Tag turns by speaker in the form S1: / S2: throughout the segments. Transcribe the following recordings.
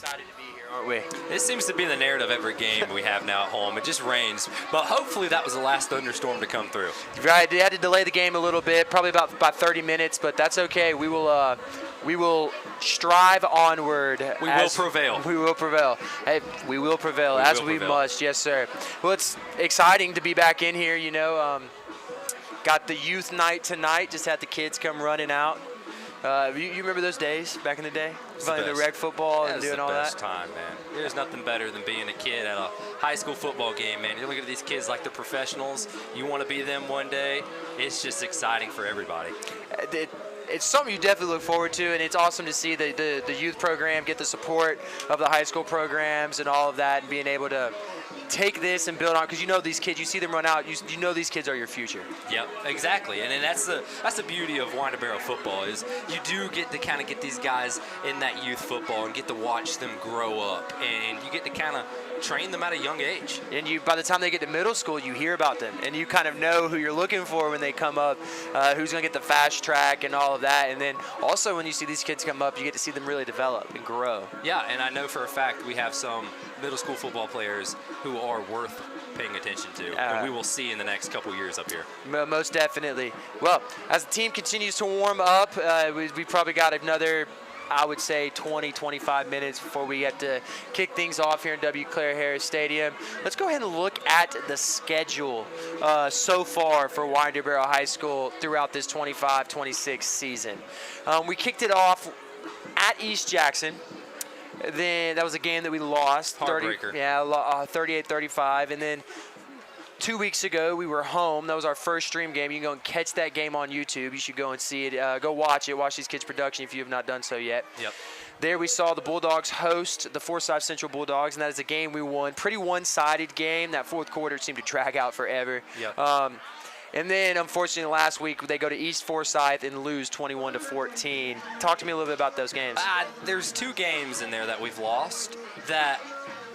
S1: excited to be here, aren't we?
S2: This seems to be the narrative every game we have now at home. It just rains, but hopefully that was the last thunderstorm to come through.
S1: Right, they had to delay the game a little bit, probably about 30 minutes, but that's okay. We will strive onward.
S2: We will prevail.
S1: We will prevail. Hey, we will prevail as we must. Yes, sir. Well, it's exciting to be back in here. You know, got the youth night tonight. Just had the kids come running out. You remember those days back in the day? Playing the rec football and doing all that?
S2: That's the best time, man. There's nothing better than being a kid at a high school football game, man. You're looking at these kids like they're professionals. You want to be them one day. It's just exciting for everybody.
S1: It's something you definitely look forward to, and it's awesome to see the youth program get the support of the high school programs and all of that, and being able to take this and build on, because you know these kids, you see them run out, you know these kids are your future.
S2: Yep, exactly, and that's the beauty of Winder-Barrow football, is you do get to kind of get these guys in that youth football and get to watch them grow up, and you get to kind of train them at a young age.
S1: And by the time they get to middle school, you hear about them, and you kind of know who you're looking for when they come up, who's going to get the fast track and all of that. And then also when you see these kids come up, you get to see them really develop and grow.
S2: Yeah, and I know for a fact we have some middle school football players who are worth paying attention to, and we will see in the next couple years up here.
S1: Most definitely. Well, as the team continues to warm up, we probably got another, I would say, 20-25 minutes before we get to kick things off here in W. Claire Harris Stadium. Let's go ahead and look at the schedule so far for Winder-Barrow High School throughout this 25-26 season. We kicked it off at East Jackson. Then that was a game that we lost.
S2: Heartbreaker.
S1: 38-35. And then 2 weeks ago, we were home. That was our first stream game. You can go and catch that game on YouTube. You should go and see it. Go watch it. Watch these kids' production if you have not done so yet.
S2: Yep.
S1: There we saw the Bulldogs host the Forsyth Central Bulldogs, and that is a game we won. Pretty one-sided game. That fourth quarter seemed to drag out forever.
S2: Yep.
S1: And then, unfortunately, last week they go to East Forsyth and lose 21-14. Talk to me a little bit about those games.
S2: There's two games in there that we've lost that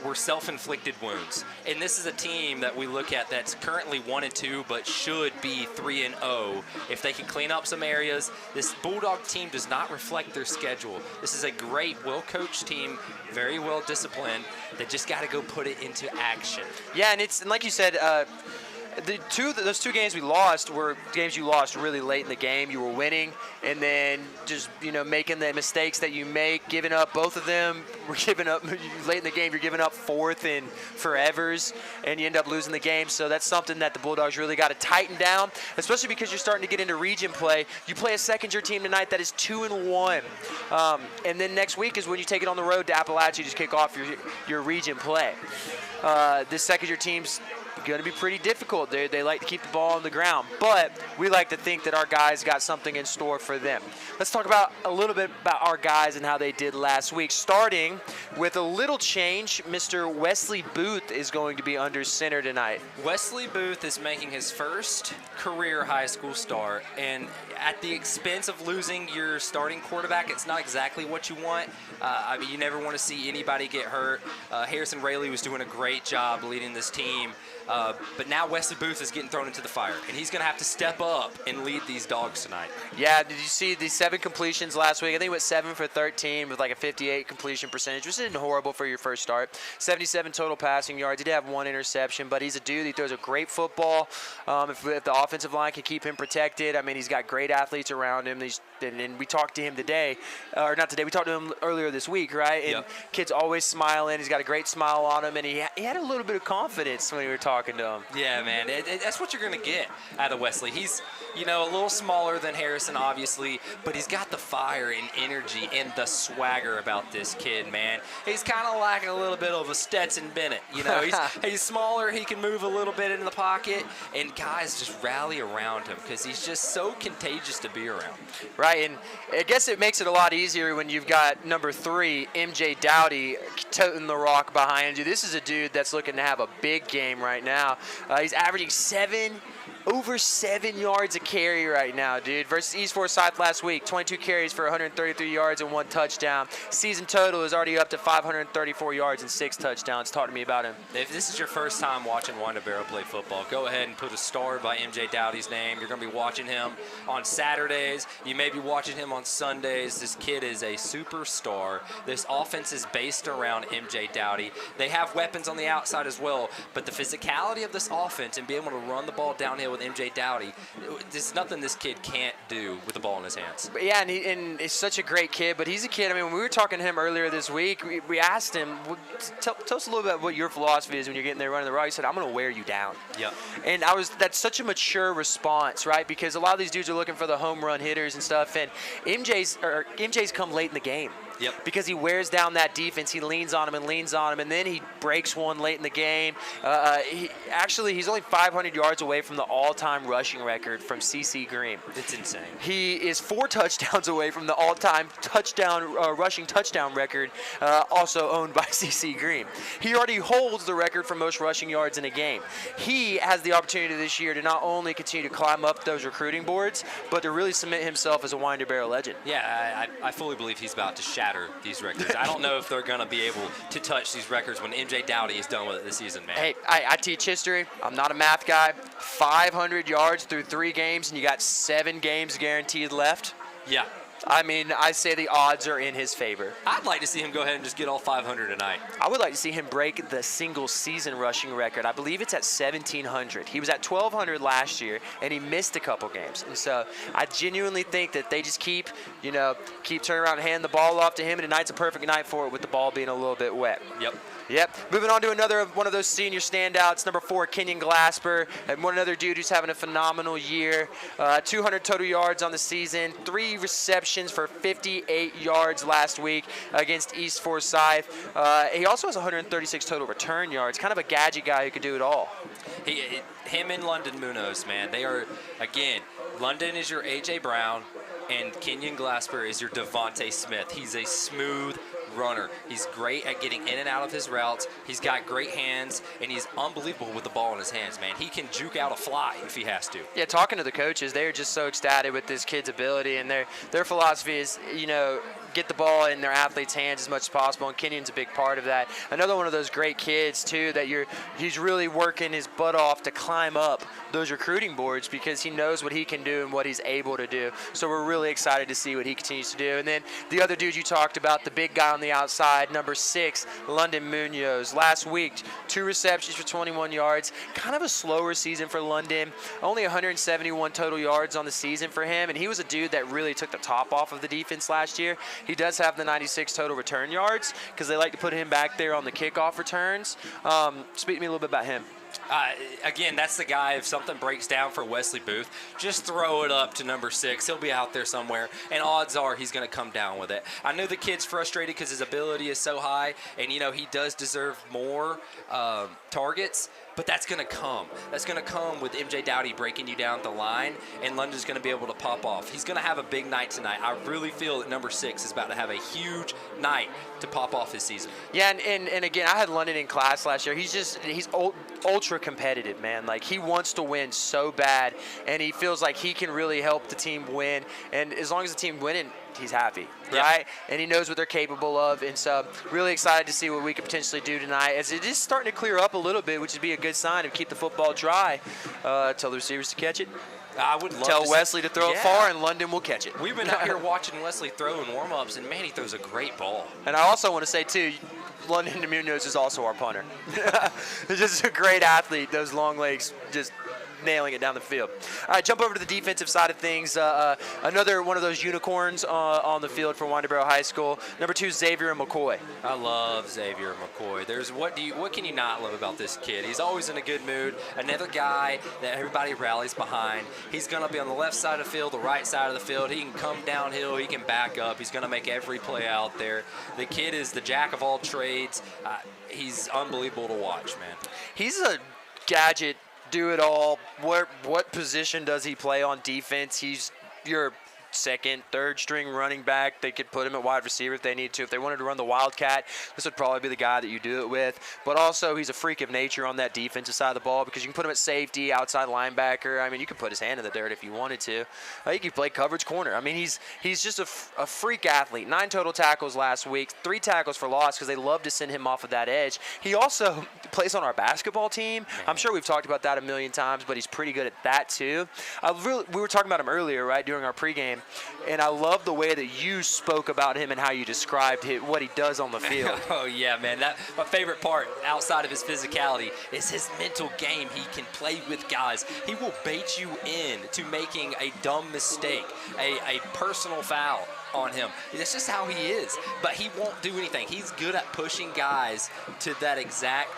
S2: were self-inflicted wounds, and this is a team that we look at that's currently 1-2, but should be 3-0 if they can clean up some areas. This Bulldog team does not reflect their schedule. This is a great, well-coached team, very well disciplined. They just got to go put it into action.
S1: Yeah, and like you said. Those two games we lost were games you lost really late in the game. You were winning, and then just making the mistakes that you make, giving up. Both of them were giving up late in the game. You're giving up fourth and forevers, and you end up losing the game. So that's something that the Bulldogs really got to tighten down, especially because you're starting to get into region play. You play a Secondure team tonight that is 2-1, and then next week is when you take it on the road to Appalachia to kick off your region play. This Secondure team's going to be pretty difficult. They like to keep the ball on the ground, but we like to think that our guys got something in store for them. Let's talk about a little bit about our guys and how they did last week. Starting with a little change, Mr. Wesley Booth is going to be under center tonight.
S2: Wesley Booth is making his first career high school start, and at the expense of losing your starting quarterback, it's not exactly what you want. You never want to see anybody get hurt. Harrison Rayleigh was doing a great job leading this team. But now Wesley Booth is getting thrown into the fire, and he's going to have to step up and lead these Dogs tonight.
S1: Yeah, did you see the 7 completions last week? I think it went 7 for 13 with like a 58 completion percentage, which isn't horrible for your first start. 77 total passing yards. He did have 1 interception, but he's a dude. He throws a great football. If the offensive line can keep him protected, I mean, he's got great athletes around him. And we talked to him today, or not today, we talked to him earlier this week, right? And
S2: yep.
S1: Kid's always smiling. He's got a great smile on him, and he had a little bit of confidence when we were talking to him.
S2: Yeah, man, that's what you're going to get out of Wesley. He's, a little smaller than Harrison, obviously, but he's got the fire and energy and the swagger about this kid, man. He's kind of like a little bit of a Stetson Bennett. He's smaller, he can move a little bit in the pocket, and guys just rally around him because he's just so contagious to be around.
S1: Right, and I guess it makes it a lot easier when you've got number 3, MJ Dowdy, toting the rock behind you. This is a dude that's looking to have a big game right now. He's averaging over 7 yards a carry right now, dude. Versus East Forsyth last week, 22 carries for 133 yards and 1 touchdown. Season total is already up to 534 yards and 6 touchdowns. Talk to me about him.
S2: If this is your first time watching Winder-Barrow play football, go ahead and put a star by MJ Dowdy's name. You're going to be watching him on Saturdays. You may be watching him on Sundays. This kid is a superstar. This offense is based around MJ Dowdy. They have weapons on the outside as well, but the physicality of this offense and being able to run the ball downhill with MJ Dowdy, there's nothing this kid can't do with the ball in his hands.
S1: But yeah, and he's such a great kid, but he's a kid. I mean, when we were talking to him earlier this week, we asked him, tell us a little bit about what your philosophy is when you're getting there running the route. He said, I'm going to wear you down.
S2: Yep.
S1: And that's such a mature response, right? Because a lot of these dudes are looking for the home run hitters and stuff, and MJ's come late in the game.
S2: Yep.
S1: Because he wears down that defense. He leans on him, and then he breaks one late in the game. He's only 500 yards away from the all-time rushing record from CC Green.
S2: It's insane.
S1: He is 4 touchdowns away from the all-time rushing touchdown record, also owned by CC Green. He already holds the record for most rushing yards in a game. He has the opportunity this year to not only continue to climb up those recruiting boards, but to really cement himself as a Winder-Barrow legend.
S2: Yeah, I fully believe he's about to shatter these records. I don't know if they're going to be able to touch these records when MJ Dowdy is done with it this season, man.
S1: Hey, I teach history. I'm not a math guy. 500 yards through 3 games, and you got 7 games guaranteed left.
S2: Yeah.
S1: I mean, I say the odds are in his favor.
S2: I'd like to see him go ahead and just get all 500 tonight.
S1: I would like to see him break the single season rushing record. I believe it's at 1,700. He was at 1,200 last year, and he missed a couple games. And so I genuinely think that they just keep turning around and handing the ball off to him, and tonight's a perfect night for it with the ball being a little bit wet. Yep. Moving on to another one of those senior standouts, number 4, Kenyon Glasper, and another dude who's having a phenomenal year. 200 total yards on the season, 3 receptions for 58 yards last week against East Forsyth. He also has 136 total return yards. Kind of a gadget guy who can do it all.
S2: Him and London Munoz, man, they are, again, London is your A.J. Brown, and Kenyon Glasper is your Devontae Smith. He's a smooth runner. He's great at getting in and out of his routes. He's got great hands, and he's unbelievable with the ball in his hands, man. He can juke out a fly if he has to. Yeah, talking to the coaches, they're just so ecstatic with this kid's ability, and their philosophy is, get the ball in their athletes' hands as much as possible, and Kenyon's a big part of that. Another one of those great kids, too, that he's really working his butt off to climb up those recruiting boards because he knows what he can do and what he's able to do. So we're really excited to see what he continues to do. And then the other dude you talked about, the big guy on the outside, number 6, London Munoz. Last week, 2 receptions for 21 yards. Kind of a slower season for London. Only 171 total yards on the season for him, and he was a dude that really took the top off of the defense last year. He does have the 96 total return yards because they like to put him back there on the kickoff returns. Speak to me a little bit about him. Again, that's the guy, if something breaks down for Wesley Booth, just throw it up to number 6. He'll be out there somewhere, and odds are he's going to come down with it. I know the kid's frustrated because his ability is so high, and, he does deserve more targets, but that's going to come. That's going to come with MJ Dowdy breaking you down the line, and London's going to be able to pop off. He's going to have a big night tonight. I really feel that number 6 is about to have a huge night to pop off his season. Yeah, and again, I had London in class last year. He's ultra competitive, man. Like, he wants to win so bad, and he feels like he can really help the team win. And as long as the team winning, he's happy, right? And he knows what they're capable of, and so really excited to see what we could potentially do tonight, as it is starting to clear up a little bit, which would be a good sign to keep the football dry. Tell the receivers to catch it. I would love
S1: Tell Wesley to throw it far, and London will catch it.
S2: We've been out here watching Wesley throw in warm-ups, and man, he throws a great ball.
S1: And I also want to say, too, London Munoz is also our punter. He's just a great athlete. Those long legs just nailing it down the field. All right, jump over to the defensive side of things. Another one of those unicorns on the field for Winder-Barrow High School. Number 2, Xavier McCoy.
S2: I love Xavier McCoy. What can you not love about this kid? He's always in a good mood. Another guy that everybody rallies behind. He's going to be on the left side of the field, the right side of the field. He can come downhill. He can back up. He's going to make every play out there. The kid is the jack of all trades. He's unbelievable to watch, man.
S1: He's a gadget, do it all. What position does he play on defense? He's your second, third string running back. They could put him at wide receiver if they need to. If they wanted to run the Wildcat, this would probably be the guy that you do it with. But also, he's a freak of nature on that defensive side of the ball because you can put him at safety, outside linebacker. I mean, you can put his hand in the dirt if you wanted to. He can play coverage corner. I mean, he's just a freak athlete. 9 total tackles last week, 3 tackles for loss because they love to send him off of that edge. He also plays on our basketball team. I'm sure we've talked about that a million times, but he's pretty good at that too. We were talking about him earlier, right, during our pregame, and I love the way that you spoke about him and how you described what he does on the field.
S2: Oh, yeah, man. My favorite part, outside of his physicality, is his mental game. He can play with guys. He will bait you in to making a dumb mistake, a personal foul on him. That's just how he is. But he won't do anything. He's good at pushing guys to that exact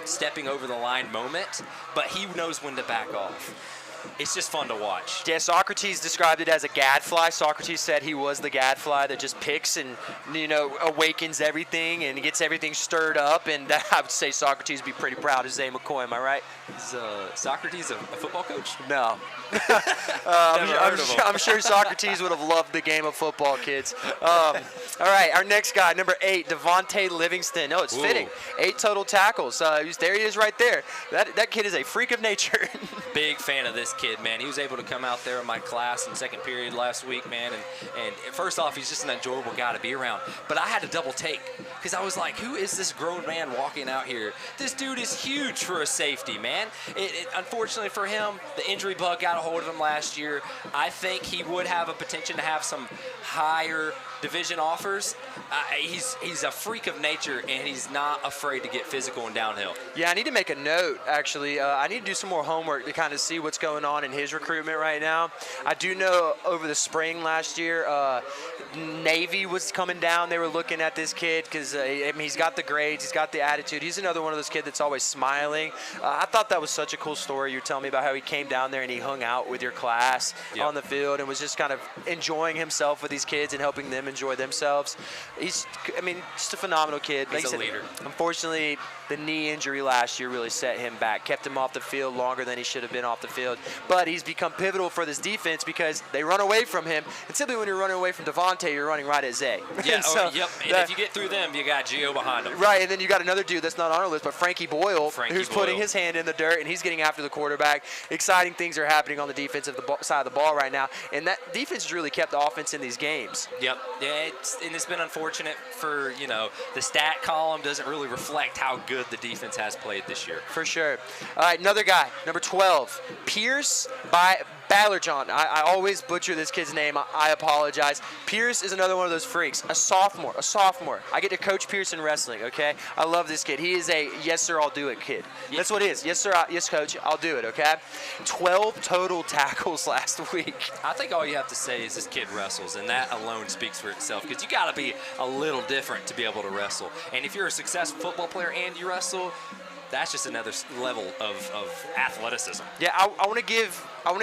S2: stepping over the line moment, but he knows when to back off. It's just fun to watch.
S1: Yeah, Socrates described it as a gadfly. Socrates said he was the gadfly that just picks and, awakens everything and gets everything stirred up. And I would say Socrates would be pretty proud of Zay McCoy. Am I right?
S2: Is Socrates a football coach?
S1: No. I'm sure Socrates would have loved the game of football, kids. All right, our next guy, number 8, Devontae Livingston. Oh, it's fitting. 8 total tackles. There he is right there. That kid is a freak of nature.
S2: Big fan of this kid, man. He was able to come out there in my class in second period last week, man. And first off, he's just an enjoyable guy to be around. But I had to double take because I was like, who is this grown man walking out here? This dude is huge for a safety, man. Unfortunately for him, the injury bug got a hold of him last year. I think he would have a potential to have some higher division offers. He's a freak of nature, and he's not afraid to get physical and downhill.
S1: Yeah, I need to make a note, actually. I need to do some more homework to kind of see what's going on in his recruitment right now. I do know over the spring last year, Navy was coming down. They were looking at this kid because he's got the grades, he's got the attitude. He's another one of those kids that's always smiling. I thought that was such a cool story. You were telling me about how he came down there and he hung out with your class on the field and was just kind of enjoying himself with these kids and helping them enjoy themselves. He's just a phenomenal kid.
S2: He's a leader.
S1: Unfortunately, the knee injury last year really set him back, kept him off the field longer than he should have been off the field. But he's become pivotal for this defense because they run away from him. And simply when you're running away from Devontae, you're running right at Zay.
S2: Yeah, And if you get through them, you got Gio behind them.
S1: Right, and then you got another dude that's not on our list, but Frankie Boyle, who's putting his hand in the dirt, and he's getting after the quarterback. Exciting things are happening on the defensive side of the ball right now. And that defense has really kept the offense in these games.
S2: Yep. Yeah, it's been unfortunate for, the stat column doesn't really reflect how good the defense has played this year.
S1: For sure. All right, another guy, number 12, Pierce Ballerjohn. I always butcher this kid's name. I apologize. Pierce is another one of those freaks. A sophomore. I get to coach Pierce in wrestling, okay? I love this kid. He is a yes, sir, I'll do it kid. That's what it is. Yes, sir, yes, coach, I'll do it, okay? 12 total tackles last week.
S2: I think all you have to say is this kid wrestles, and that alone speaks for itself because you got to be a little different to be able to wrestle. And if you're a successful football player and you wrestle, that's just another level of athleticism.
S1: Yeah, I want to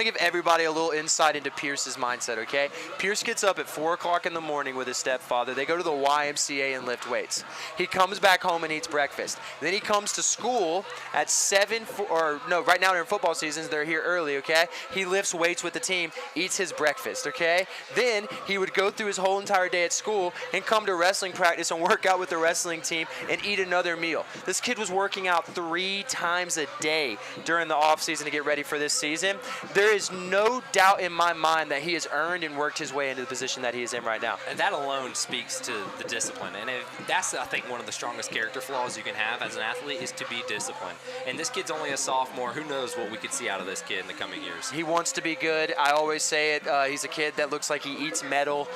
S1: give everybody a little insight into Pierce's mindset, okay? Pierce gets up at 4 o'clock in the morning with his stepfather. They go to the YMCA and lift weights. He comes back home and eats breakfast. Then he comes to school at 7, right now during football seasons, they're here early, okay? He lifts weights with the team, eats his breakfast, okay? Then he would go through his whole entire day at school and come to wrestling practice and work out with the wrestling team and eat another meal. This kid was working out 3 times a day during the offseason to get ready for this season. There is no doubt in my mind that he has earned and worked his way into the position that he is in right now.
S2: And that alone speaks to the discipline. And that's, I think, one of the strongest character flaws you can have as an athlete is to be disciplined. And this kid's only a sophomore. Who knows what we could see out of this kid in the coming years.
S1: He wants to be good. I always say it. He's a kid that looks like he eats metal.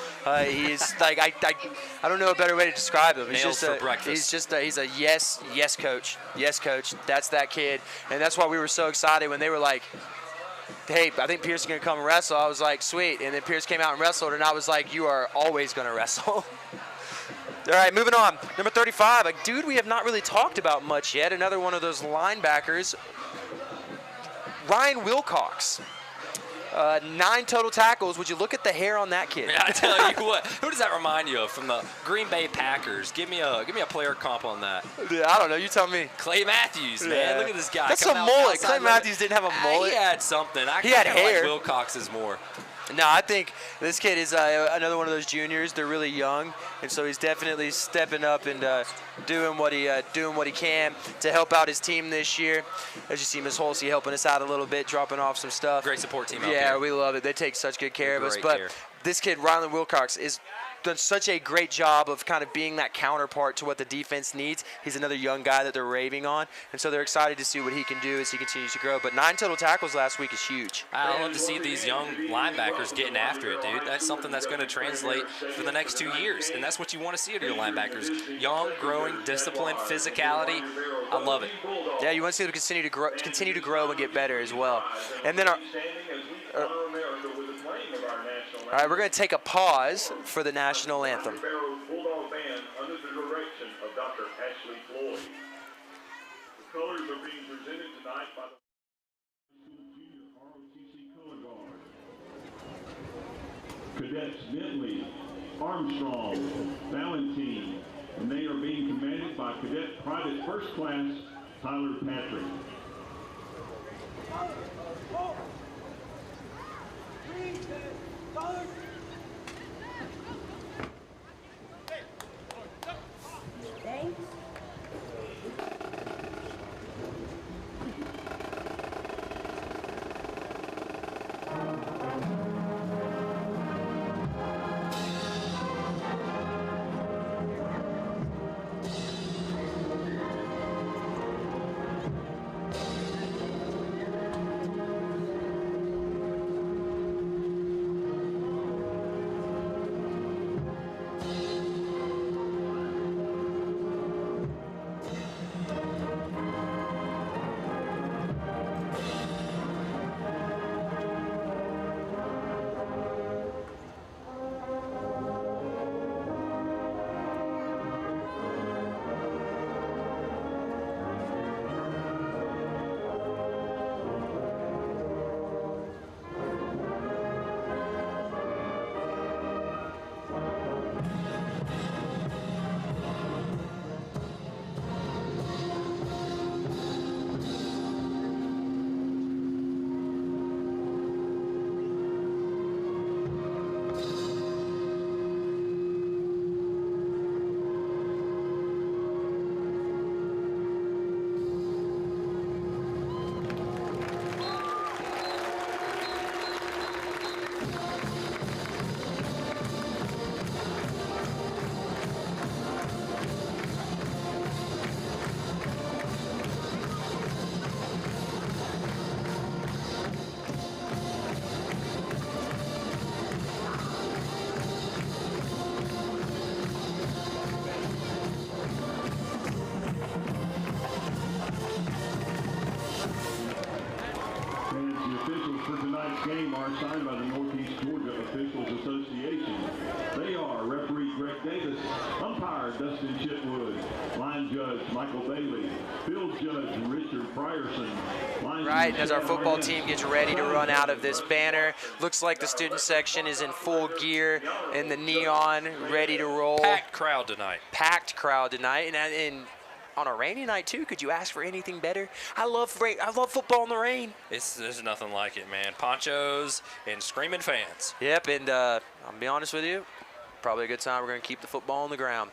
S1: He's like, I don't know a better way to describe him.
S2: Nails for breakfast.
S1: He's a yes, coach. Yes, coach. That's that kid. And that's why we were so excited when they were like, hey, I think Pierce is going to come and wrestle. I was like, sweet. And then Pierce came out and wrestled, and I was like, you are always going to wrestle. All right, moving on. Number 35, a dude we have not really talked about much yet. Another one of those linebackers, Ryan Wilcox. 9 total tackles. Would you look at the hair on that kid?
S2: Yeah, I tell you what. Who does that remind you of from the Green Bay Packers? Give me a player comp on that.
S1: Yeah, I don't know. You tell me.
S2: Clay Matthews, man. Yeah. Look at this guy.
S1: That's a mullet. Clay Matthews didn't have a mullet.
S2: He had something.
S1: He had hair.
S2: Like Wilcox is more.
S1: No, I think this kid is another one of those juniors. They're really young, and so he's definitely stepping up and doing what he can to help out his team this year. As you see, Miss Holsey helping us out a little bit, dropping off some stuff.
S2: Great support team out
S1: Yeah,
S2: here.
S1: we love it. They take such good care of us. But
S2: care.
S1: this kid, Rylan Wilcox, is done such a great job of kind of being that counterpart to what the defense needs. He's another young guy that they're raving on, and so they're excited to see what he can do as he continues to grow. But 9 total tackles last week is huge.
S2: I love to see these young linebackers getting after it, dude. That's something that's going to translate for the next 2 years, and that's what you want to see out of your linebackers. Young, growing, discipline, physicality. I love it.
S1: Yeah, you want to see them continue to grow and get better as well. And then all right, we're going to take a pause for the national anthem.
S3: Bulldog band under the direction of Dr. Ashley Floyd. The colors are being presented tonight by the junior ROTC color guard. Cadets Bentley, Armstrong, Valentine, and they are being commanded by Cadet Private First Class Tyler Patrick. Game are signed by the Northeast Georgia Officials Association. They are referee Greg Davis, umpire Dustin Chitwood, line judge Michael Bailey, field judge Richard Frierson.
S1: Right, as our football team gets ready to run out of this banner, looks like the student section is in full gear in the neon, ready to roll.
S2: Packed crowd tonight.
S1: Packed crowd tonight, and on a rainy night too. Could you ask for anything better? I love football in the rain.
S2: There's nothing like it, man. Ponchos and screaming fans.
S1: Yep, and I'll be honest with you, probably a good time. We're going to keep the football on the ground.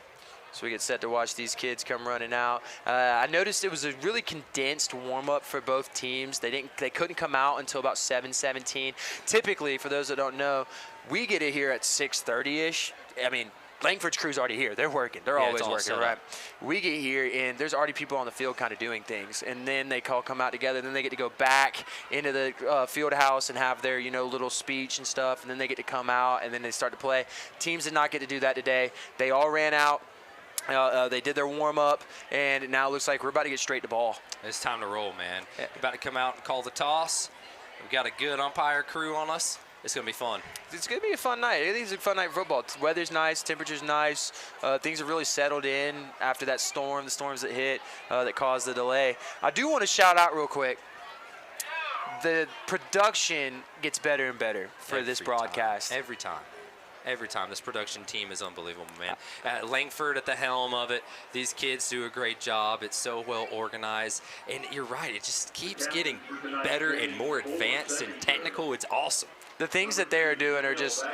S1: So we get set to watch these kids come running out. I noticed it was a really condensed warm-up for both teams. They couldn't come out until about 7:17. Typically, for those that don't know, we get it here at 6:30-ish. I mean, Langford's crew's already here. They're working. They're always working, right? We get here, and there's already people on the field kind of doing things. And then they come out together. Then they get to go back into the field house and have their, little speech and stuff. And then they get to come out, and then they start to play. Teams did not get to do that today. They all ran out. They did their warm-up, and now it looks like we're about to get straight to ball.
S2: It's time to roll, man. We're about to come out and call the toss. We've got a good umpire crew on us. It's going to be fun.
S1: It's going to be a fun night. I think it's a fun night of football. Weather's nice. Temperature's nice. Things have really settled in after that storm, the storms that hit that caused the delay. I do want to shout out real quick. The production gets better and better for this broadcast.
S2: Every time. Every time. This production team is unbelievable, man. Langford at the helm of it. These kids do a great job. It's so well organized. And you're right, it just keeps getting better and more advanced and technical. It's awesome.
S1: The things that they are doing are just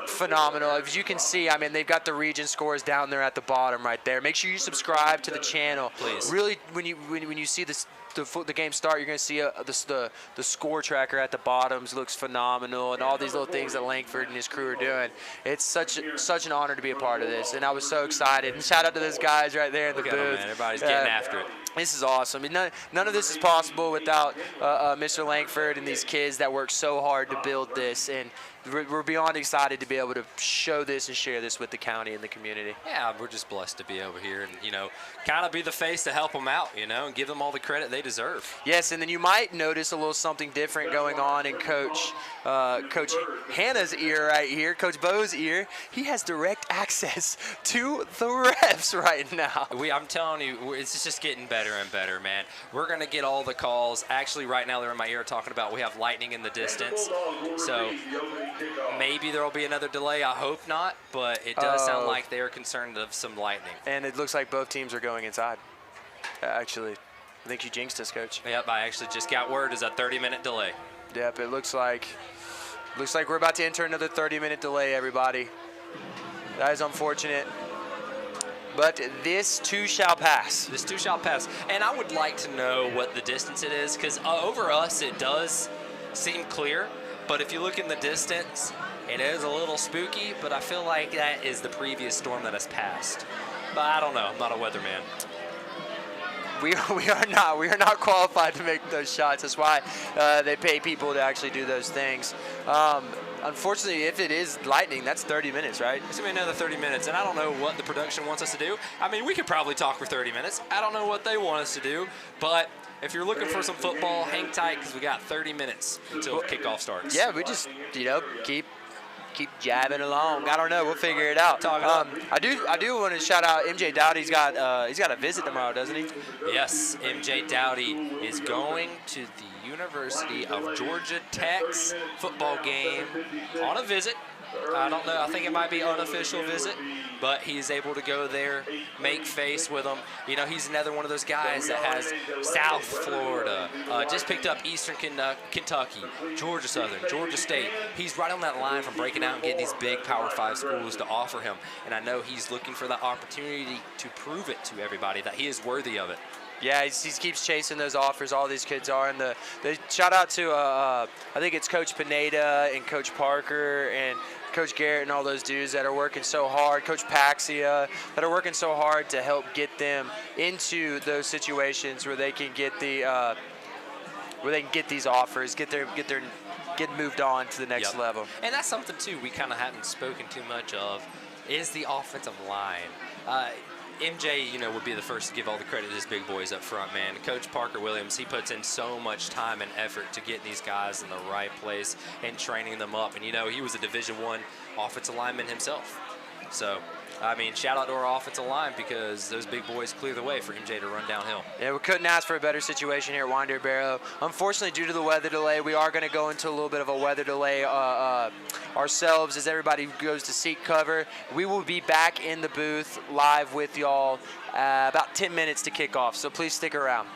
S1: phenomenal. As you can see, I mean, they've got the region scores down there at the bottom right there. Make sure you subscribe to the channel.
S2: Please.
S1: Really, when you see this, the game start, you're going to see the score tracker at the bottoms looks phenomenal, and all these little things that Langford and his crew are doing. It's such an honor to be a part of this, and I was so excited. And shout out to those guys right there in the
S2: Look
S1: booth.
S2: at them, man. Everybody's getting after it.
S1: This is awesome. None of this is possible without Mr. Langford and these kids that work so hard to build this, and we're beyond excited to be able to show this and share this with the county and the community.
S2: Yeah, we're just blessed to be over here and, kind of be the face to help them out, and give them all the credit they deserve.
S1: Yes, and then you might notice a little something different going on in Coach Hannah's ear right here, Coach Bo's ear. He has direct access to the refs right now.
S2: I'm telling you, it's just getting better and better, man. We're going to get all the calls. Actually, right now they're in my ear talking about we have lightning in the distance. So maybe there will be another delay. I hope not, but it does sound like they are concerned of some lightning.
S1: And it looks like both teams are going inside. Actually, I think you jinxed us, Coach.
S2: Yep, I actually just got word is a 30-minute delay.
S1: Yep, it looks like we're about to enter another 30-minute delay, everybody. That is unfortunate. But this too shall pass.
S2: This too shall pass. And I would like to know what the distance it is, because over us it does seem clear. But if you look in the distance, it is a little spooky, but I feel like that is the previous storm that has passed. But I don't know. I'm not a weatherman.
S1: We are not qualified to make those shots. That's why they pay people to actually do those things. Unfortunately, if it is lightning, that's 30 minutes, right?
S2: It's going to be another 30 minutes, and I don't know what the production wants us to do. I mean, we could probably talk for 30 minutes. I don't know what they want us to do, but if you're looking for some football, hang tight because we got 30 minutes until kickoff starts.
S1: Yeah, we just, keep jabbing along. I don't know. We'll figure it out. I do want to shout out MJ Dowdy. He's got a visit tomorrow, doesn't he?
S2: Yes, MJ Dowdy is going to the University of Georgia Tech's football game on a visit. I don't know. I think it might be an unofficial visit, but he's able to go there, make face with them. He's another one of those guys that has South Florida, just picked up Eastern Kentucky, Georgia Southern, Georgia State. He's right on that line from breaking out and getting these big Power 5 schools to offer him. And I know he's looking for that opportunity to prove it to everybody that he is worthy of it.
S1: Yeah, he keeps chasing those offers. All these kids are, and the shout out to I think it's Coach Pineda and Coach Parker and Coach Garrett and all those dudes that are working so hard. Coach Paxia that are working so hard to help get them into those situations where they can get these offers, get moved on to the next level.
S2: And that's something too we kind of haven't spoken too much of is the offensive line. MJ, would be the first to give all the credit to his big boys up front, man. Coach Parker Williams, he puts in so much time and effort to get these guys in the right place and training them up. And, he was a Division I offensive lineman himself. So, shout out to our offensive line because those big boys clear the way for MJ to run downhill.
S1: Yeah, we couldn't ask for a better situation here at Winder-Barrow. Unfortunately, due to the weather delay, we are going to go into a little bit of a weather delay ourselves as everybody goes to seek cover. We will be back in the booth live with y'all about 10 minutes to kick off, so please stick around.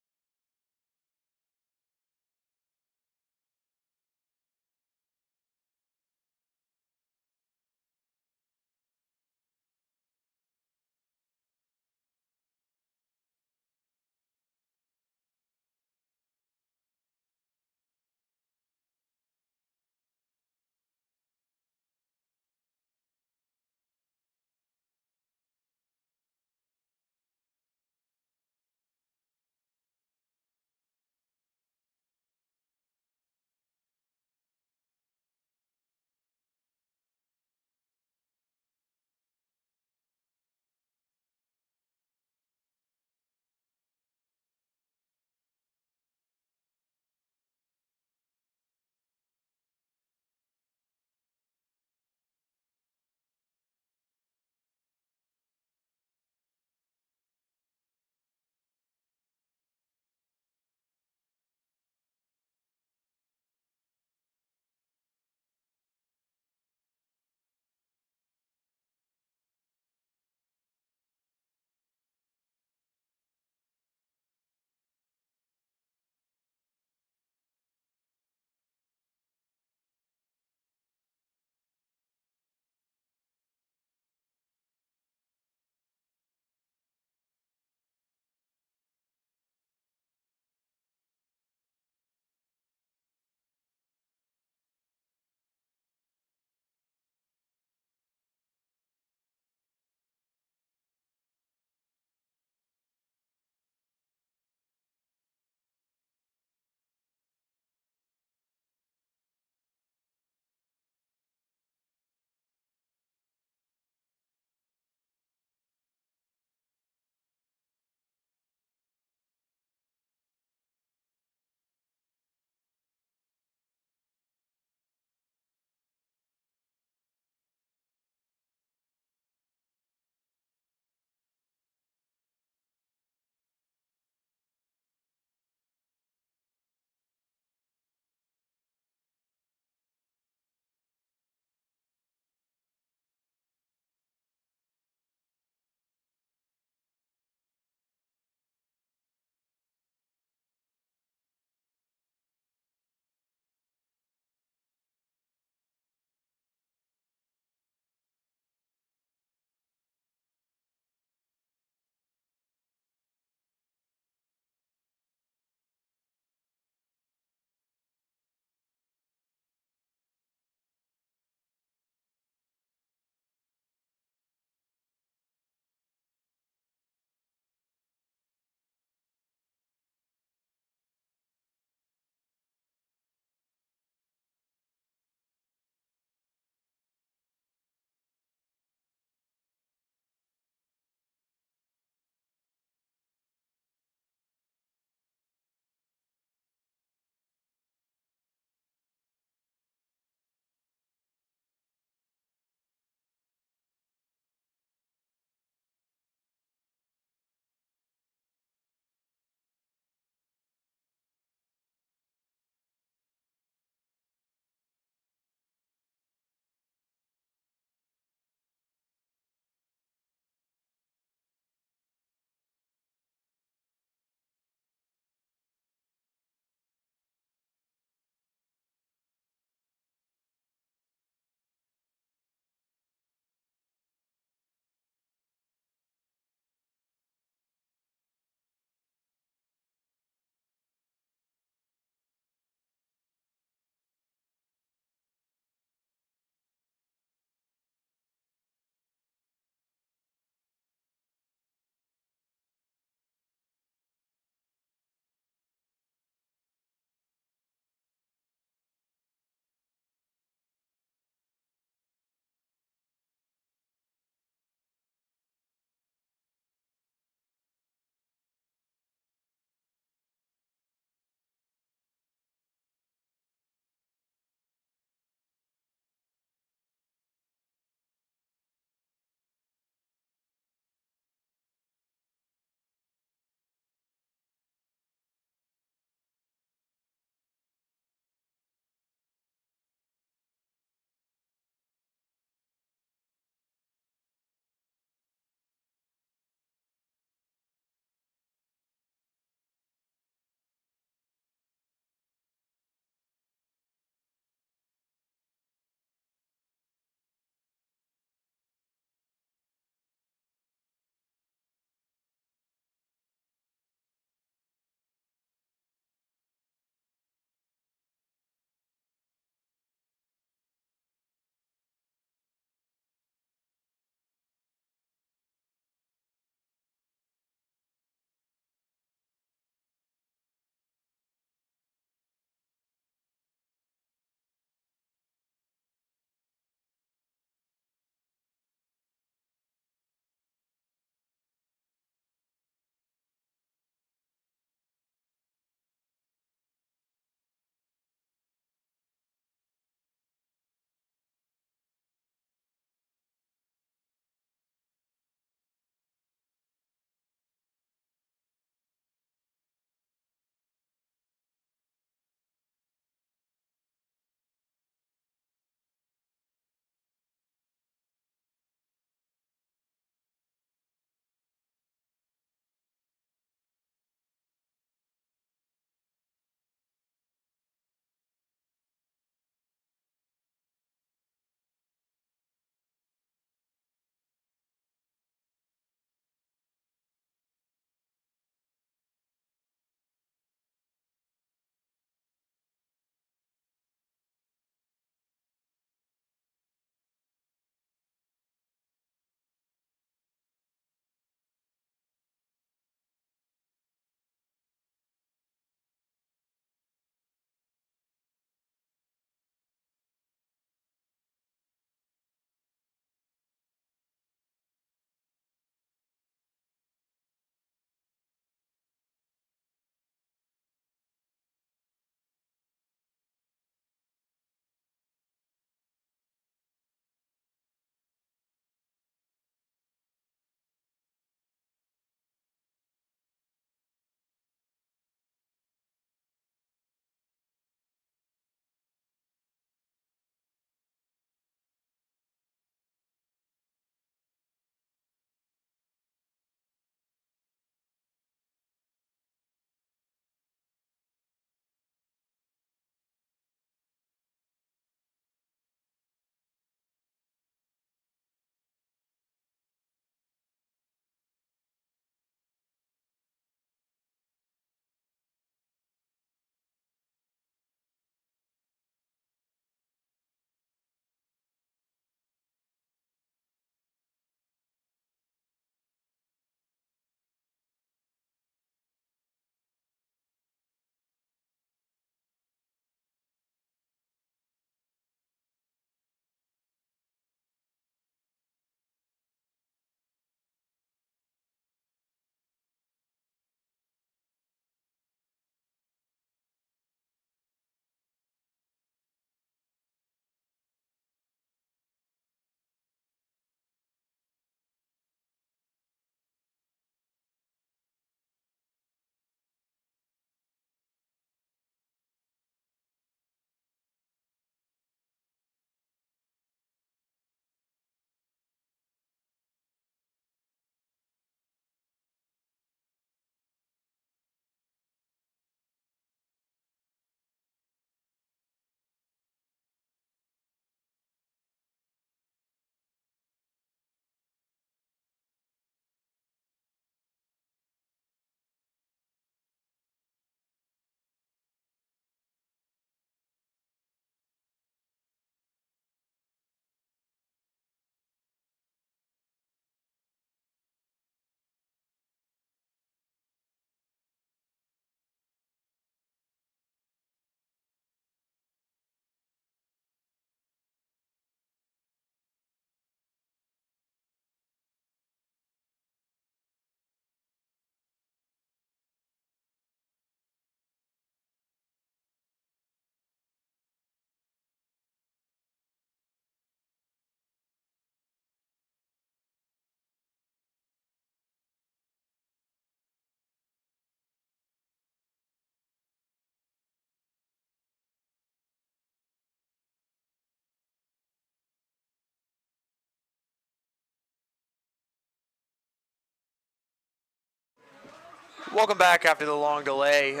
S1: Welcome back after the long delay.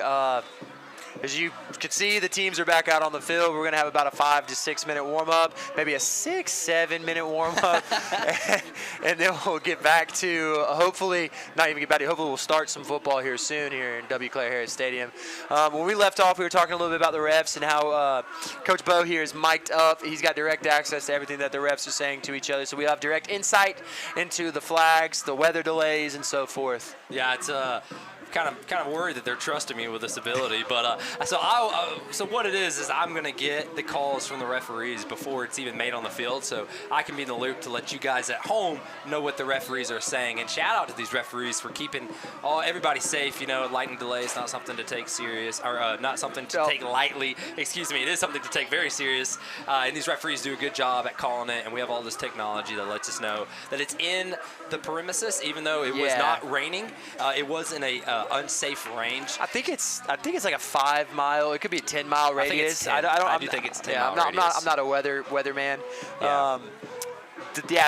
S1: As you can see, the teams are back out on the field. We're going to have about a 5 to 6 minute warm-up, maybe a 6-7 minute warm-up, and then we'll get back to hopefully we'll start some football here soon here in W. Claire Harris Stadium. When we left off, we were talking a little bit about the refs and how Coach Bo here is mic'd up. He's got direct access to everything that the refs are saying to each other, so we have direct insight into the flags, the weather delays, and so forth.
S2: Yeah, it's kind of worried that they're trusting me with this ability, but so what it is I'm going to get the calls from the referees before it's even made on the field, so I can be in the loop to let you guys at home know what the referees are saying. And shout out to these referees for keeping everybody safe. You know, lightning delay is not something to take serious, or not something to take lightly. Excuse me, it is something to take very serious. And these referees do a good job at calling it, and we have all this technology that lets us know that it's in the premises, even though it was not raining. It was in a unsafe range.
S1: I think it's like a 5 mile. It could be a 10-mile radius.
S2: I do think it's 10 mile radius.
S1: I'm not a weatherman.
S2: Yeah.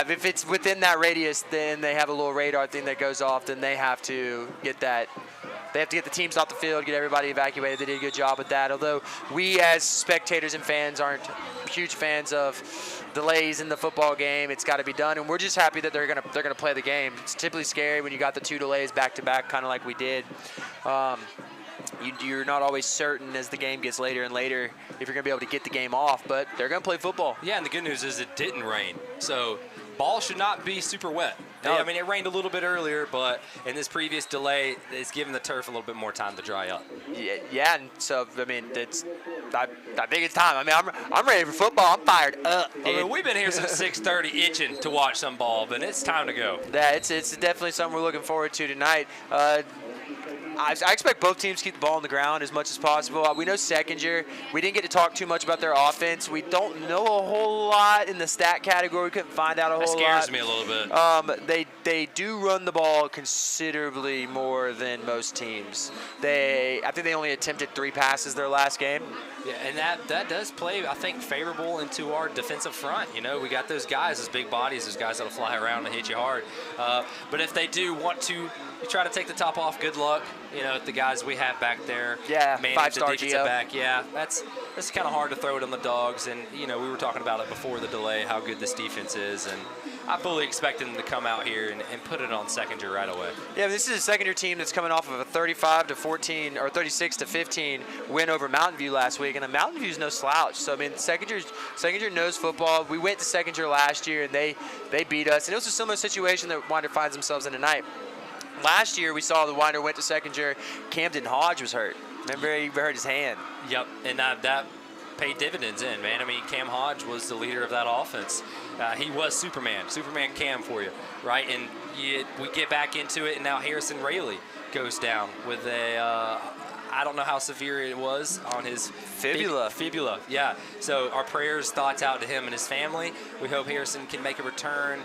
S1: If it's within that radius, then they have a little radar thing that goes off. Then they have to get that. They have to get the teams off the field, get everybody evacuated. They did a good job with that. Although we as spectators and fans aren't huge fans of delays in the football game, it's got to be done, and we're just happy that they're gonna play the game. It's typically scary when you got the 2 delays back to back, kind of like we did. You're not always certain as the game gets later and later if you're gonna be able to get the game off, but they're gonna play football.
S2: Yeah, and the good news is it didn't rain, so ball should not be super wet.
S1: No.
S2: I mean, it rained a little bit earlier, but in this previous delay, it's given the turf a little bit more time to dry up.
S1: Yeah, and so I mean, I think it's time. I mean, I'm ready for football. I'm fired up, dude.
S2: I mean, we've been here since 6:30, itching to watch some ball, but it's time to go.
S1: Yeah, it's definitely something we're looking forward to tonight. I expect both teams to keep the ball on the ground as much as possible. We know Secondure. We didn't get to talk too much about their offense. We don't know a whole lot in the stat category. We couldn't find out a whole lot.
S2: That scares me a little bit.
S1: They do run the ball considerably more than most teams. I think they only attempted 3 passes their last game.
S2: Yeah, and that does play, I think, favorable into our defensive front. You know, we got those guys, those big bodies, those guys that'll fly around and hit you hard. But if they do want to try to take the top off, good luck. You know, the guys we have back there.
S1: Yeah,
S2: manage
S1: 5-star
S2: the defensive
S1: Geo.
S2: back. Yeah, that's kind of hard to throw it on the Dogs. And, you know, we were talking about it before the delay, how good this defense is. And I fully expect them to come out here and put it on Secondure right away.
S1: Yeah, this is a Secondure team that's coming off of a 35-14 or 36-15 win over Mountain View last week, and Mountain View's no slouch. So I mean, Secondure knows football. We went to Secondure last year, and they beat us, and it was a similar situation that Winder finds themselves in tonight. Last year, we saw the Winder went to Secondure. Camden Hodge was hurt. Remember, he hurt his hand.
S2: Yep, and that paid dividends in, man. I mean, Cam Hodge was the leader of that offense. He was Superman Cam for you, right? And we get back into it, and now Harrison Rayleigh goes down with I don't know how severe it was on his fibula. Yeah. So our prayers, thoughts out to him and his family. We hope Harrison can make a return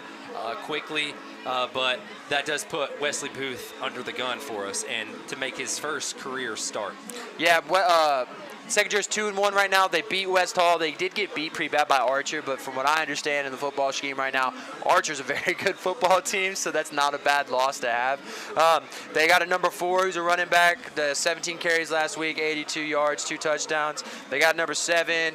S2: quickly, but that does put Wesley Booth under the gun for us, and to make his first career start.
S1: Yeah. Secondure's 2-1 right now. They beat West Hall. They did get beat pretty bad by Archer, but from what I understand in the football scheme right now, Archer's a very good football team, so that's not a bad loss to have. They got a number 4 who's a running back, the 17 carries last week, 82 yards, 2 touchdowns. They got number 7,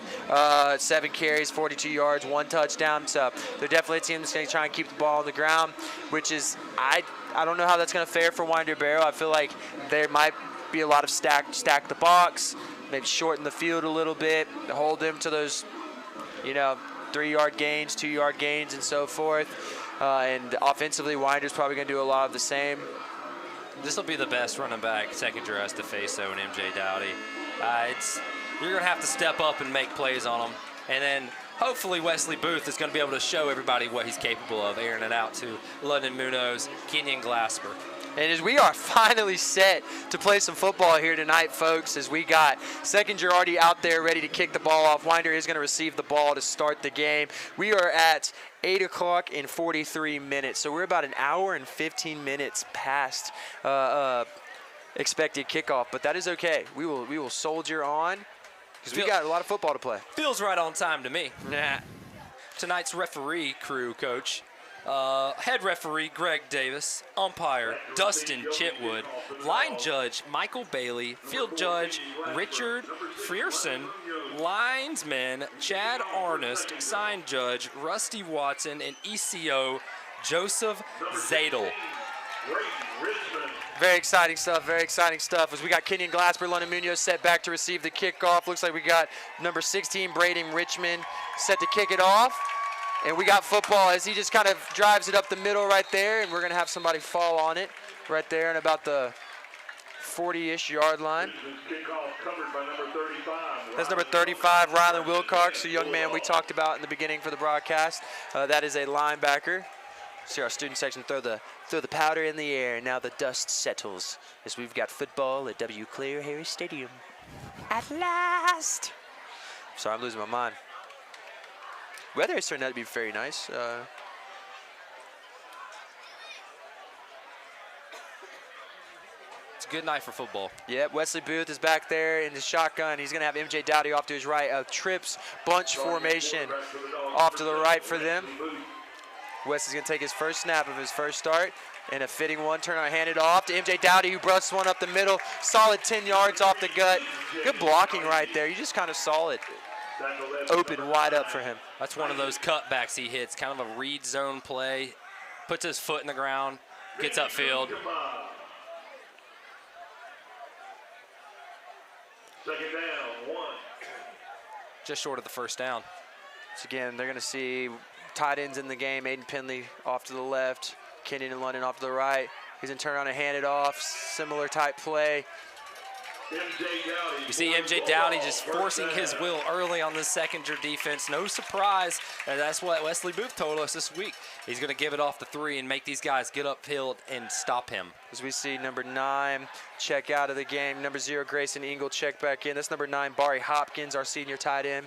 S1: 7 carries, 42 yards, 1 touchdown. So they're definitely a team that's going to try and keep the ball on the ground, which is, I don't know how that's going to fare for Winder-Barrow. I feel like there might be a lot of stack the box, maybe shorten the field a little bit, hold them to those, 3-yard gains, 2-yard gains, and so forth. And offensively, Winder's probably going to do a lot of the same.
S2: This will be the best running back Secondure has to face, though, in MJ Dowdy. You're going to have to step up and make plays on them. And then hopefully Wesley Booth is going to be able to show everybody what he's capable of, airing it out to London Munoz, Kenyon Glasper.
S1: And as we are finally set to play some football here tonight, folks, as we got Secondure already out there ready to kick the ball off. Winder is going to receive the ball to start the game. We are at 8 o'clock and 43 minutes, so we're about an hour and 15 minutes past expected kickoff, but that is okay. We will soldier on because we got a lot of football to play.
S2: Feels right on time to me.
S1: Nah.
S2: Tonight's referee crew, Coach, Head referee Greg Davis, umpire Dustin Chitwood, line judge Michael Bailey, field judge Richard Frierson, linesman Chad Arnest, sign judge Rusty Watson, and ECO Joseph Zadel.
S1: Very exciting stuff, very exciting stuff. As we got Kenyon Glasper, London Munoz set back to receive the kickoff. Looks like we got number 16, Braden Richmond, set to kick it off. And we got football as he just kind of drives it up the middle right there, and we're going to have somebody fall on it right there in about the 40-ish yard line. That's number 35, Rylan Wilcox, the young man we talked about in the beginning for the broadcast. That is a linebacker. See our student section throw the powder in the air, and now the dust settles as we've got football at W. Claire Harris Stadium. At last! Sorry, I'm losing my mind. Weather has turned out to be very nice.
S2: It's a good night for football.
S1: Yep, Wesley Booth is back there in the shotgun. He's going to have MJ Dowdy off to his right. A trips bunch formation off to the right for them. Wesley's going to take his first snap of his first start. And a fitting one, turn on, hand it off to MJ Dowdy, who busts one up the middle. Solid 10 yards off the gut. Good blocking right there. You just kind of saw it open wide up for him.
S2: That's one of those cutbacks he hits, kind of a read zone play. Puts his foot in the ground, gets upfield.
S3: Second down, 1.
S2: Just short of the first down.
S1: So again, they're going to see tight ends in the game. Aiden Penley off to the left. Kenyon and London off to the right. He's going to turn around and hand it off. Similar type play.
S2: You see MJ Dowdy just forcing his will early on the Secondure defense. No surprise, and that's what Wesley Booth told us this week. He's going to give it off the 3 and make these guys get upfield and stop him.
S1: As we see number 9 check out of the game. Number 0, Grayson Engel, check back in. That's number 9, Barry Hopkins, our senior tight end.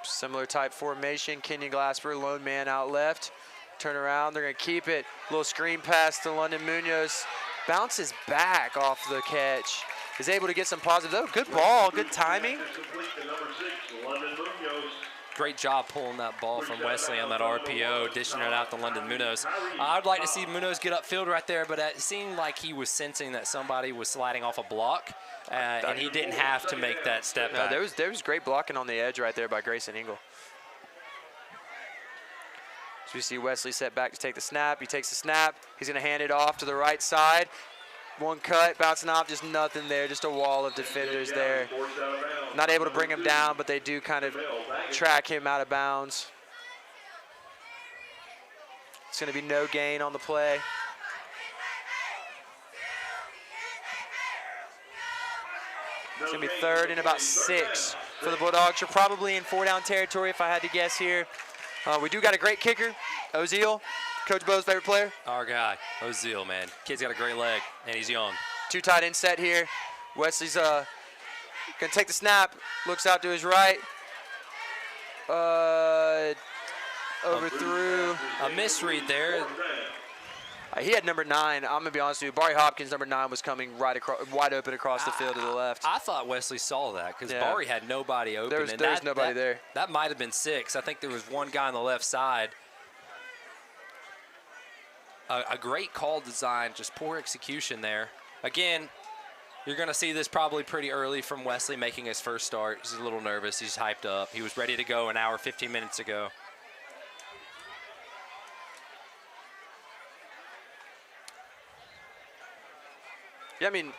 S1: Similar type formation. Kenyon Glasper, lone man out left. Turn around, they're going to keep it. Little screen pass to London Munoz. Bounces back off the catch. Is able to get some positive. Oh, good ball, good timing.
S2: Great job pulling that ball from Wesley on that RPO, dishing it out to London Munoz. I'd like to see Munoz get upfield right there, but it seemed like he was sensing that somebody was sliding off a block, and he didn't have to make that step back.
S1: No, there was great blocking on the edge right there by Grayson Engel. So we see Wesley set back to take the snap. He takes the snap. He's going to hand it off to the right side. One cut, bouncing off, just nothing there. Just a wall of defenders there. Not able to bring him down, but they do kind of track him out of bounds. It's going to be no gain on the play. It's going to be 3rd and about 6 for the Bulldogs. You're probably in 4-down territory if I had to guess here. We do got a great kicker, Ozil, Coach Bo's favorite player.
S2: Our guy, Ozil, man. Kid's got a great leg, and he's young.
S1: 2 tight end set here. Wesley's going to take the snap, looks out to his right. Overthrew.
S2: A misread there.
S1: He had number 9. I'm going to be honest with you. Barry Hopkins, number 9, was coming right across, wide open across the field to the left.
S2: I thought Wesley saw that because Barry had nobody open.
S1: There was nobody there.
S2: That might have been 6. I think there was one guy on the left side. A great call design, just poor execution there. Again, you're going to see this probably pretty early from Wesley making his first start. He's a little nervous. He's hyped up. He was ready to go an hour, 15 minutes ago.
S1: Yeah, I mean,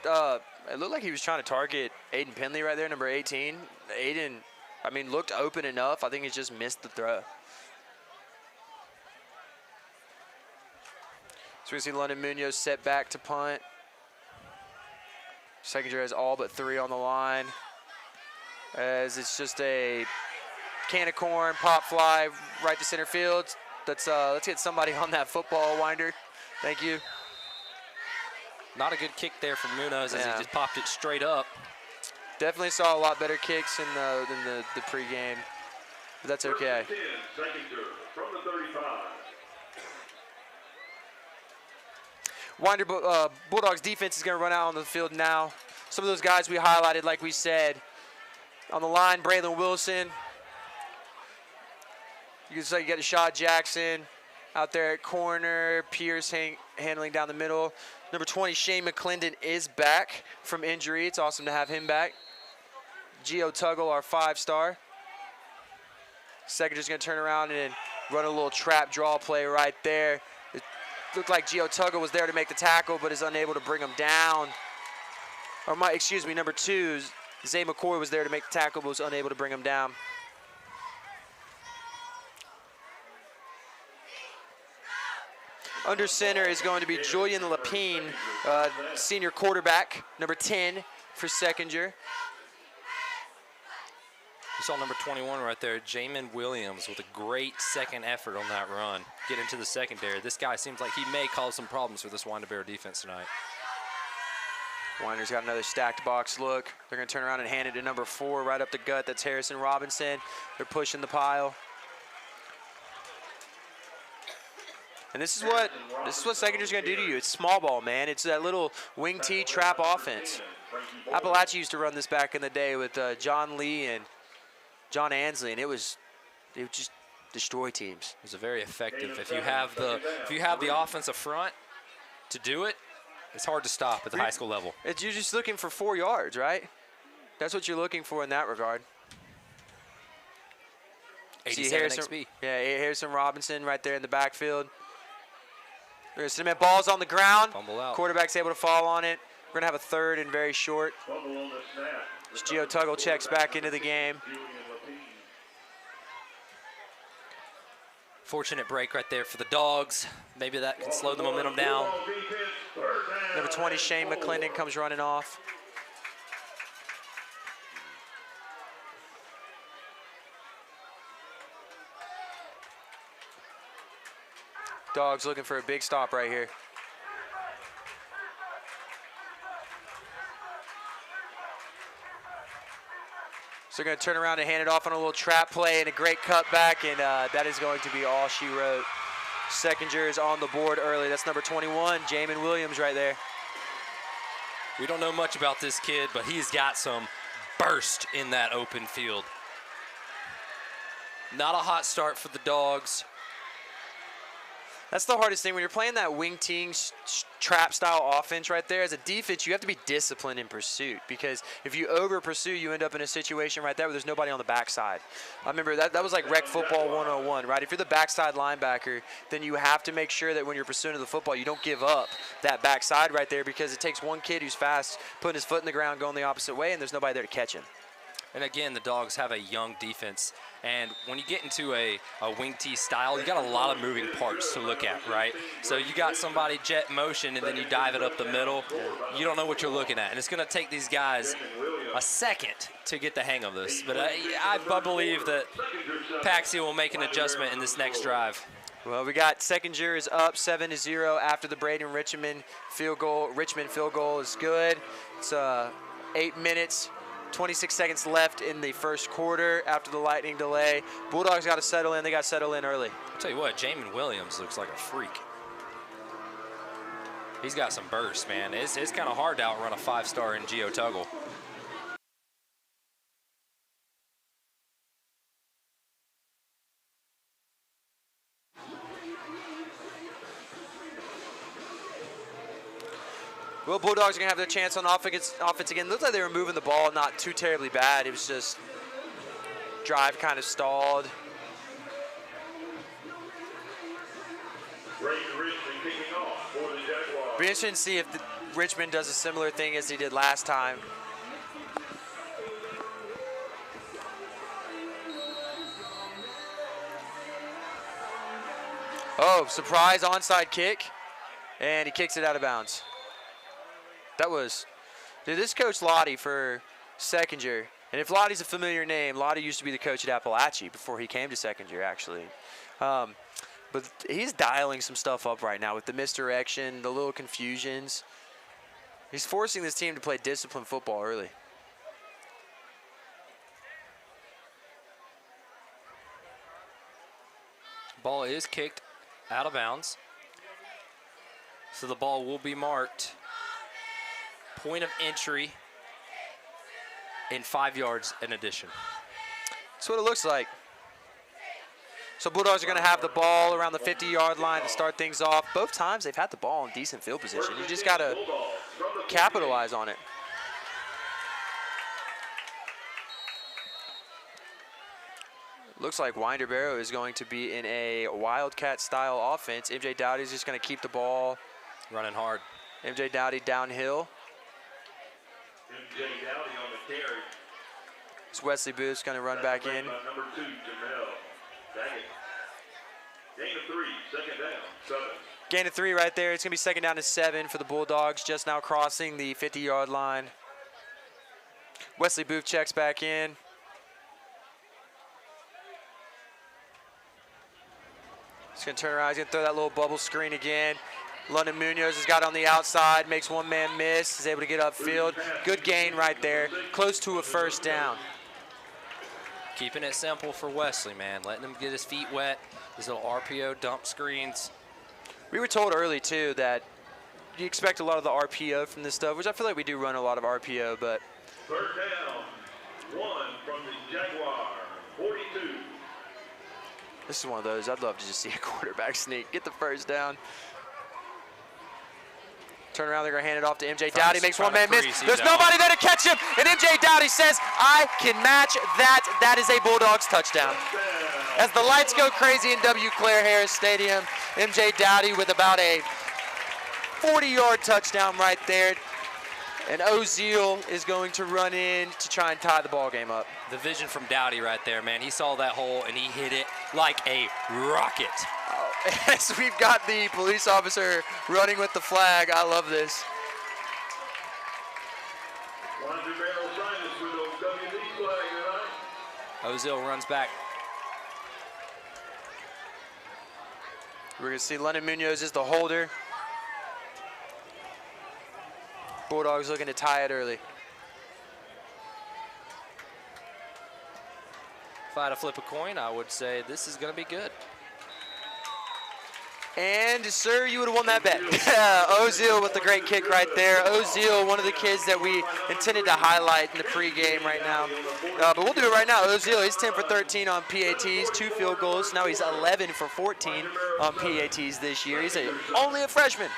S1: it looked like he was trying to target Aiden Penley right there, number 18. Aiden, I mean, looked open enough. I think he just missed the throw. So we see London Munoz set back to punt. Secondure has all but 3 on the line. As it's just a can of corn, pop fly right to center field. Let's get somebody on that football, Winder. Thank you.
S2: Not a good kick there from Munoz as he just popped it straight up.
S1: Definitely saw a lot better kicks in than the pregame, but that's okay.
S3: From the 35.
S1: Winder Bulldogs defense is going to run out on the field now. Some of those guys we highlighted, like we said, on the line, Braylon Wilson, You get a shot, Jackson out there at corner. Pierce handling down the middle. Number 20, Shane McClendon is back from injury. It's awesome to have him back. Gio Tuggle, our 5-star. Secondure's going to turn around and run a little trap draw play right there. It looked like Gio Tuggle was there to make the tackle, but is unable to bring him down. Or number 2, Zay McCoy was there to make the tackle, but was unable to bring him down. Under center is going to be Julian Lapine, senior quarterback, number 10 for Secondure.
S2: You saw number 21 right there, Jamin Williams, with a great second effort on that run. Get into the secondary. This guy seems like he may cause some problems for this Winder-Barrow defense tonight.
S1: Winder's got another stacked box look. They're going to turn around and hand it to number 4 right up the gut. That's Harrison Robinson. They're pushing the pile. And this is what Secondure's going to do to you. It's small ball, man. It's that little wing T trap offense. Appalachia used to run this back in the day with John Lee and John Ansley, and they would just destroy teams.
S2: It was very effective. If you have the offensive front to do it, it's hard to stop at the high school level.
S1: You're just looking for 4 yards, right? That's what you're looking for in that regard.
S2: 87 XP.
S1: Yeah, Harrison Robinson right there in the backfield. We're going to submit balls on the ground.
S2: Fumble out.
S1: Quarterback's able to fall on it. We're going to have a third and very short. Gio Tuggle checks back into the game.
S2: Fortunate break right there for the Dogs. Maybe that can slow the momentum down.
S1: Number 20, Shane McClendon, comes running off. Dogs looking for a big stop right here. So they're going to turn around and hand it off on a little trap play and a great cutback, and that is going to be all she wrote. Secondure is on the board early. That's number 21, Jamin Williams right there.
S2: We don't know much about this kid, but he's got some burst in that open field. Not a hot start for the Dogs.
S1: That's the hardest thing when you're playing that wing team trap style offense right there. As a defense, you have to be disciplined in pursuit, because if you over pursue, you end up in a situation right there where there's nobody on the backside. I remember that was like rec football 101, right? If you're the backside linebacker, then you have to make sure that when you're pursuing the football, you don't give up that backside right there, because it takes one kid who's fast, putting his foot in the ground, going the opposite way, and there's nobody there to catch him.
S2: And again, the Dogs have a young defense. And when you get into a wing T style, you got a lot of moving parts to look at, right? So you got somebody jet motion, and then you dive it up the middle. You don't know what you're looking at. And it's going to take these guys a second to get the hang of this. But I believe that Paxi will make an adjustment in this next drive.
S1: Well, we got Secondure is up 7-0 after the Braden Richmond field goal. Richmond field goal is good. It's 8 minutes. 26 seconds left in the first quarter after the lightning delay. Bulldogs got to settle in. They got to settle in early.
S2: I'll tell you what, Jamin Williams looks like a freak. He's got some burst, man. It's kind of hard to outrun a 5-star in Gio Tuggle.
S1: Well, Bulldogs are going to have their chance on offense again. Looked like they were moving the ball not too terribly bad. It was just drive kind of stalled. Be interesting to see if Richmond does a similar thing as he did last time. Oh, surprise onside kick, and he kicks it out of bounds. This coach Lottie for Secondure. And if Lottie's a familiar name, Lottie used to be the coach at Appalachia before he came to Secondure, actually. But he's dialing some stuff up right now with the misdirection, the little confusions. He's forcing this team to play disciplined football early.
S2: Ball is kicked out of bounds. So the ball will be marked point of entry in 5 yards in addition.
S1: That's what it looks like. So Bulldogs are going to have the ball around the 50-yard line to start things off. Both times they've had the ball in decent field position. You just got to capitalize on it. Looks like Winder-Barrow is going to be in a Wildcat-style offense. MJ Dowdy's just going to keep the ball.
S2: Running hard.
S1: MJ Dowdy downhill.
S3: MJ Dowdy on the carry.
S1: It's Wesley Booth's going to run back in.
S3: Number 2, Jamel. Daggett. Gain of 3, second down, 7.
S1: Gain of 3 right there. It's going to be second down to 7 for the Bulldogs, just now crossing the 50-yard line. Wesley Booth checks back in. He's going to turn around. He's going to throw that little bubble screen again. London Munoz has got on the outside, makes one man miss, is able to get upfield. Good gain right there, close to a first down.
S2: Keeping it simple for Wesley, man. Letting him get his feet wet. These little RPO dump screens.
S1: We were told early, too, that you expect a lot of the RPO from this stuff, which I feel like we do run a lot of RPO, but.
S3: Third down, 1 from the Jaguar, 42.
S1: This is one of those, I'd love to just see a quarterback sneak, get the first down. Turn around, they're going to hand it off to MJ Dowdy, makes one man miss. There's nobody there to catch him, and MJ Dowdy says, I can match that. That is a Bulldogs touchdown. As the lights go crazy in W. Claire Harris Stadium, MJ Dowdy with about a 40-yard touchdown right there. And Ozil is going to run in to try and tie the ball game up.
S2: The vision from Dowdy right there, man. He saw that hole, and he hit it like a rocket.
S1: As we've got the police officer running with the flag, I love this.
S2: Ozil runs back.
S1: We're going to see London Munoz is the holder. Bulldogs looking to tie it early.
S2: If I had to flip a coin, I would say this is going to be good.
S1: And, sir, you would have won that bet. Ozil with the great kick right there. Ozil, one of the kids that we intended to highlight in the pregame right now. But we'll do it right now. Ozil, he's 10 for 13 on PATs, 2 field goals. Now he's 11 for 14 on PATs this year. He's only a freshman.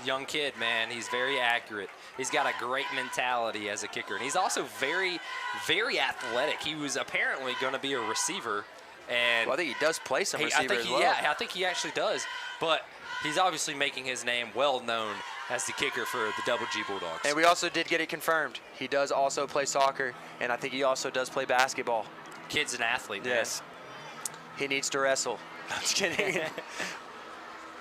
S2: Young kid, man. He's very accurate. He's got a great mentality as a kicker. And he's also very, very athletic. He was apparently going to be a receiver. And
S1: well, I think he does play some receiver as well.
S2: Yeah, I think he actually does. But he's obviously making his name well known as the kicker for the Double G Bulldogs.
S1: And we also did get it confirmed. He does also play soccer, and I think he also does play basketball.
S2: Kid's an athlete, man.
S1: Yes. He needs to wrestle. I'm just kidding.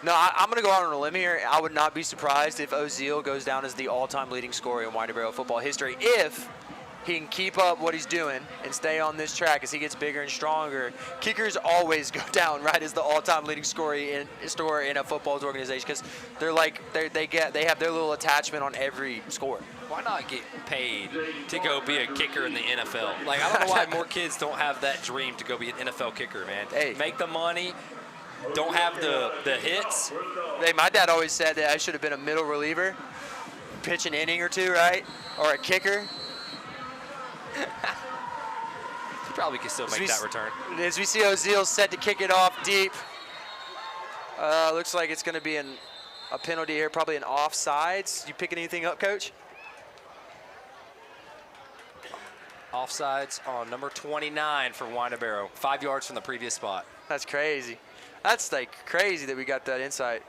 S1: No, I'm going to go out on a limb here. I would not be surprised if Ozil goes down as the all-time leading scorer in Winder-Barrow football history if he can keep up what he's doing and stay on this track as he gets bigger and stronger. Kickers always go down right as the all-time leading scorer in a football organization because they're like they have their little attachment on every score.
S2: Why not get paid to go be a kicker in the NFL? Like, I don't know why more kids don't have that dream to go be an NFL kicker, man.
S1: Hey.
S2: Make the money. Don't have the hits.
S1: Hey, my dad always said that I should have been a middle reliever, pitch an inning or two, right? Or a kicker.
S2: You probably could still make that return.
S1: As we see Ozil set to kick it off deep. Looks like it's going to be a penalty here, probably an offsides. You picking anything up, Coach?
S2: Offsides on number 29 for Winder-Barrow. 5 yards from the previous spot.
S1: That's crazy. That's like crazy that we got that insight.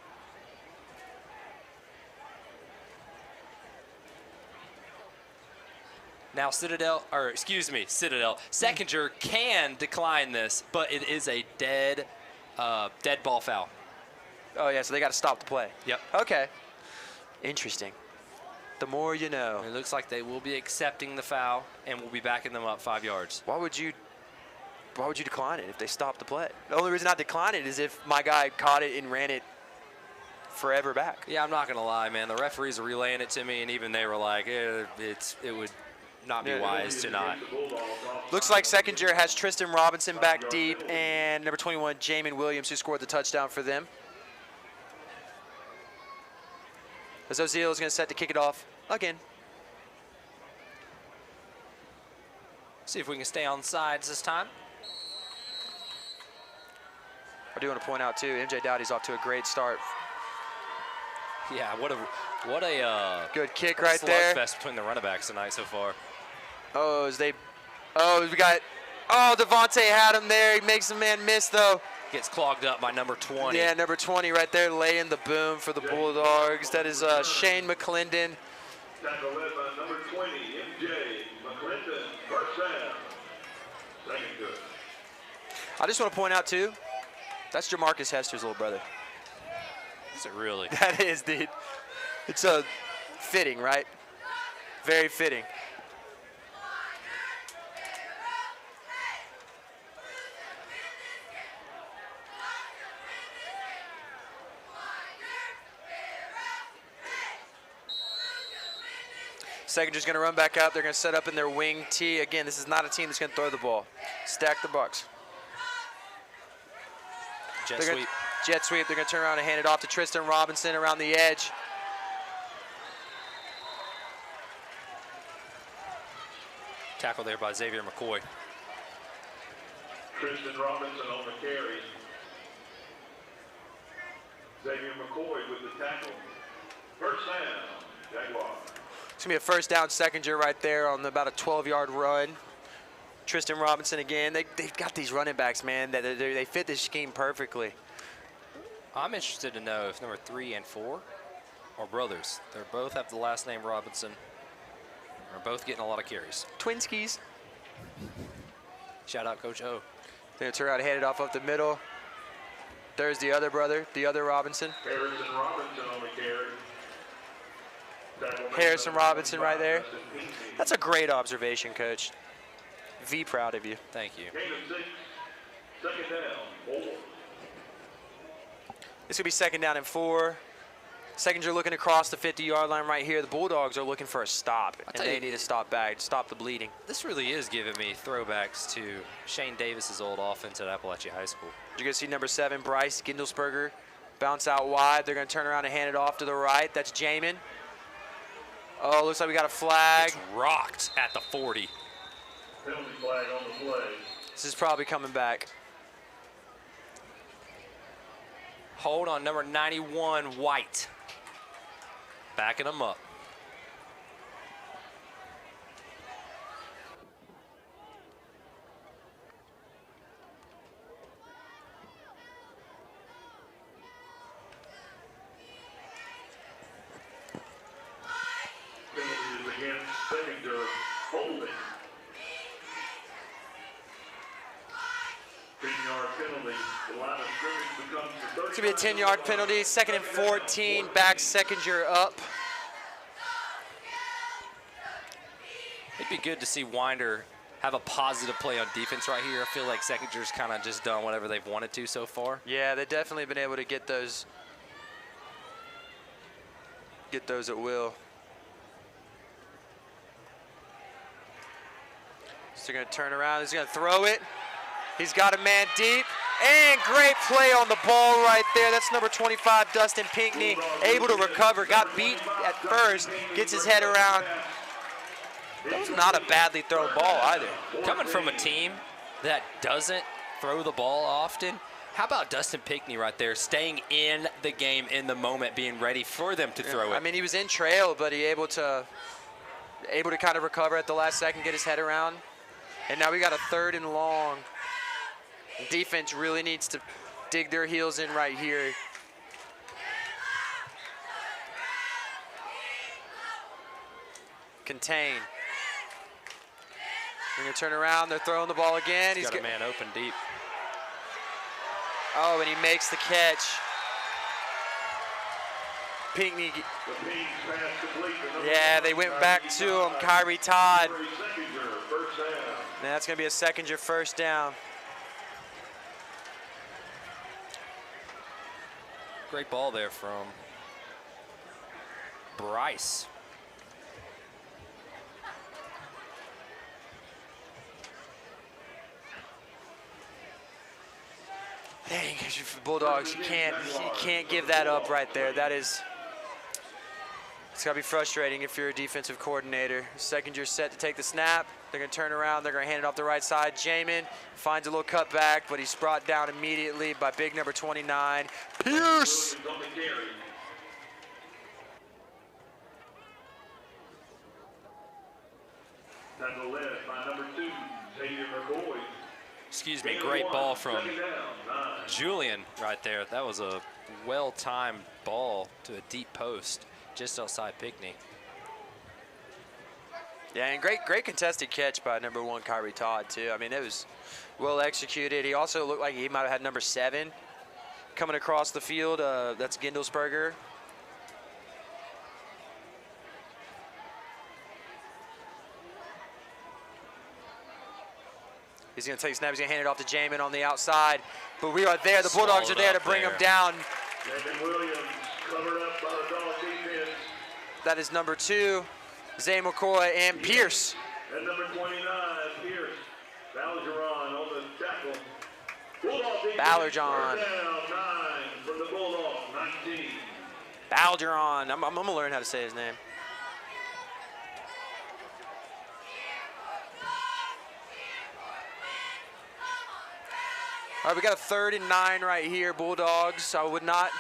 S2: Now Citadel. Secondure can decline this, but it is a dead ball foul.
S1: Oh yeah, so they got to stop the play.
S2: Yep.
S1: Okay. Interesting. The more you know.
S2: It looks like they will be accepting the foul, and we'll be backing them up 5 yards.
S1: Why would you decline it if they stopped the play? The only reason I decline it is if my guy caught it and ran it forever back.
S2: Yeah, I'm not gonna lie, man. The referees are relaying it to me, and even they were like, it would not be wise to not.
S1: Looks like Secondure has Tristan Robinson back deep and number 21, Jamin Williams, who scored the touchdown for them. As Ozil is going to set to kick it off again.
S2: See if we can stay on sides this time.
S1: I do want to point out, too, MJ Dowdy's off to a great start.
S2: Yeah, what a
S1: good kick right there.
S2: Slugfest between the running backs tonight so far.
S1: Oh, we got, Devontae had him there. He makes the man miss, though.
S2: Gets clogged up by number 20.
S1: Yeah, number 20 right there, laying the boom for the Bulldogs. That is Shane McClendon.
S3: Tackle led by number 20, MJ McClendon, first down. Secondure.
S1: I just want to point out, too, that's Jamarcus Hester's little brother.
S2: Is it really?
S1: That is, dude. It's fitting, right? Very fitting. Secondure's going to run back out. They're going to set up in their wing T. Again, this is not a team that's going to throw the ball. Stack the Bucks.
S2: Jet sweep.
S1: Jet sweep. They're going to turn around and hand it off to Tristan Robinson around the edge.
S2: Tackle there by Xavier McCoy.
S3: Tristan Robinson on the carry. Xavier McCoy with the tackle. First down, Jaguar.
S1: It's going to be a first down Secondure right there on about a 12-yard run. Tristan Robinson again. They've got these running backs, man, that they fit this scheme perfectly.
S2: I'm interested to know if number 3 and 4 are brothers. They both have the last name Robinson. They're both getting a lot of carries.
S1: Twinskies.
S2: Shout out Coach O.
S1: They're going to turn around and hand it off up the middle. There's the other brother, the other Robinson.
S3: Harrison Robinson on the carry.
S1: Harrison Robinson right there. That's a great observation, Coach. V proud of you.
S2: Thank you.
S3: Gain of 6, second down, 4.
S1: This could be second down and 4. Secondure looking across the 50-yard line right here. The Bulldogs are looking for a stop, and they need to stop back, stop the bleeding.
S2: This really is giving me throwbacks to Shane Davis's old offense at Appalachia High School.
S1: You're going to see number 7, Bryce Gindelsberger, bounce out wide. They're going to turn around and hand it off to the right. That's Jamin. Oh, looks like we got a flag.
S2: It's rocked at the 40.
S3: Penalty flag on the play.
S1: This is probably coming back.
S2: Hold on, number 91, White. Backing him up.
S3: Penalty is against Secondure, holding. 10-yard penalty. The line of scrimmage becomes the 30.
S1: It's going to be a 10-yard penalty. Second and 14. Back Secondure up.
S2: It'd be good to see Winder have a positive play on defense right here. I feel like Secondure's kind of just done whatever they've wanted to so far.
S1: Yeah, they've definitely been able to get those at will. So they're going to turn around. He's going to throw it. He's got a man deep. And great play on the ball right there. That's number 25, Dustin Pinckney, able to recover. Got beat at first, gets his head around. That was not a badly thrown ball either.
S2: Coming from a team that doesn't throw the ball often, how about Dustin Pinckney right there, staying in the game in the moment, being ready for them to throw it?
S1: I mean, he was in trail, but he able to kind of recover at the last second, get his head around. And now we got a 3rd and long. Defense really needs to dig their heels in right here. Contain. They're going to turn around. They're throwing the ball again.
S2: He's got a man open deep.
S1: Oh, and he makes the catch. Pinckney. Yeah, they went back to him. Kyrie Todd. Now that's going to be a Secondure first down.
S2: Great ball there from Bryce.
S1: Dang, Bulldogs, you can't give that up right there. That is, It's got to be frustrating if you're a defensive coordinator. Secondure set to take the snap. They're going to turn around. They're going to hand it off the right side. Jamin finds a little cutback, but he's brought down immediately by big number 29, Pierce.
S2: Excuse me, great ball from Julian right there. That was a well-timed ball to a deep post just outside Pinckney.
S1: Yeah, and great contested catch by number 1, Kyrie Todd, too. I mean, it was well executed. He also looked like he might have had number 7 coming across the field. That's Gindelsberger. He's going to take a snap. He's going to hand it off to Jamin on the outside. But we are there. The Bulldogs are there to bring him down.
S3: Williams covered up by the dog defense.
S1: That is number 2, Zay McCoy, and Pierce.
S3: And number 29, Pierce. Balgeron on the tackle.
S1: Balgeron.
S3: Down 9 from the Bulldogs, 19.
S1: Balgeron. I'm going to learn how to say his name. All right, we got a 3rd and 9 right here, Bulldogs. I would not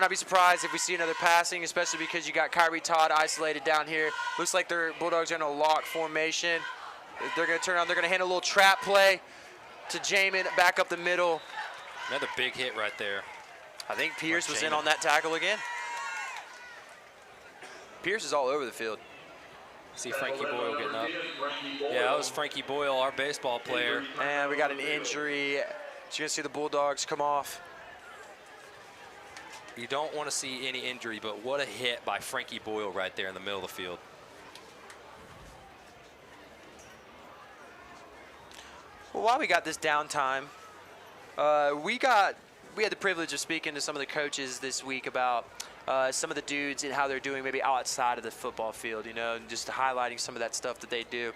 S1: be surprised if we see another passing, especially because you got Kyrie Todd isolated down here. Looks like their Bulldogs are in a lock formation. They're going to turn on. They're going to hand a little trap play to Jamin back up the middle.
S2: Another big hit right there.
S1: I think Pierce was in on that tackle again. Pierce is all over the field.
S2: See Frankie Boyle getting up. Yeah, that was Frankie Boyle, our baseball player.
S1: And we got an injury. So you're going to see the Bulldogs come off.
S2: You don't want to see any injury, but what a hit by Frankie Boyle right there in the middle of the field.
S1: Well, while we got this downtime, we had the privilege of speaking to some of the coaches this week about some of the dudes and how they're doing maybe outside of the football field, you know, and just highlighting some of that stuff that they do.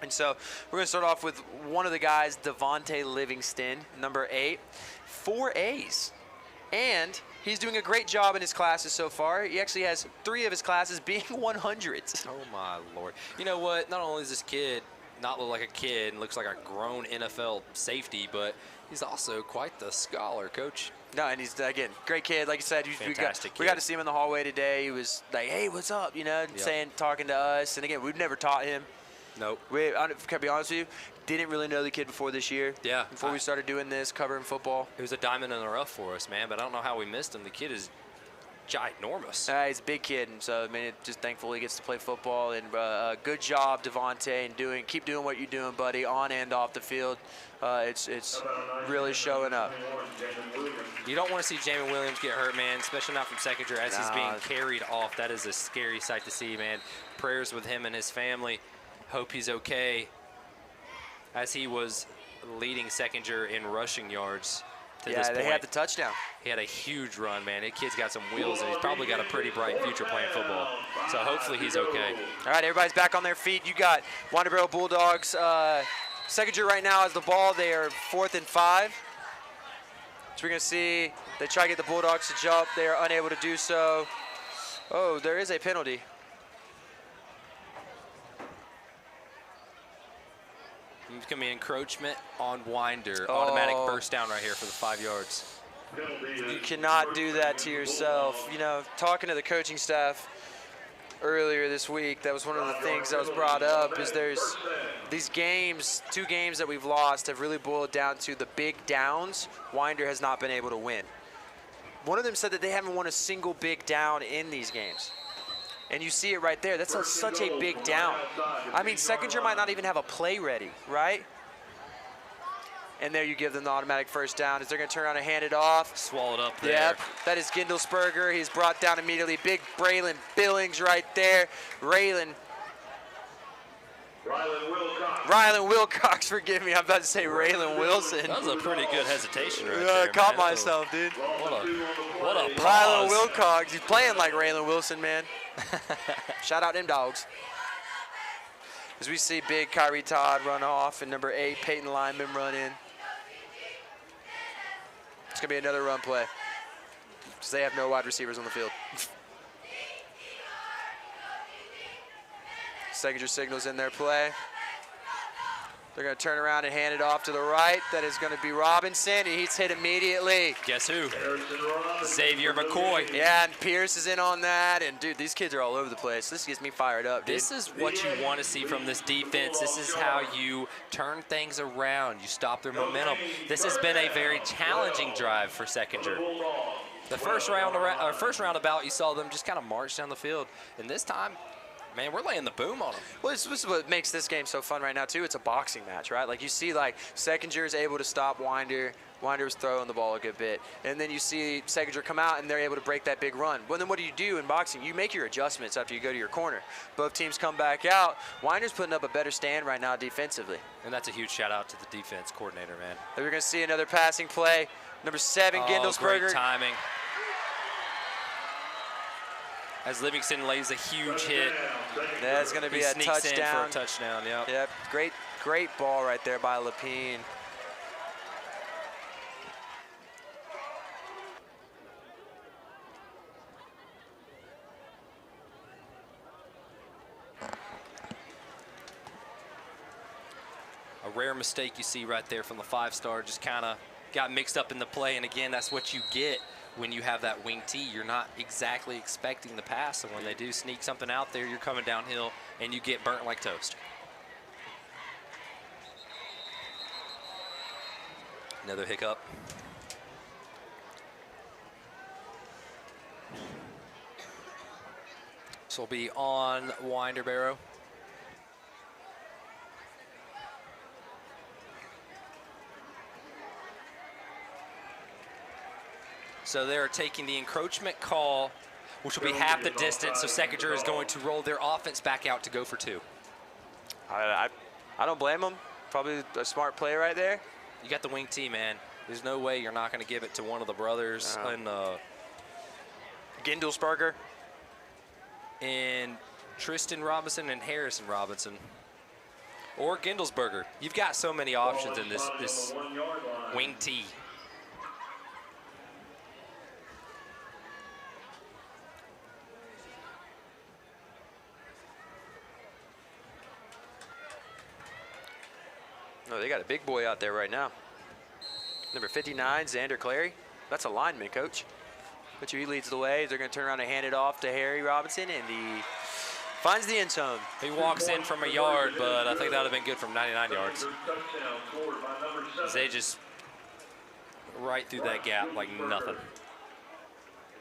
S1: And so we're going to start off with one of the guys, Devontae Livingston, number 8, 4 A's. And he's doing a great job in his classes so far. He actually has 3 of his classes being 100s.
S2: Oh, my Lord. You know what? Not only does this kid not look like a kid and looks like a grown NFL safety, but he's also quite the scholar, Coach.
S1: No, and he's, again, great kid. Like you said, we got to see him in the hallway today. He was like, hey, what's up, you know, talking to us. And, again, we've never taught him.
S2: Nope.
S1: Can I be honest with you? Didn't really know the kid before this year.
S2: Yeah.
S1: Before we started doing this, covering football.
S2: It was a diamond in the rough for us, man, but I don't know how we missed him. The kid is ginormous.
S1: He's a big kid, and so, I mean, just thankful he gets to play football. And good job, Devontae, and keep doing what you're doing, buddy, on and off the field. It's really showing up.
S2: You don't want to see Jamin Williams get hurt, man, especially not from Secondure as he's being carried off. That is a scary sight to see, man. Prayers with him and his family. Hope he's okay, as he was leading Secondure in rushing yards to this point.
S1: They had the touchdown.
S2: He had a huge run, man. That kid's got some wheels, and he's probably got a pretty bright future playing football. So hopefully he's okay.
S1: All right, everybody's back on their feet. You got Winder-Barrow Bulldogs. Secondure right now has the ball. They are 4th and 5. So we're going to see they try to get the Bulldogs to jump. They are unable to do so. Oh, there is a penalty.
S2: It's going to be encroachment on Winder. Automatic first down right here for the 5 yards.
S1: You cannot do that to yourself. You know, talking to the coaching staff earlier this week, that was one of the things that was brought up, is there's these games, 2 games that we've lost have really boiled down to the big downs. Winder has not been able to win. One of them said that they haven't won a single big down in these games. And you see it right there. That's such a big down. I mean, Secondure might not even have a play ready, right? And there you give them the automatic first down as they're going to turn around and hand it off.
S2: Swallowed up there.
S1: Yep, that is Gindelsberger. He's brought down immediately. Big Braylon Billings right there. Rylan Wilcox, forgive me. I'm about to say Raylan Wilson.
S2: That was a pretty good hesitation right there,
S1: caught myself, dude.
S2: What a pause.
S1: Rylan Wilcox. He's playing like Raylan Wilson, man. Shout out them dogs. As we see big Kyrie Todd run off and number 8, Peyton Lyman run in. It's going to be another run play. because they have no wide receivers on the field. Secondure signals in their play. They're going to turn around and hand it off to the right. That is going to be Robinson, and he's hit immediately.
S2: Guess who? Xavier McCoy.
S1: Yeah, and Pierce is in on that. And, dude, these kids are all over the place. This gets me fired up, dude.
S2: This is what you want to see from this defense. This is how you turn things around. You stop their momentum. This has been a very challenging drive for Secondure. The first roundabout, you saw them just kind of march down the field. And this time, man, we're laying the boom on them.
S1: Well, this is what makes this game so fun right now, too. It's a boxing match, right? Like, you see, like, Secondure is able to stop Winder. Winder was throwing the ball a good bit. And then you see Secondure come out, and they're able to break that big run. Well, then what do in boxing? You make your adjustments after you go to your corner. Both teams come back out. Winder's putting up a better stand right now defensively.
S2: And that's a huge shout-out to the defense coordinator, man.
S1: And we're going to see another passing play. Number 7, Gindelsberger.
S2: Great timing. As Livingston lays a huge hit.
S1: That's going to be a touchdown.
S2: In for a touchdown, yep.
S1: Yep, great ball right there by Lapine.
S2: A rare mistake you see right there from the 5-star, just kind of got mixed up in the play, and again, that's what you get when you have that wing T. You're not exactly expecting the pass, and when they do sneak something out there, you're coming downhill, and you get burnt like toast. Another hiccup. This will be on Winder-Barrow. So they're taking the encroachment call, which will be half the distance. So Secondure is going to roll their offense back out to go for 2.
S1: I don't blame them. Probably a smart play right there.
S2: You got the wing T, man. There's no way you're not going to give it to one of the brothers. And
S1: Gindelsberger.
S2: And Tristan Robinson and Harrison Robinson. Or Gindelsberger. You've got so many options in this wing T.
S1: Oh, they got a big boy out there right now. Number 59, Xander Clary. That's a lineman, coach. But he leads the way. They're going to turn around and hand it off to Harry Robinson, and he finds the end zone.
S2: He walks in from a yard, but I think that would have been good from 99 yards. They just right through that gap like nothing.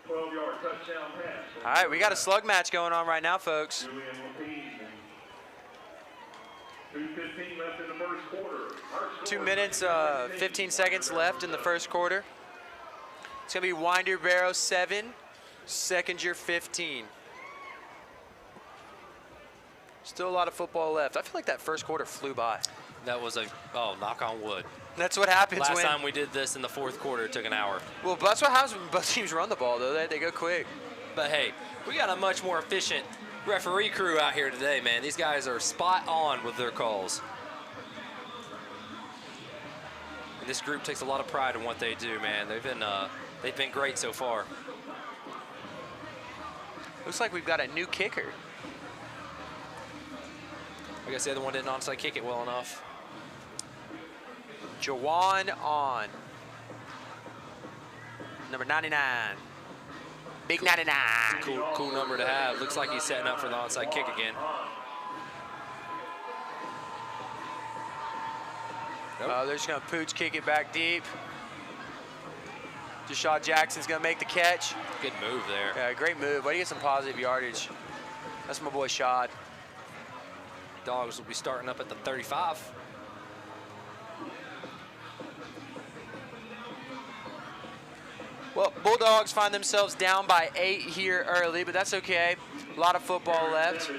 S3: 12-yard touchdown pass.
S1: All right, we got a slug match going on right now, folks.
S3: 2:15 left in the first quarter.
S1: 2 minutes, 15 seconds left in the first quarter. It's going to be Winder-Barrow 7, Secondure 15. Still a lot of football left. I feel like that first quarter flew by.
S2: That was knock on wood.
S1: That's what happens
S2: Last time we did this in the fourth quarter, it took an hour.
S1: Well, that's what happens when both teams run the ball, though. They go quick.
S2: But, hey, we got a much more efficient referee crew out here today, man. These guys are spot on with their calls. And this group takes a lot of pride in what they do, man. They've been great so far.
S1: Looks like we've got a new kicker.
S2: I guess the other one didn't onside kick it well enough.
S1: Jawan on. Number 99. Big 99.
S2: Cool number to have. Looks like he's setting up for the onside kick again. Nope.
S1: They're just going to pooch kick it back deep. Deshaun Jackson's going to make the catch.
S2: Good move there.
S1: Yeah, great move. Way to get some positive yardage. That's my boy Shad.
S2: Dogs will be starting up at the 35.
S1: Well, Bulldogs find themselves down by 8 here early, but that's okay. A lot of football left.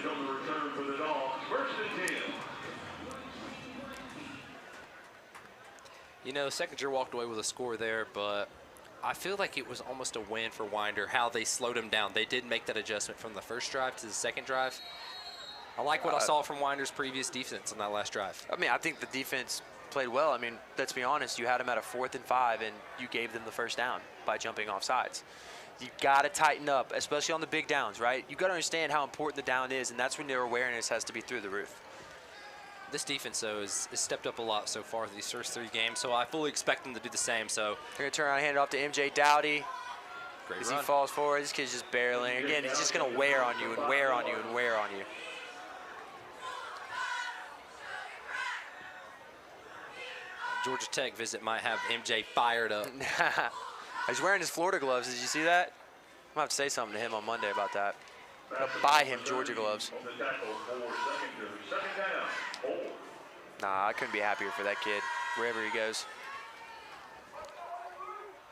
S2: You know, Secondure walked away with a score there, but I feel like it was almost a win for Winder, how they slowed him down. They did make that adjustment from the first drive to the second drive. I like what I saw from Winder's previous defense on that last drive.
S1: I mean, I think the defense played well. I mean, let's be honest, you had them at a 4th and 5, and you gave them the first down by jumping off sides. You got to tighten up, especially on the big downs, right? You got to understand how important the down is, and that's when their awareness has to be through the roof.
S2: This defense, though, has stepped up a lot so far these first 3 games, so I fully expect them to do the same. So
S1: they're going to turn around and hand it off to MJ Dowdy.
S2: great
S1: As
S2: run.
S1: he falls forward, this kid's just barreling. Again, he's just going to wear on you and wear on you and wear on you.
S2: Georgia Tech visit might have MJ fired up.
S1: He's wearing his Florida gloves. Did you see that? I'm going to have to say something to him on Monday about that. I'll buy him Georgia gloves. Nah, I couldn't be happier for that kid, wherever he goes.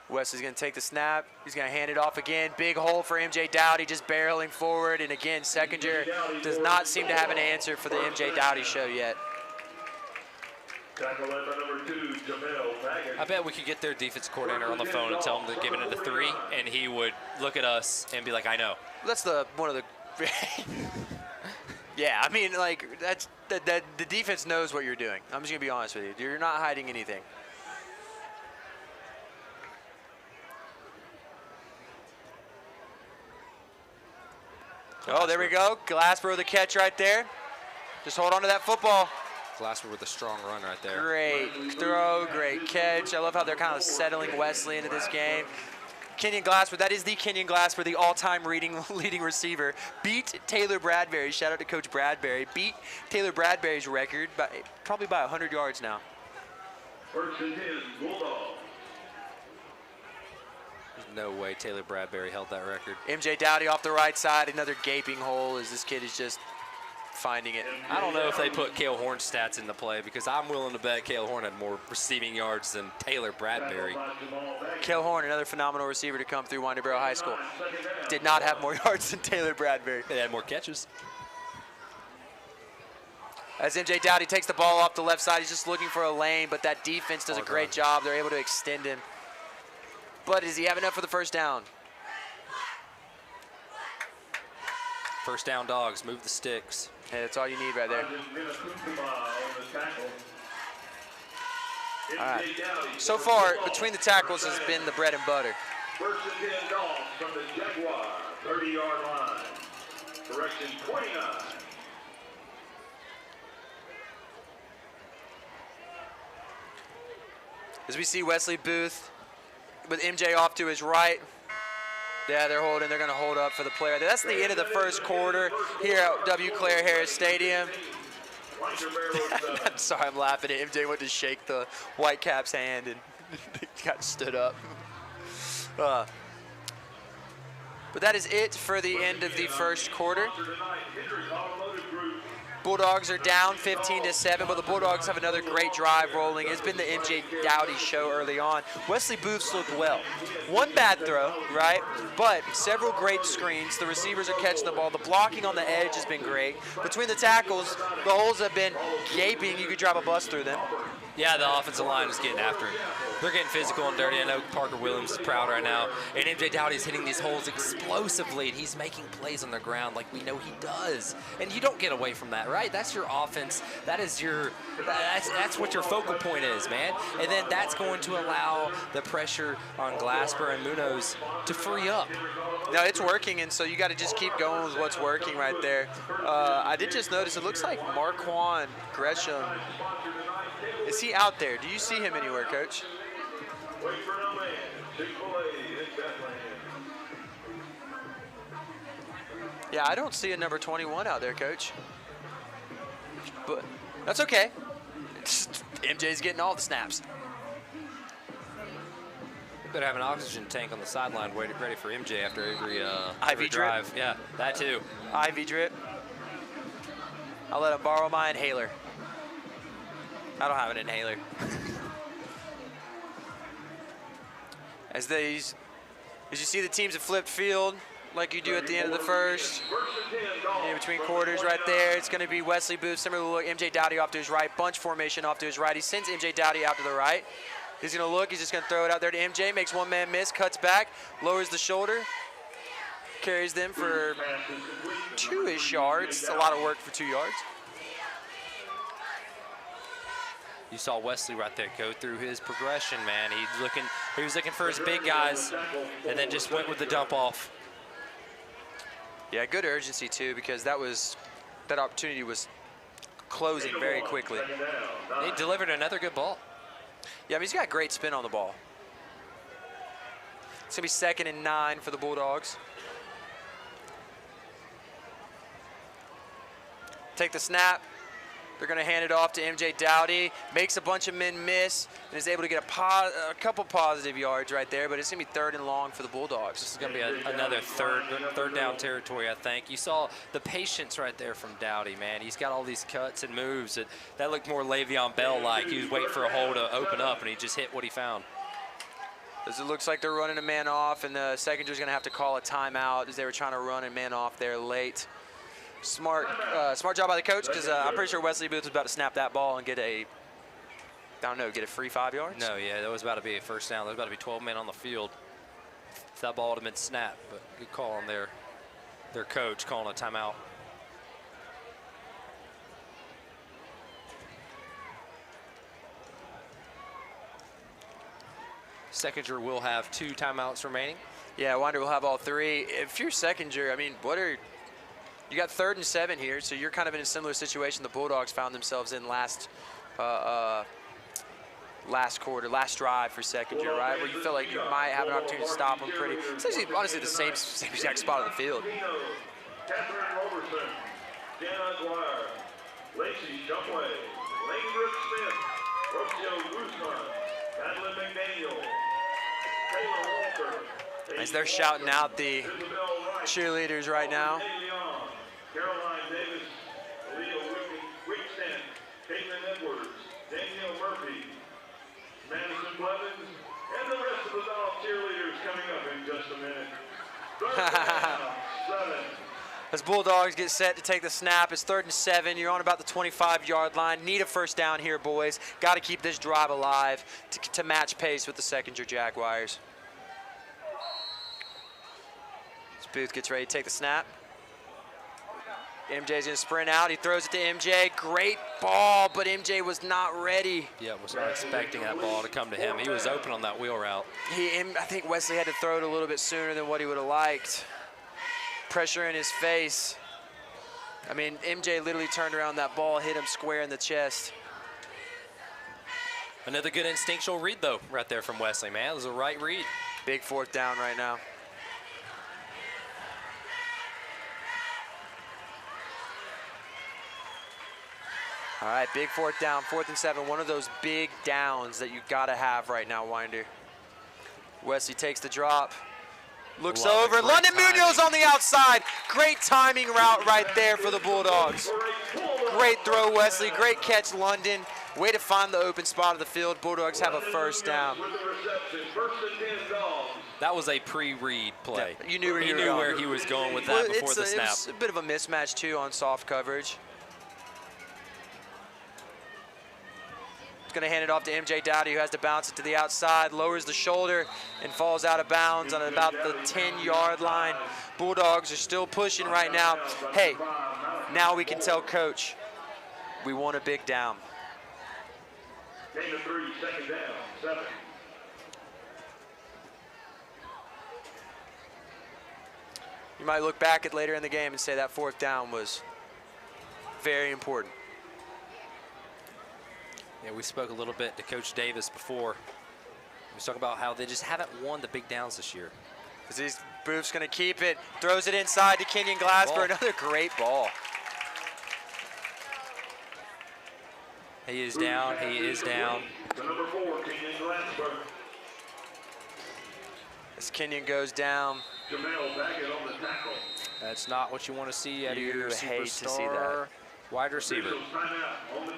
S1: Wesley's going to take the snap. He's going to hand it off again. Big hole for MJ Dowdy, just barreling forward. And again, Secondure does not seem to have an answer for the MJ Dowdy show yet.
S2: I bet we could get their defense coordinator on the phone and tell him to give it a 3, and he would look at us and be like, I know.
S1: That's one of the yeah, I mean, like, that's the defense knows what you're doing. I'm just going to be honest with you. You're not hiding anything. Oh, there we go. Glasper with a catch right there. Just hold on to that football.
S2: Glasper with a strong run right there.
S1: Great throw, great catch. I love how they're kind of settling Wesley into this game. Kenyon Glasper, that is the Kenyon Glasper, the all-time leading receiver. Beat Taylor Bradbury. Shout out to Coach Bradbury. Beat Taylor Bradbury's record probably by 100 yards now.
S3: First and 10, Bulldogs.
S2: There's no way Taylor Bradbury held that record.
S1: MJ Dowdy off the right side, another gaping hole as this kid is just finding it.
S2: I don't know if they put Cale Horn's stats into play, because I'm willing to bet Cale Horn had more receiving yards than Taylor Bradbury.
S1: Cale Horn, another phenomenal receiver to come through Winder-Barrow High School. Did not have more yards than Taylor Bradbury.
S2: They had more catches.
S1: As MJ Dowdy takes the ball off the left side, he's just looking for a lane, but that defense does a great job. They're able to extend him. But does he have enough for the first down?
S2: First down, Dogs. Move the sticks.
S1: Hey, that's all you need right there. All right. So far, between the tackles has been the bread and butter.
S3: First and 10, Dogs from the Jaguar 30-yard line. Correction 29.
S1: As we see Wesley Booth with MJ off to his right. Yeah, they're holding. They're going to hold up for the player. That's the end of the first quarter here at W. Claire Harris Stadium. I'm sorry, I'm laughing at MJ went to shake the Whitecap's hand and got stood up. But that is it for the end of the first quarter. Bulldogs are down 15-7, but the Bulldogs have another great drive rolling. It's been the MJ Dowdy show early on. Wesley Booth's looked well. One bad throw, right? But several great screens. The receivers are catching the ball. The blocking on the edge has been great. Between the tackles, the holes have been gaping. You could drive a bus through them.
S2: Yeah, the offensive line is getting after it. They're getting physical and dirty. I know Parker Williams is proud right now. And MJ Dowdy's hitting these holes explosively, and he's making plays on the ground like we know he does. And you don't get away from that, right? That's your offense. That's what your focal point is, man. And then that's going to allow the pressure on Glasper and Munoz to free up.
S1: No, it's working, and so you got to just keep going with what's working right there. I did just notice it looks like Marquand Gresham. Is he out there? Do you see him anywhere, Coach? Yeah, I don't see a number 21 out there, Coach. But that's okay. MJ's getting all the snaps.
S2: Better have an oxygen tank on the sideline ready for MJ after every
S1: IV
S2: drive.
S1: drip?
S2: Yeah, that too.
S1: IV drip. I'll let him borrow my inhaler. I don't have an inhaler. As you see the teams have flipped field like you do at the end of the first. In between quarters right there, it's going to be Wesley Booth, similar look, MJ Dowdy off to his right, bunch formation off to his right. He sends MJ Dowdy out to the right. He's going to look, he's just going to throw it out there to MJ, makes one man miss, cuts back, lowers the shoulder, carries them for 2-ish yards. It's a lot of work for 2 yards.
S2: You saw Wesley right there go through his progression, man. He's He was looking for his big guys and then just went with the dump off.
S1: Yeah, good urgency too, because that opportunity was closing very quickly.
S2: He delivered another good ball.
S1: Yeah, I mean, he's got great spin on the ball. It's gonna be 2nd and 9 for the Bulldogs. Take the snap. They're going to hand it off to MJ Dowdy. Makes a bunch of men miss and is able to get a couple positive yards right there, but it's going to be 3rd and long for the Bulldogs.
S2: This is going to be another third down territory, I think. You saw the patience right there from Dowdy, man. He's got all these cuts and moves. That looked more Le'Veon Bell-like. He was waiting for a hole to open up, and he just hit what he found.
S1: As it looks like they're running a man off, and the Secondure's going to have to call a timeout as they were trying to run a man off there late. Smart job by the coach, because I'm pretty sure Wesley Booth was about to snap that ball and get a free 5 yards.
S2: No, yeah, that was about to be a first down. There was about to be 12 men on the field if that ball would have been snapped. But good call on their coach calling a timeout. Secondure will have 2 timeouts remaining.
S1: Yeah, Winder will have all 3. If you're Secondure, I mean, you got 3rd and 7 here, so you're kind of in a similar situation the Bulldogs found themselves in last drive for Secondure, right? Where you feel like you might have an opportunity to stop them pretty. It's actually honestly the same exact spot on the field.
S3: Catherine Robertson, Jenna Dwyer, Lacey Shumway, Lane Brooks Smith, Rocio Guzman, Madeline McDaniel, Taylor Walker.
S1: As they're shouting out the cheerleaders right now.
S3: Caroline Davis, Leo Wickstein, Caitlin Edwards, Danielle Murphy, Madison Blevins, and the rest of the Dog cheerleaders coming up in just a minute. 7.
S1: As Bulldogs get set to take the snap, it's 3rd and 7. You're on about the 25-yard line. Need a first down here, boys. Got to keep this drive alive to match pace with the Secondure Jaguars. As Booth gets ready to take the snap. MJ's going to sprint out. He throws it to MJ. Great ball, but MJ was not ready.
S2: Yeah, was not expecting that ball to come to him. He was open on that wheel route.
S1: I think Wesley had to throw it a little bit sooner than what he would have liked. Pressure in his face. I mean, MJ literally turned around that ball, hit him square in the chest.
S2: Another good instinctual read, though, right there from Wesley, man. It was a right read.
S1: Big 4th down right now. All right, big 4th down, 4th and 7. One of those big downs that you got to have right now, Winder. Wesley takes the drop, looks over. London Munoz on the outside. Great timing route right there for the Bulldogs. Great throw, Wesley. Great catch, London. Way to find the open spot of the field. Bulldogs have a first down.
S2: That was a pre-read play.
S1: Yeah, you knew where he was going
S2: with that before the snap.
S1: It's a bit of a mismatch, too, on soft coverage. Going to hand it off to MJ Dowdy, who has to bounce it to the outside, lowers the shoulder, and falls out of bounds on about the 10-yard line. Bulldogs are still pushing right now. Hey, now we can tell Coach we want a big down.
S3: Gain of 3, 2nd down, 7.
S1: You might look back at later in the game and say that 4th down was very important.
S2: Yeah, we spoke a little bit to Coach Davis before. We was talking about how they just haven't won the big downs this year.
S1: Booth's going to keep it, throws it inside to Kenyon Glasper. Another great ball.
S2: He is down. He is down.
S3: The number 4, Kenyon Glasper.
S1: As Kenyon goes down.
S3: Jamel Baggett on the tackle.
S2: That's not what you want to see out of your superstar
S1: hate to see that.
S2: Wide receiver.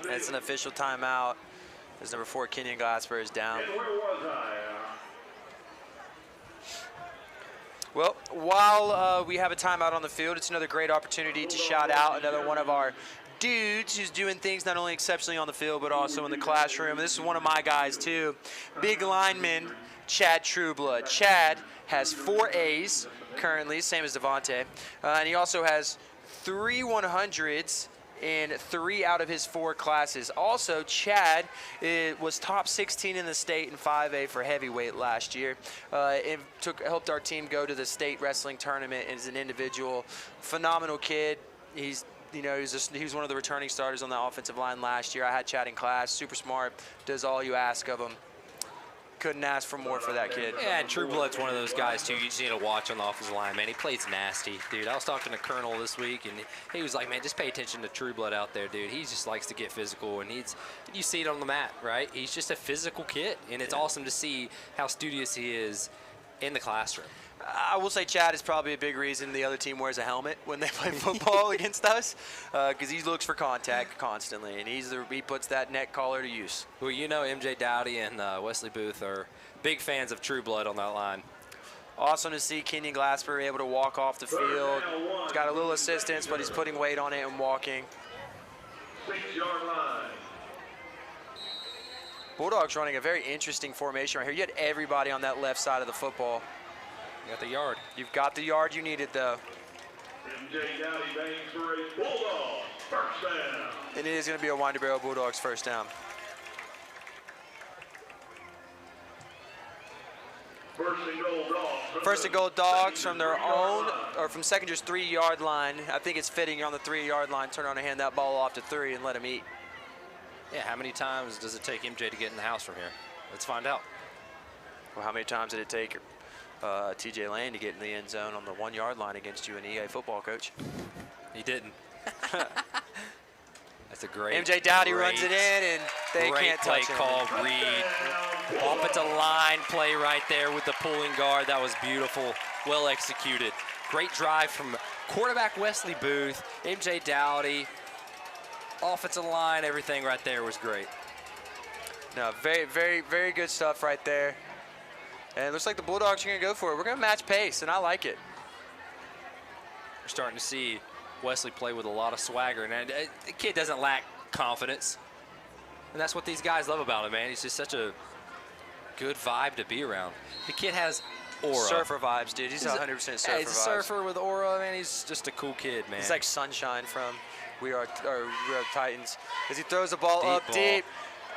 S1: It's an official timeout. As number 4, Kenyon Glasper, is down.
S3: And where was I?
S1: Well, while we have a timeout on the field, it's another great opportunity to shout out another one of our dudes who's doing things not only exceptionally on the field, but also in the classroom. This is one of my guys, too. Big lineman, Chad Trueblood. Chad has 4 A's currently, same as Devontae. And he also has 3 100s in 3 out of his 4 classes. Also, Chad was top 16 in the state in 5A for heavyweight last year. It helped our team go to the state wrestling tournament as an individual. Phenomenal kid. He's he was one of the returning starters on the offensive line last year. I had Chad in class. Super smart. Does all you ask of him. Couldn't ask for more for that kid.
S2: Yeah, and True Blood's one of those guys, too. You just need to watch on the offensive line, man. He plays nasty, dude. I was talking to Colonel this week, and he was like, man, just pay attention to True Blood out there, dude. He just likes to get physical, and you see it on the mat, right? He's just a physical kid, and it's awesome to see how studious he is in the classroom.
S1: I will say Chad is probably a big reason the other team wears a helmet when they play football against us, because he looks for contact constantly, and he puts that neck collar to use.
S2: Well, MJ Dowdy and Wesley Booth are big fans of True Blood on that line.
S1: Awesome to see Kenyon Glasper able to walk off the field. He's got a little assistance, but he's putting weight on it and walking.
S3: 6-yard line.
S1: Bulldogs running a very interesting formation right here. You had everybody on that left side of the football.
S2: You got the yard.
S1: You've got the yard you needed, though.
S3: MJ Dowdy bangs for a Bulldog first down.
S1: And it is going to be a Winder-Barrow Bulldogs first down. First and goal Dogs from their own, or from Secondure's 3-yard line. I think it's fitting on the 3-yard line. Turn around and hand that ball off to 3 and let him eat.
S2: Yeah, how many times does it take MJ to get in the house from here? Let's find out.
S1: Well, how many times did it take TJ Lane to get in the end zone on the 1-yard line against you, an EA football coach?
S2: He didn't. That's a great
S1: MJ Dowdy runs it in, and they can't touch him.
S2: Great play call, Reed. Offensive line play right there with the pulling guard. That was beautiful, well executed. Great drive from quarterback Wesley Booth, MJ Dowdy. Offensive line, everything right there was great.
S1: No, very, very, very good stuff right there. And it looks like the Bulldogs are going to go for it. We're going to match pace, and I like it.
S2: We're starting to see Wesley play with a lot of swagger, and the kid doesn't lack confidence. And that's what these guys love about him, man. He's just such a good vibe to be around. The kid has aura.
S1: Surfer vibes, dude. He's 100% surfer vibes.
S2: He's a surfer with aura, man. He's just a cool kid, man.
S1: He's like Sunshine from We Are Titans. As he throws the ball up deep.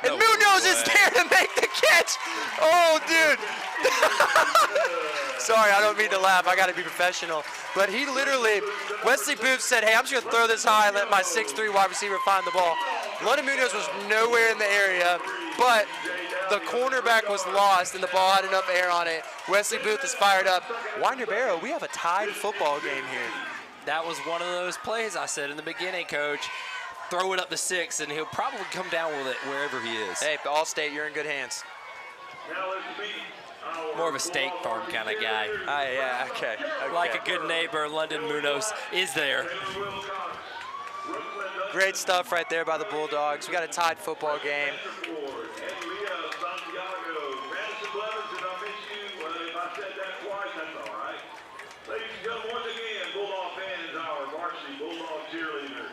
S1: And Munoz is there to make the catch. Oh, dude. Sorry, I don't mean to laugh. I got to be professional. But he literally, Wesley Booth said, hey, I'm just going to throw this high and let my 6'3" wide receiver find the ball. London Munoz was nowhere in the area, but the cornerback was lost and the ball had enough air on it. Wesley Booth is fired up. Winder-Barrow, we have a tied football game here.
S2: That was one of those plays I said in the beginning, Coach. Throw it up to 6, and he'll probably come down with it wherever he is.
S1: Hey, All-State, you're in good hands.
S2: More of a State Farm kind of guy.
S1: Yeah, okay.
S2: Like a good neighbor, London Munoz is there.
S1: Great stuff right there by the Bulldogs. We got a tied football game.
S3: Ladies and gentlemen, once again, Bulldog fans, our Varsity Bulldog cheerleaders.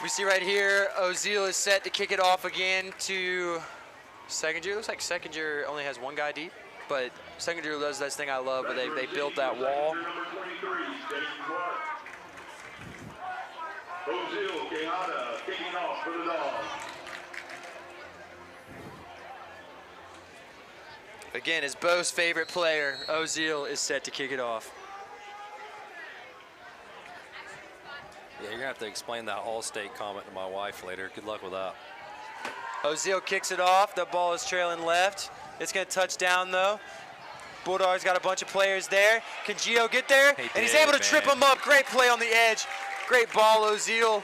S1: We see right here, Ozil is set to kick it off again to Secondure. Looks like Secondure only has one guy deep, but Secondure does this thing I love where they build that wall.
S3: Ozil kicking off for the Dogs.
S1: Again, his Bo's favorite player, Ozil, is set to kick it off.
S2: Yeah, you're going to have to explain that All-State comment to my wife later. Good luck with that.
S1: Ozil kicks it off. The ball is trailing left. It's going to touch down, though. Bulldogs got a bunch of players there. Can Gio get there? And he's able to trip him up. Great play on the edge. Great ball, Ozil.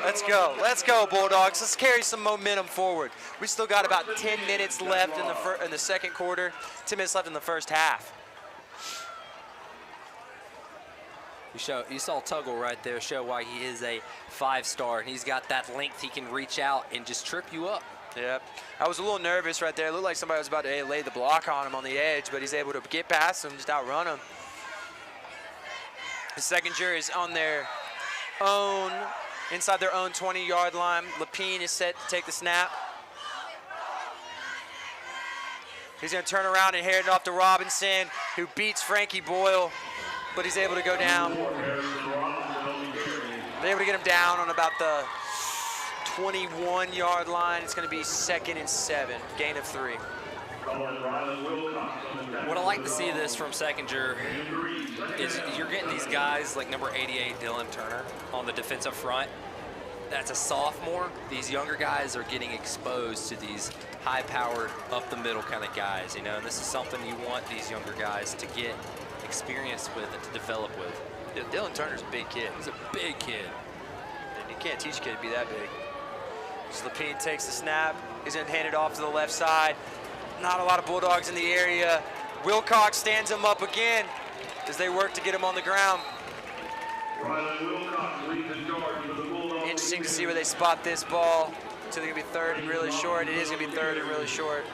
S1: Let's go. Let's go, Bulldogs. Let's carry some momentum forward. We still got about 10 minutes left in the second quarter, 10 minutes left in the first half.
S2: You saw Tuggle right there show why he is a 5-star, and he's got that length. He can reach out and just trip you up.
S1: Yep. I was a little nervous right there. It looked like somebody was about to lay the block on him on the edge, but he's able to get past him, just outrun him. The Secondure is on their own, inside their own 20-yard line. Lapine is set to take the snap. He's going to turn around and hand it off to Robinson, who beats Frankie Boyle, but he's able to go down. They're able to get him down on about the 21-yard line. It's going to be 2nd and 7, gain of 3.
S2: What I like to see this from Secondure is you're getting these guys like number 88, Dylan Turner, on the defensive front. That's a sophomore. These younger guys are getting exposed to these high-powered, up-the-middle kind of guys, you know, and this is something you want these younger guys to get experience with and to develop with.
S1: Yeah, Dylan Turner's a big kid.
S2: He's a big kid.
S1: And you can't teach a kid to be that big. So Lapine takes the snap. He's going to hand it off to the left side. Not a lot of Bulldogs in the area. Wilcox stands him up again as they work to get him on the ground. Interesting to see where they spot this ball. So they're going to be 3rd and really short. It is going to be 3rd and really short.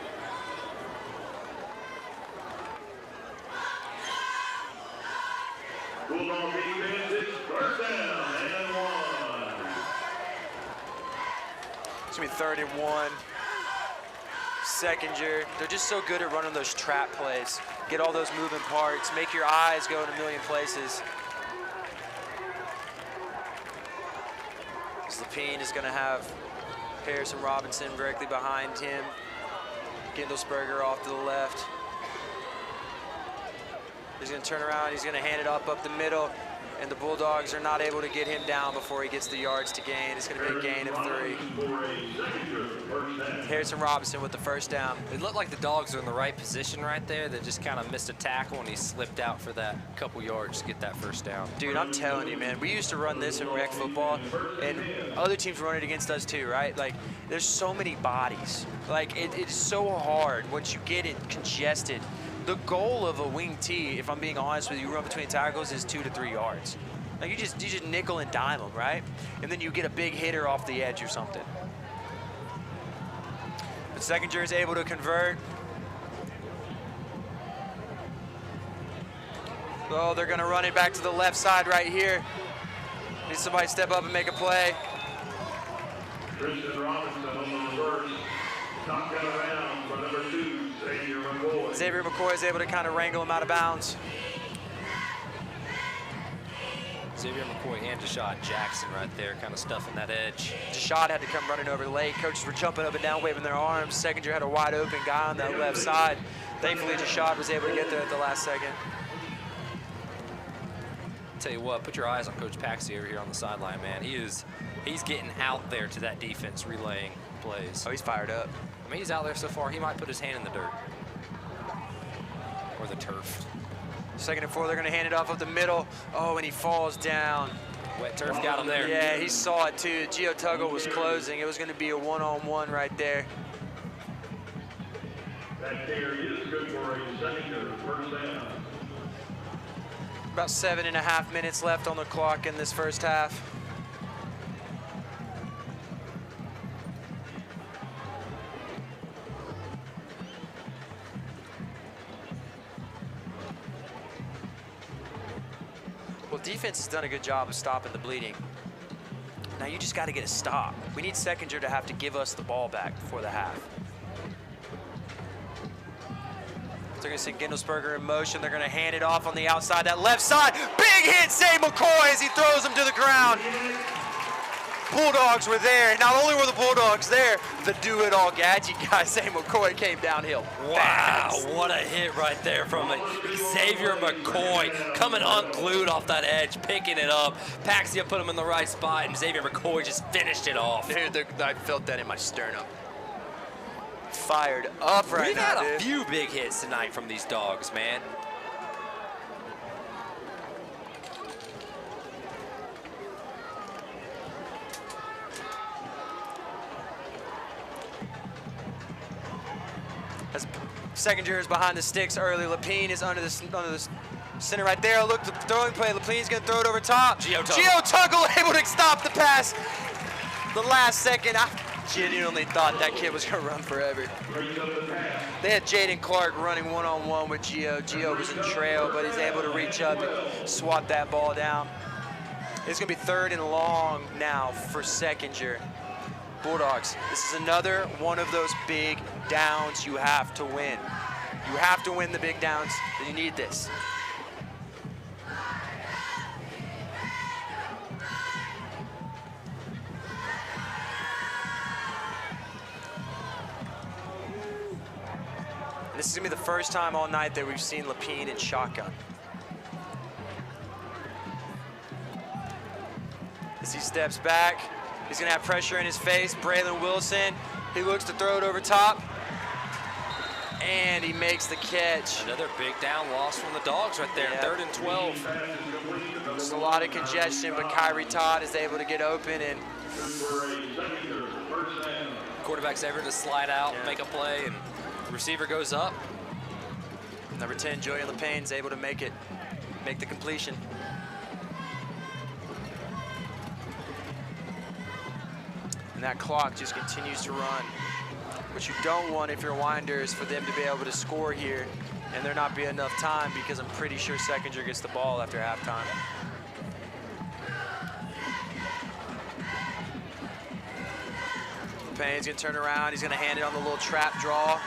S3: Bulldog defense is 1st down and 1.
S1: It's going to be 3rd and 1. Secondure, they're just so good at running those trap plays. Get all those moving parts, make your eyes go in a million places. Lapine is going to have Harrison Robinson directly behind him. Gindelsberger off to the left. He's going to turn around, he's going to hand it up the middle, and the Bulldogs are not able to get him down before he gets the yards to gain. It's going to be a gain of 3. Harrison Robinson with the 1st down.
S2: It looked like the Dogs are in the right position right there. They just kind of missed a tackle, and he slipped out for that couple yards to get that 1st down.
S1: Dude, I'm telling you, man, we used to run this in rec football, and other teams run it against us too, right? Like, there's so many bodies. Like, it's so hard once you get it congested. The goal of a wing tee, if I'm being honest with you, run between tackles is 2 to 3 yards. Like, you just nickel and dime them, right? And then you get a big hitter off the edge or something. But Secondure is able to convert. Oh, they're going to run it back to the left side right here. Need somebody to step up and make a play.
S3: Christian Robinson on the reverse. Knocked it around for number 2, Xavier McCoy.
S1: Xavier McCoy is able to kind of wrangle him out of bounds.
S2: Xavier McCoy and Deshaun Jackson right there, kind of stuffing that edge.
S1: Deshaun had to come running over late. Coaches were jumping up and down, waving their arms. Secondure had a wide open guy on that left side. Thankfully, Deshaun was able to get there at the last second.
S2: Tell you what, put your eyes on Coach Paxi over here on the sideline, man. He's getting out there to that defense, relaying plays.
S1: Oh, he's fired up.
S2: I mean, he's out there so far, he might put his hand in the dirt. Or the turf.
S1: 2nd and 4, they're going to hand it off up the middle. Oh, and he falls down.
S2: Wet turf got him there.
S1: Yeah, he saw it too. Gio Tuggle was closing. It was going to be a one-on-one right there.
S3: That carry is good for a Secondure 1st down.
S1: About 7.5 minutes left on the clock in this 1st half. Well, defense has done a good job of stopping the bleeding. Now you just got to get a stop. We need Secondure to have to give us the ball back before the half. They're going to see Gindelsberger in motion. They're going to hand it off on the outside, that left side. Big hit, Zay McCoy, as he throws him to the ground. Bulldogs were there. Not only were the Bulldogs there, the do-it-all gadget guy, Zay McCoy, came downhill.
S2: Wow,
S1: fast.
S2: what a hit right there from Xavier McCoy, coming unglued off that edge, picking it up. Paxia put him in the right spot, and Xavier McCoy just finished it off.
S1: Dude, I felt that in my sternum. Fired up right
S2: We've
S1: now,
S2: had a
S1: dude.
S2: few big hits tonight from these Dogs, man.
S1: As Secondure is behind the sticks early. Lapine is under the center right there. Look, the throwing play. Lapine's going to throw it over top.
S2: Gio
S1: Tuggle able to stop the pass. The last second, I genuinely thought that kid was going to run forever. They had Jaden Clark running one-on-one with Gio. Gio was in trail, but he's able to reach up and swat that ball down. It's going to be 3rd and long now for Secondure. Bulldogs, this is another one of those big downs you have to win. You have to win the big downs, and you need this. This is gonna be the first time all night that we've seen Lapine in shotgun. As he steps back, he's gonna have pressure in his face. Braylon Wilson, he looks to throw it over top. And he makes the catch.
S2: Another big down loss from the Dogs right there,
S1: Yeah.
S2: 3rd and 12.
S1: Just a lot of congestion, but Kyrie Todd is able to get open, and
S2: Quarterback's able to slide out, make a play, and the receiver goes up.
S1: number 10, Julian Lapine, is able to make the completion. And that clock just continues to run. What you don't want if you're Winder is for them to be able to score here and there not be enough time, because I'm pretty sure Secondure gets the ball after halftime. Lapine's gonna turn around, he's gonna hand it on the little trap draw.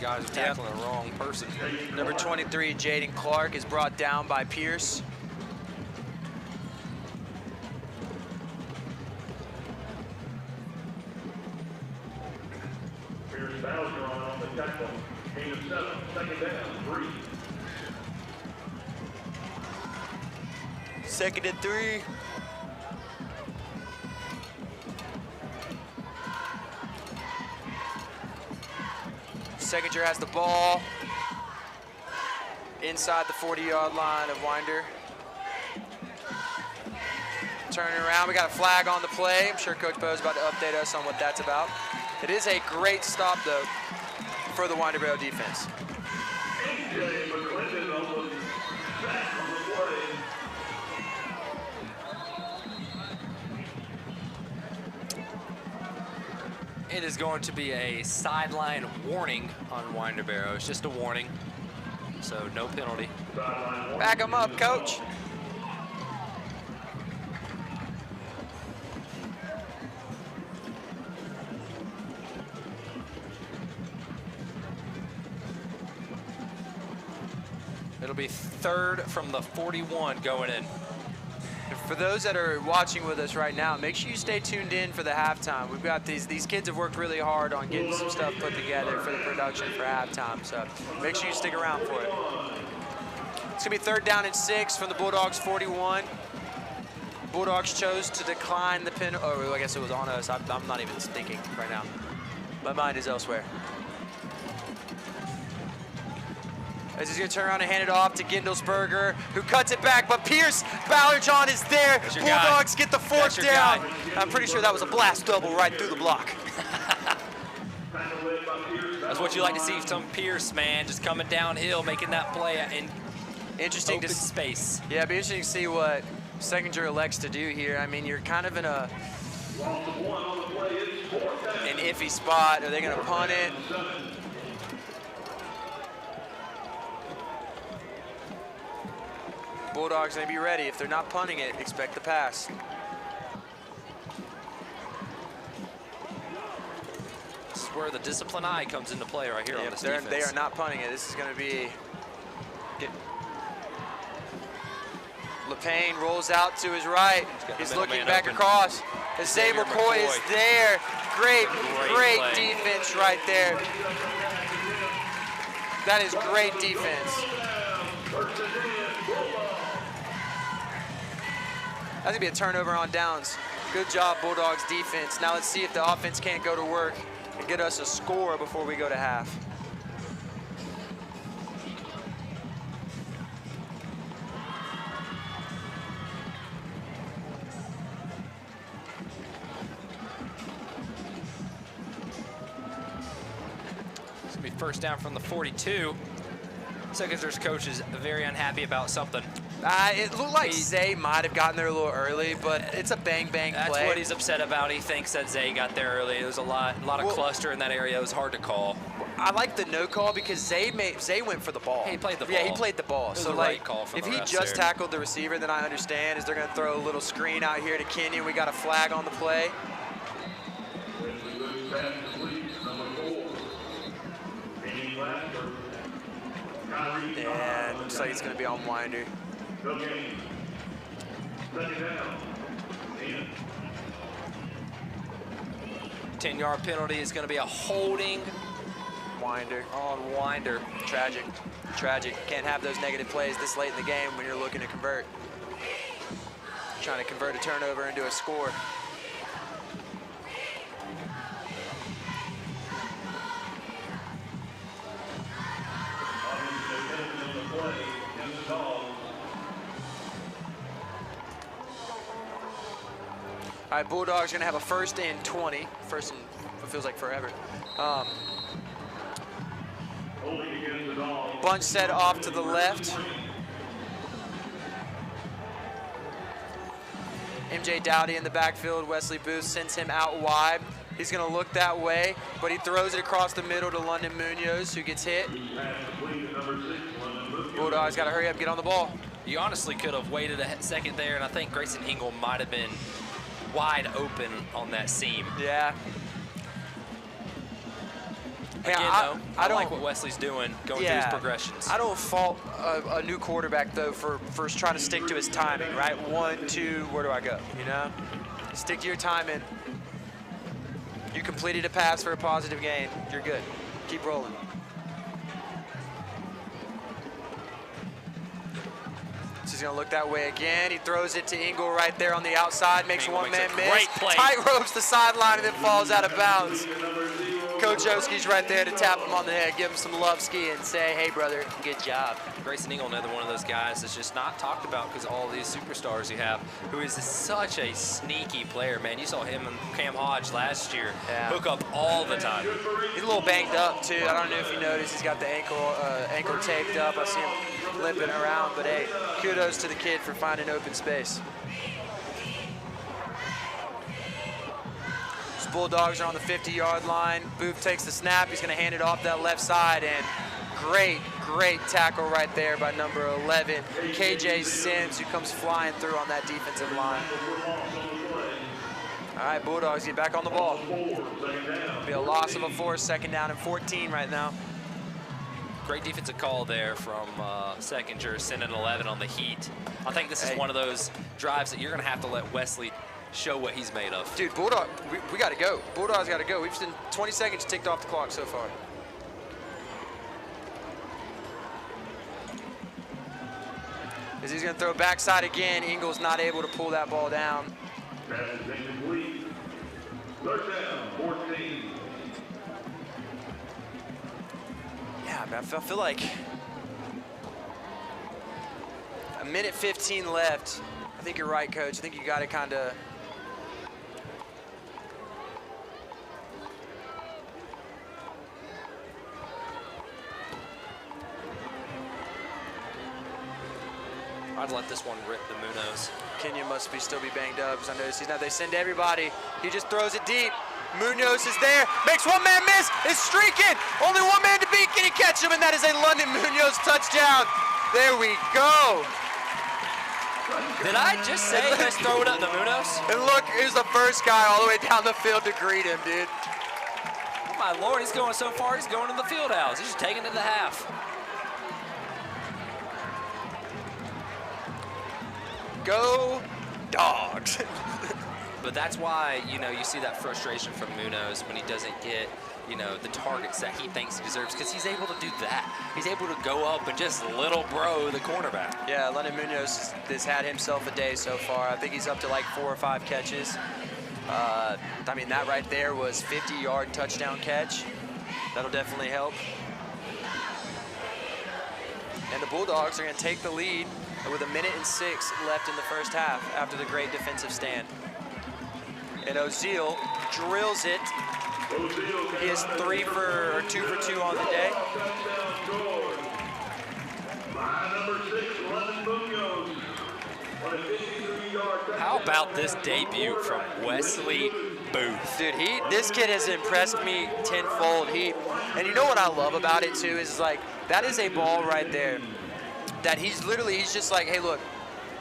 S2: Guys are tackling the wrong person.
S1: Number 23, Jaden Clark, is brought down by Pierce.
S3: On the tackle. Gain of 7, 2nd down, 3.
S1: 2nd and 3. Secondure has the ball inside the 40-yard line of Winder. Turning around, we got a flag on the play. I'm sure Coach Bo's about to update us on what that's about. It is a great stop, though, for the Winder-Barrow defense.
S2: It is going to be a sideline warning on Winder-Barrow. It's just a warning, so no penalty.
S1: Back him up, Coach.
S2: It'll be 3rd from the 41 going in.
S1: For those that are watching with us right now, make sure you stay tuned in for the halftime. We've got these kids have worked really hard on getting some stuff put together for the production for halftime, so make sure you stick around for it. It's gonna be 3rd down and 6 from the Bulldogs 41. Bulldogs chose to decline the pin. Oh, I guess it was on us. I'm not even thinking right now. My mind is elsewhere. As he's gonna turn around and hand it off to Gindelsberger, who cuts it back, but Pierce Ballerjohn is there. Bulldogs get the 4th down. I'm pretty sure that was a blast double right through the block.
S2: That's what you like to see from Pierce, man, just coming downhill, making that play in
S1: Interesting
S2: open
S1: to
S2: space.
S1: Yeah, it'd be interesting to see what Secondure elects to do here. I mean, you're kind of in an iffy spot. Are they gonna punt it? Bulldogs may be ready. If they're not punting it, expect the pass.
S2: This is where the discipline eye comes into play right here on this defense.
S1: They are not punting it. This is going to be... Lapine rolls out to his right. He's looking back across. Zay McCoy is there. Great defense right there. That is great defense. That's gonna be a turnover on downs. Good job, Bulldogs defense. Now let's see if the offense can't go to work and get us a score before we go to half.
S2: It's gonna be 1st down from the 42. Secondure's coach is very unhappy about something.
S1: It looked like Zay might have gotten there a little early, but it's a bang-bang play.
S2: That's what he's upset about. He thinks that Zay got there early. There was a lot of cluster in that area. It was hard to call.
S1: I like the no call because Zay went for the ball.
S2: He played the ball.
S1: Yeah, he played the ball.
S2: It was
S1: So
S2: the
S1: like,
S2: right call from
S1: if
S2: the
S1: he
S2: refs
S1: just
S2: there.
S1: tackled the receiver, then I understand. Is they're going to throw a little screen out here to Kenyon. We got a flag on the play. And looks like it's going to be on Winder.
S2: 10-yard penalty is going to be a holding
S1: Winder.
S2: On Winder.
S1: Tragic. Tragic. Can't have those negative plays this late in the game when you're looking to convert. Trying to convert a turnover into a score. All right, Bulldogs are gonna have a 1st and 20. First and, it feels like forever. Bunch set off to the left. MJ Dowdy in the backfield. Wesley Booth sends him out wide. He's gonna look that way, but he throws it across the middle to London Munoz, who gets hit. Bulldogs gotta hurry up, get on the ball.
S2: You honestly could have waited a second there, and I think Grayson Hingle might have been wide open on that seam.
S1: Yeah.
S2: Again, though, I like what Wesley's doing, going through his progressions.
S1: I don't fault a new quarterback, though, for trying to stick to his timing, right? 1, 2, where do I go, you know? Stick to your timing. You completed a pass for a positive gain. You're good. Keep rolling. So he's gonna look that way again. He throws it to Ingle right there on the outside, makes one-man miss.
S2: Great play.
S1: Tight ropes the sideline and then falls out of bounds. Coach Oski's right there to tap him on the head, give him some love ski and say, hey brother, good job.
S2: Grayson Ingle, another one of those guys that's just not talked about because of all these superstars you have, who is such a sneaky player, man. You saw him and Cam Hodge last year hook up all the time.
S1: He's a little banged up too. I don't know if you noticed, he's got the ankle taped up. I see him limping around, but hey, kudos to the kid for finding open space. Bulldogs are on the 50-yard line. Booth takes the snap. He's going to hand it off that left side, and great tackle right there by number 11, KJ Sims, who comes flying through on that defensive line. All right, Bulldogs get back on the ball. It'll be a loss of a 4, 2nd down and 14 right now.
S2: Great defensive call there from Secondure, sending 11 on the heat. I think this is one of those drives that you're going to have to let Wesley show what he's made of.
S1: Dude, Bulldog, we got to go. Bulldogs got to go. We've seen 20 seconds ticked off the clock so far. As he's going to throw backside again, Ingle's not able to pull that ball down.
S3: Pass is incomplete. 3rd down, 14.
S1: Yeah, man, I feel like a minute 15 left. I think you're right, Coach. I think you got to kind of
S2: I'd let this one rip the Munoz.
S1: Kenyon must still be banged up, because I noticed he's not. They send everybody. He just throws it deep. Munoz is there, makes one-man miss, is streaking. Only one man to beat. Can he catch him? And that is a London Munoz touchdown. There we go.
S2: Did I just say let's throw it up the Munoz?
S1: And look, here's the first guy all the way down the field to greet him, dude.
S2: Oh my Lord, he's going so far, he's going to the field house. He's just taking it to the half.
S1: Go Dogs.
S2: But that's why, you know, you see that frustration from Munoz when he doesn't get, you know, the targets that he thinks he deserves, because he's able to do that. He's able to go up and just little bro the cornerback.
S1: Yeah, London Munoz has had himself a day so far. I think he's up to like 4 or 5 catches. I mean, that right there was 50-yard touchdown catch. That'll definitely help. And the Bulldogs are going to take the lead with 1 minute and 6 left in the first half after the great defensive stand. And Ozil drills it. He is 2 for 2 on the day.
S2: How about this debut from Wesley Booth?
S1: Dude, this kid has impressed me tenfold. And you know what I love about it too is, like, that is a ball right there that he's just like, hey, look,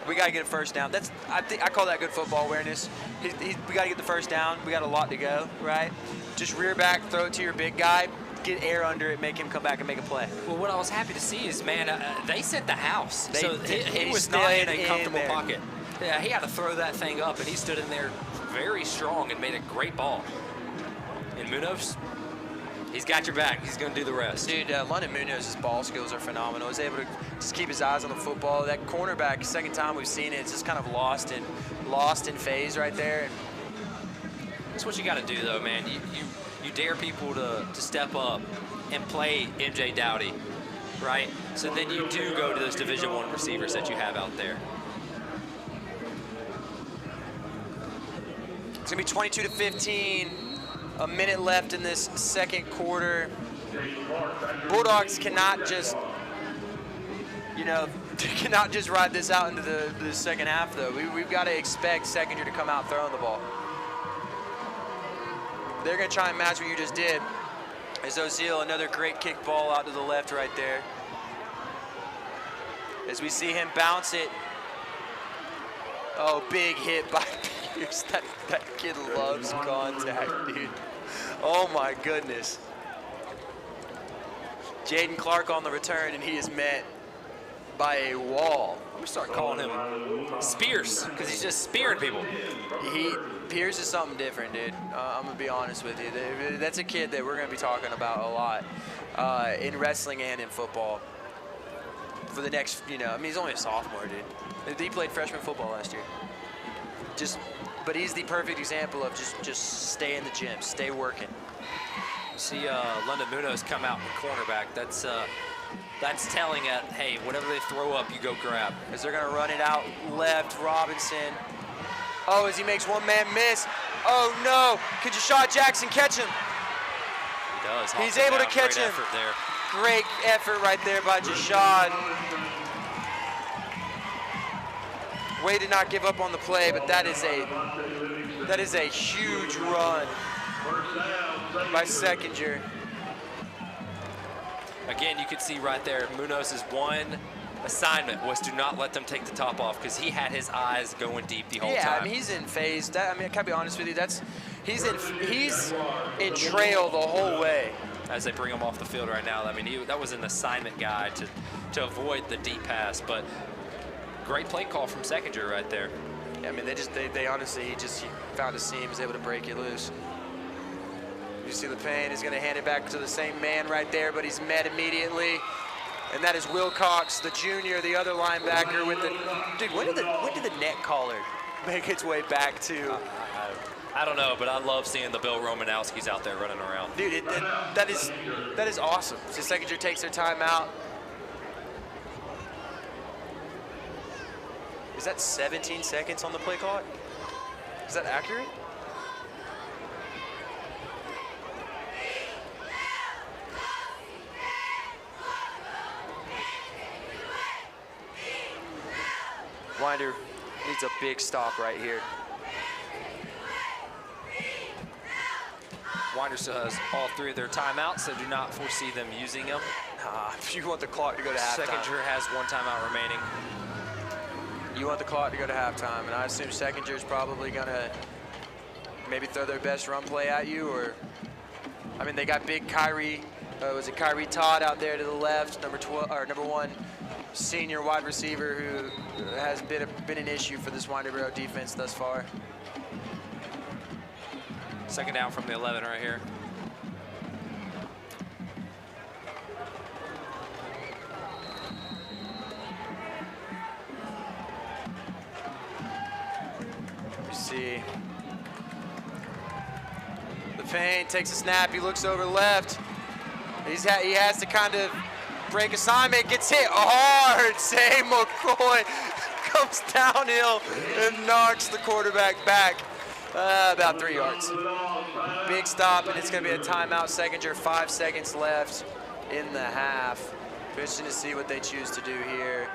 S1: we got to get a first down. I call that good football awareness. We got to get the first down. We got a lot to go, right? Just rear back, throw it to your big guy, get air under it, make him come back and make a play.
S2: Well, what I was happy to see is, man, they set the house.
S1: So
S2: he was not in a comfortable pocket. Yeah, he had to throw that thing up, and he stood in there very strong and made a great ball. And Munoz He's got your back. He's going to do the rest.
S1: Dude, London Munoz's ball skills are phenomenal. He's able to just keep his eyes on the football. That cornerback, second time we've seen it, it's just kind of lost in phase right there.
S2: That's what you got to do, though, man. You dare people to step up and play MJ Dowdy, right? So then you do go to those Division I receivers that you have out there.
S1: It's going to be 22-15. A minute left in this second quarter. Bulldogs cannot just, cannot just ride this out into the second half, though. We've got to expect Secondure to come out throwing the ball. They're going to try and match what you just did. As Ozil, another great kick ball out to the left right there. As we see him bounce it. Oh, big hit by Pierce. That kid loves contact, dude. Oh my goodness. Jaden Clark on the return, and he is met by a wall.
S2: We start calling him Spears because he's just spearing people.
S1: Pierce is something different, dude. I'm gonna be honest with you. That's a kid that we're gonna be talking about a lot in wrestling and in football. For the next, he's only a sophomore, dude. He played freshman football last year. But he's the perfect example of just stay in the gym, stay working.
S2: See London Munoz come out in the cornerback. That's telling it, hey, whatever they throw up, you go grab.
S1: As they're gonna run it out left, Robinson. Oh, as he makes one man miss. Oh no, could Jashad Jackson catch him?
S2: He does.
S1: He's able to catch him.
S2: Effort there.
S1: Great effort right there by Jashad. Way to not give up on the play, but that is a huge run by Seckinger.
S2: Again, you could see right there, Munoz's one assignment was to not let them take the top off because he had his eyes going deep the whole time.
S1: Yeah, he's in phase. I can be honest with you. He's in trail the whole way.
S2: As they bring him off the field right now, that was an assignment guy to avoid the deep pass, but great play call from Secondure right there.
S1: Yeah, they honestly, he found a seam, was able to break it loose. You see LePayne is going to hand it back to the same man right there, but he's met immediately. And that is Wilcox, the junior, the other linebacker with the... Dude, when did the neck collar make its way back to...
S2: I don't know, but I love seeing the Bill Romanowskis out there running around.
S1: Dude, that is awesome. So Secondure takes their time out. Is that 17 seconds on the play clock? Is that accurate? Winder needs a big stop right here.
S2: Winder still has all three of their timeouts, so do not foresee them using them.
S1: You want the clock to go to halftime.
S2: Secondure has one timeout remaining.
S1: You want the clock to go to halftime, and I assume Secondure's probably gonna maybe throw their best run play at you, or they got big Kyrie. Was it Kyrie Todd out there to the left, number 1 senior wide receiver who has been an issue for this Winder-Barrow defense thus far.
S2: Second down from the 11 right here.
S1: You see LePayne takes a snap, he looks over left. He has to kind of break assignment, gets hit hard. Say McCoy comes downhill and knocks the quarterback back about 3 yards. Big stop, and it's going to be a timeout. Secondure, 5 seconds left in the half. Interesting to see what they choose to do here.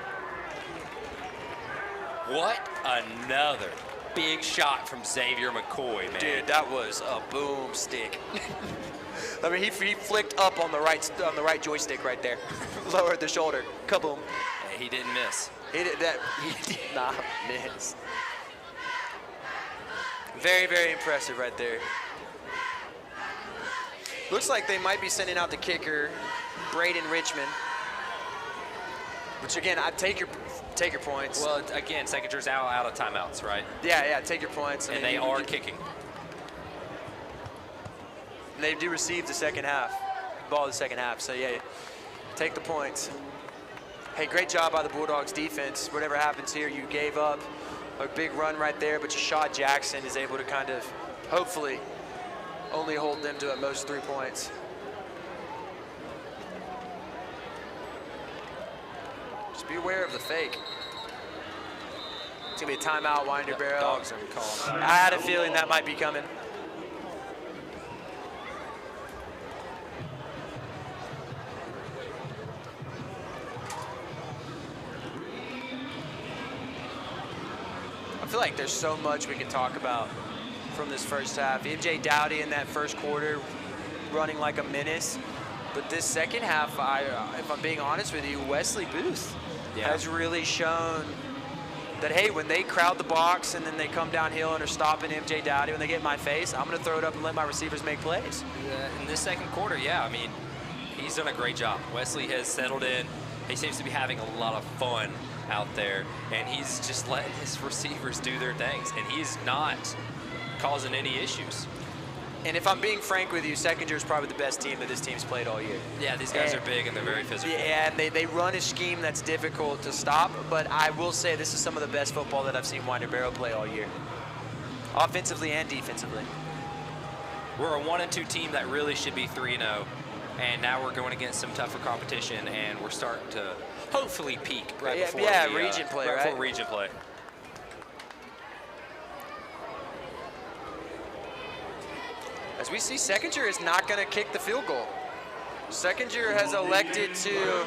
S2: What another big shot from Xavier McCoy, man.
S1: Dude, that was a boom stick. He flicked up on the right joystick right there. Lowered the shoulder. Kaboom.
S2: Hey, he didn't miss.
S1: He did not miss. Very, very impressive right there. Looks like they might be sending out the kicker, Braden Richmond. Which again, I'd take your points.
S2: Well, again, Secondure's out of timeouts, right?
S1: Yeah, take your points.
S2: And they are kicking.
S1: And they do receive the second half. ball in the second half. So yeah, take the points. Hey, great job by the Bulldogs defense. Whatever happens here, you gave up a big run right there, but Shad Jackson is able to kind of, hopefully, only hold them to at most 3 points. Just be aware of the fake. It's gonna be a timeout, Winder-Barrow.
S2: Dogs are calling.
S1: I had a feeling that might be coming. I feel like there's so much we can talk about from this first half. MJ Dowdy in that first quarter running like a menace. But this second half, if I'm being honest with you, Wesley Booth has really shown that, hey, when they crowd the box and then they come downhill and are stopping MJ Dowdy, when they get in my face, I'm going to throw it up and let my receivers make plays.
S2: In this second quarter, yeah, I mean, he's done a great job. Wesley has settled in. He seems to be having a lot of fun out there, and he's just letting his receivers do their things, and he's not causing any issues.
S1: And if I'm being frank with you, Secondure is probably the best team that this team's played all year.
S2: Yeah, these guys are big and they're very physical.
S1: Yeah, and they run a scheme that's difficult to stop, but I will say this is some of the best football that I've seen Winder-Barrow play all year, offensively and defensively.
S2: We're a 1-2 team that really should be 3-0, and now we're going against some tougher competition, and we're starting to hopefully peak right before
S1: region play, right?
S2: before region play.
S1: As we see, Secondure is not going to kick the field goal. Secondure has elected to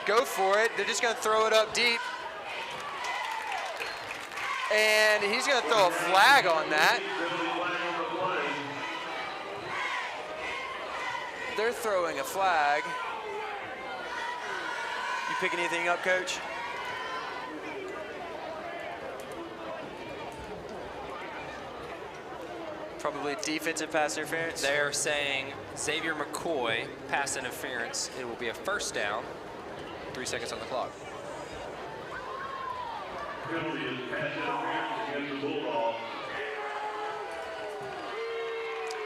S1: go for it. They're just going to throw it up deep. And he's going to throw a flag on that. They're throwing a flag. You pick anything up, Coach? Probably defensive pass interference.
S2: They're saying Xavier McCoy, pass interference. It will be a first down. 3 seconds on the clock.
S3: Penalty is pass interference against the Bulldogs.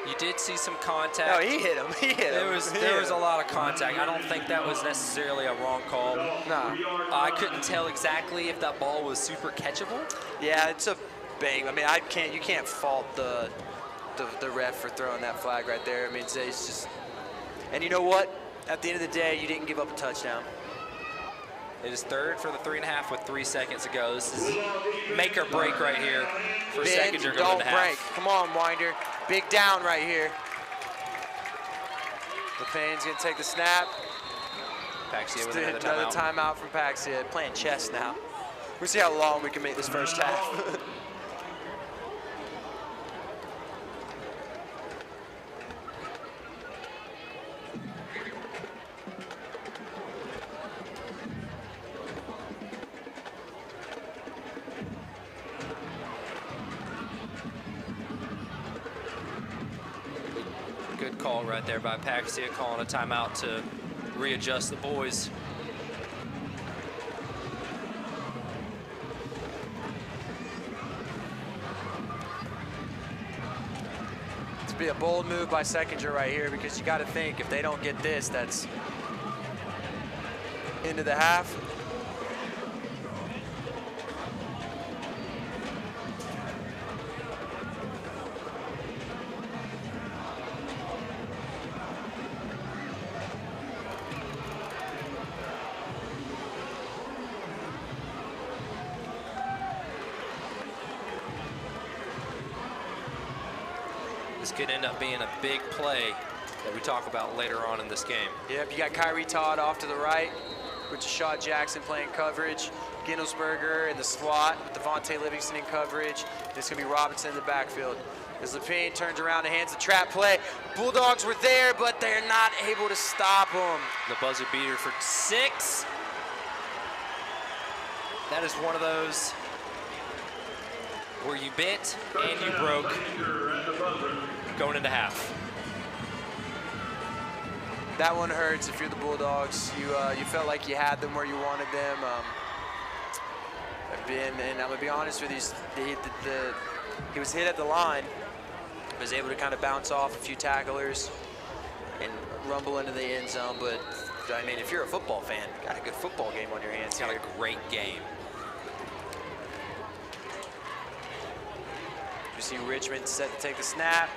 S2: You did see some contact.
S1: No, he hit him. He hit him.
S2: There was a lot of contact. I don't think that was necessarily a wrong call.
S1: No.
S2: I couldn't tell exactly if that ball was super catchable.
S1: Yeah, it's a bang. I mean, you can't fault the ref for throwing that flag right there. I mean, it's just, and you know what? At the end of the day, you didn't give up a touchdown.
S2: It is third for the 3.5 with 3 seconds to go. This is make or break right here for Secondure going
S1: don't
S2: to
S1: break.
S2: half.
S1: Come on, Winder. Big down right here. LePayne's going to take the snap.
S2: Paxia with
S1: Another
S2: another timeout.
S1: timeout from Paxia. Playing chess now. We'll see how long we can make this first half.
S2: Good call right there by Paxia, calling a timeout to readjust the boys.
S1: It's be a bold move by Secondure right here, because you got to think if they don't get this, that's into the half.
S2: This could end up being a big play that we talk about later on in this game.
S1: Yep, you got Kyrie Todd off to the right with Shad Jackson playing coverage. Ginnelsberger in the slot with Devontae Livingston in coverage. It's going to be Robinson in the backfield. As Lepine turns around and hands the trap play. Bulldogs were there, but they're not able to stop them.
S2: The buzzer beater for 6. That is one of those where you bit and you broke going into half.
S1: That one hurts if you're the Bulldogs. You felt like you had them where you wanted them. And I'm gonna be honest with you, he was hit at the line, was able to kind of bounce off a few tacklers. and rumble into the end zone. But I mean, if you're a football fan, you got a good football game on your hands.
S2: It's got a great game.
S1: You see Richmond set to take the snap.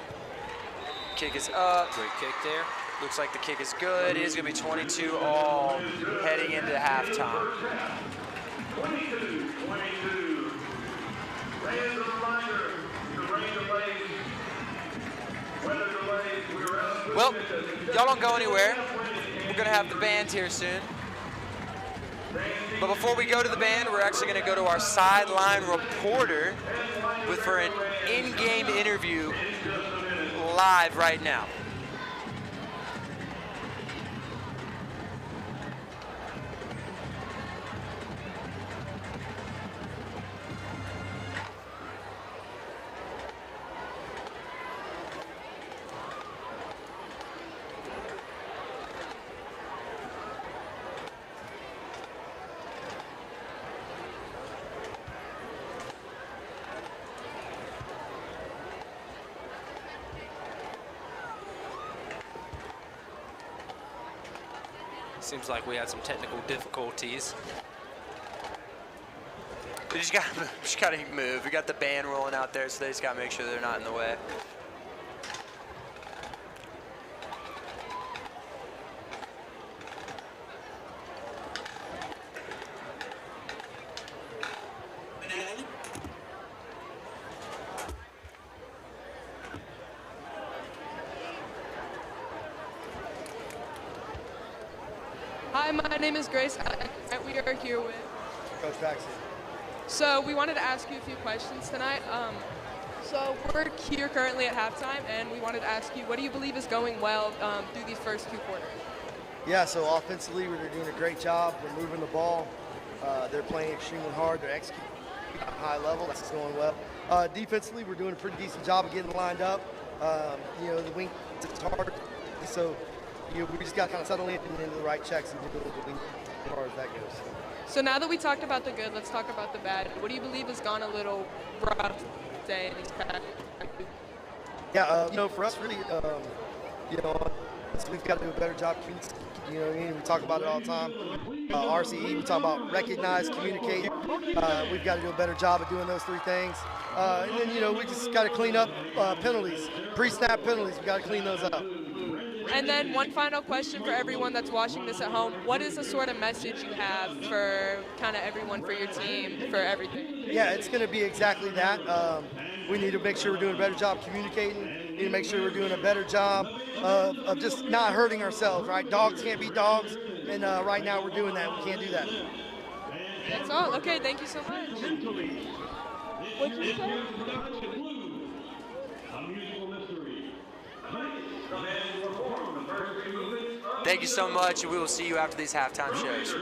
S1: Kick is up.
S2: Great kick there.
S1: Looks like the kick is good. It is going to be 22-all heading into halftime.
S3: 22-22. Rain reminder to rain delays. Weather delays. We're out.
S1: Well, y'all don't go anywhere. We're going to have the band here soon. But before we go to the band, we're actually going to go to our sideline reporter for an in-game interview live right now.
S2: Seems like we had some technical difficulties.
S1: We just got to move. We got the band rolling out there, so they just got to make sure they're not in the way.
S4: Hi, my name is Grace. We are here with
S5: Coach Baxter.
S4: So we wanted to ask you a few questions tonight. So we're here currently at halftime, and we wanted to ask you, what do you believe is going well through these first two quarters?
S5: Yeah, so offensively, we're doing a great job. We're moving the ball. They're playing extremely hard. They're executing at a high level. That's going well. Defensively, we're doing a pretty decent job of getting lined up. The wing is hard, so we just got to kind of settle in into the right checks and do the wing as far as that goes.
S4: So now that we talked about the good, let's talk about the bad. What do you believe has gone a little rough today in these past?
S5: Yeah, for us, really, we've got to do a better job communicating. You know what I mean? We talk about it all the time. RCE, we talk about recognize, communicate. We've got to do a better job of doing those three things. And then, we just got to clean up penalties, pre-snap penalties. We got to clean those up.
S4: And then one final question for everyone that's watching this at home. What is the sort of message you have for kind of everyone, for your team, for everything?
S5: Yeah, it's going to be exactly that. We need to make sure we're doing a better job communicating. We need to make sure we're doing a better job of just not hurting ourselves, right? Dogs can't be dogs, and right now we're doing that. We can't do that.
S4: That's all. Okay, thank you so much. What'd you say?
S1: Thank you so much, and we will see you after these halftime shows.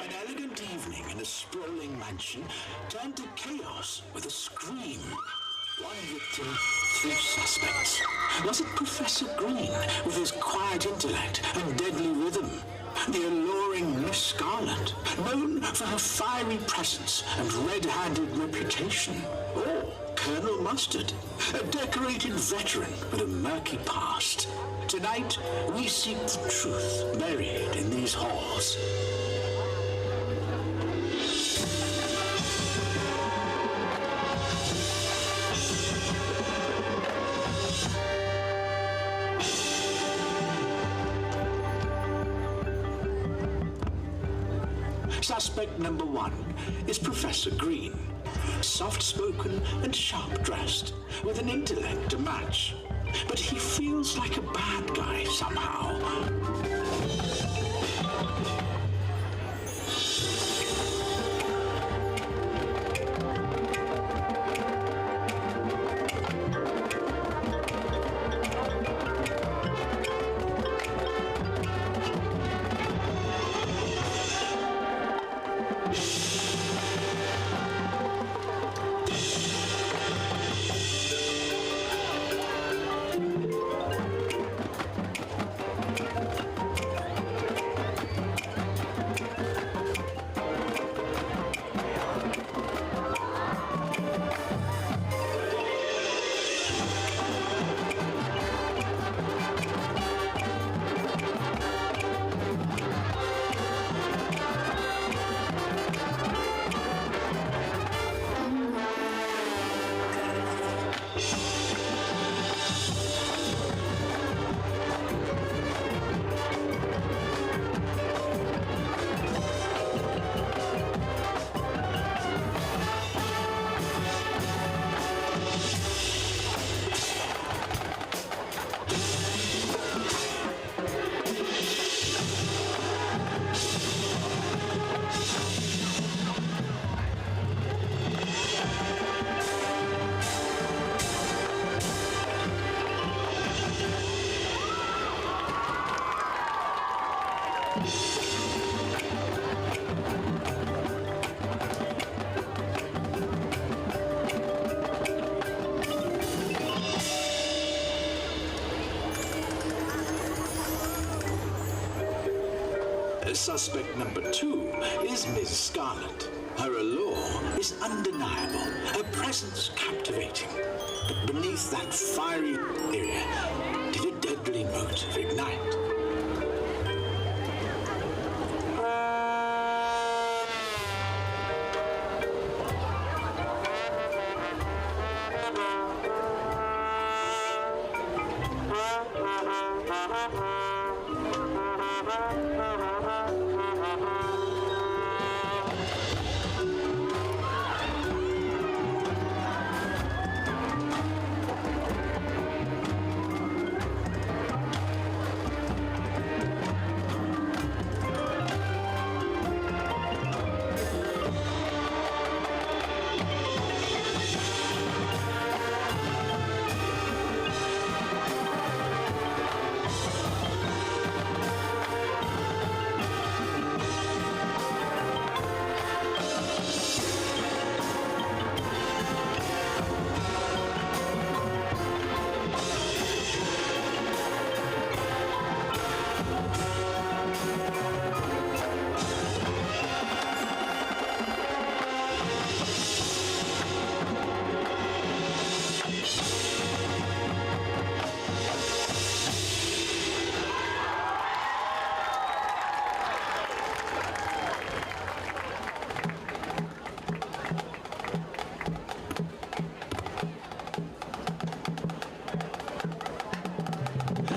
S6: An elegant evening in a sprawling mansion turned to chaos with a scream. One victim, 3 suspects. Was it Professor Green with his quiet intellect and deadly rhythm? The alluring Miss Scarlet, known for her fiery presence and red-handed reputation? Or Colonel Mustard, a decorated veteran with a murky past? Tonight, we seek the truth buried in these halls. Suspect number 1 is Professor Green, soft-spoken and sharp-dressed, with an intellect to match. But he feels like a bad guy somehow. Suspect number 2 is Miss Scarlet. Her allure is undeniable, her presence captivating. But beneath that fiery exterior did a deadly motive ignite.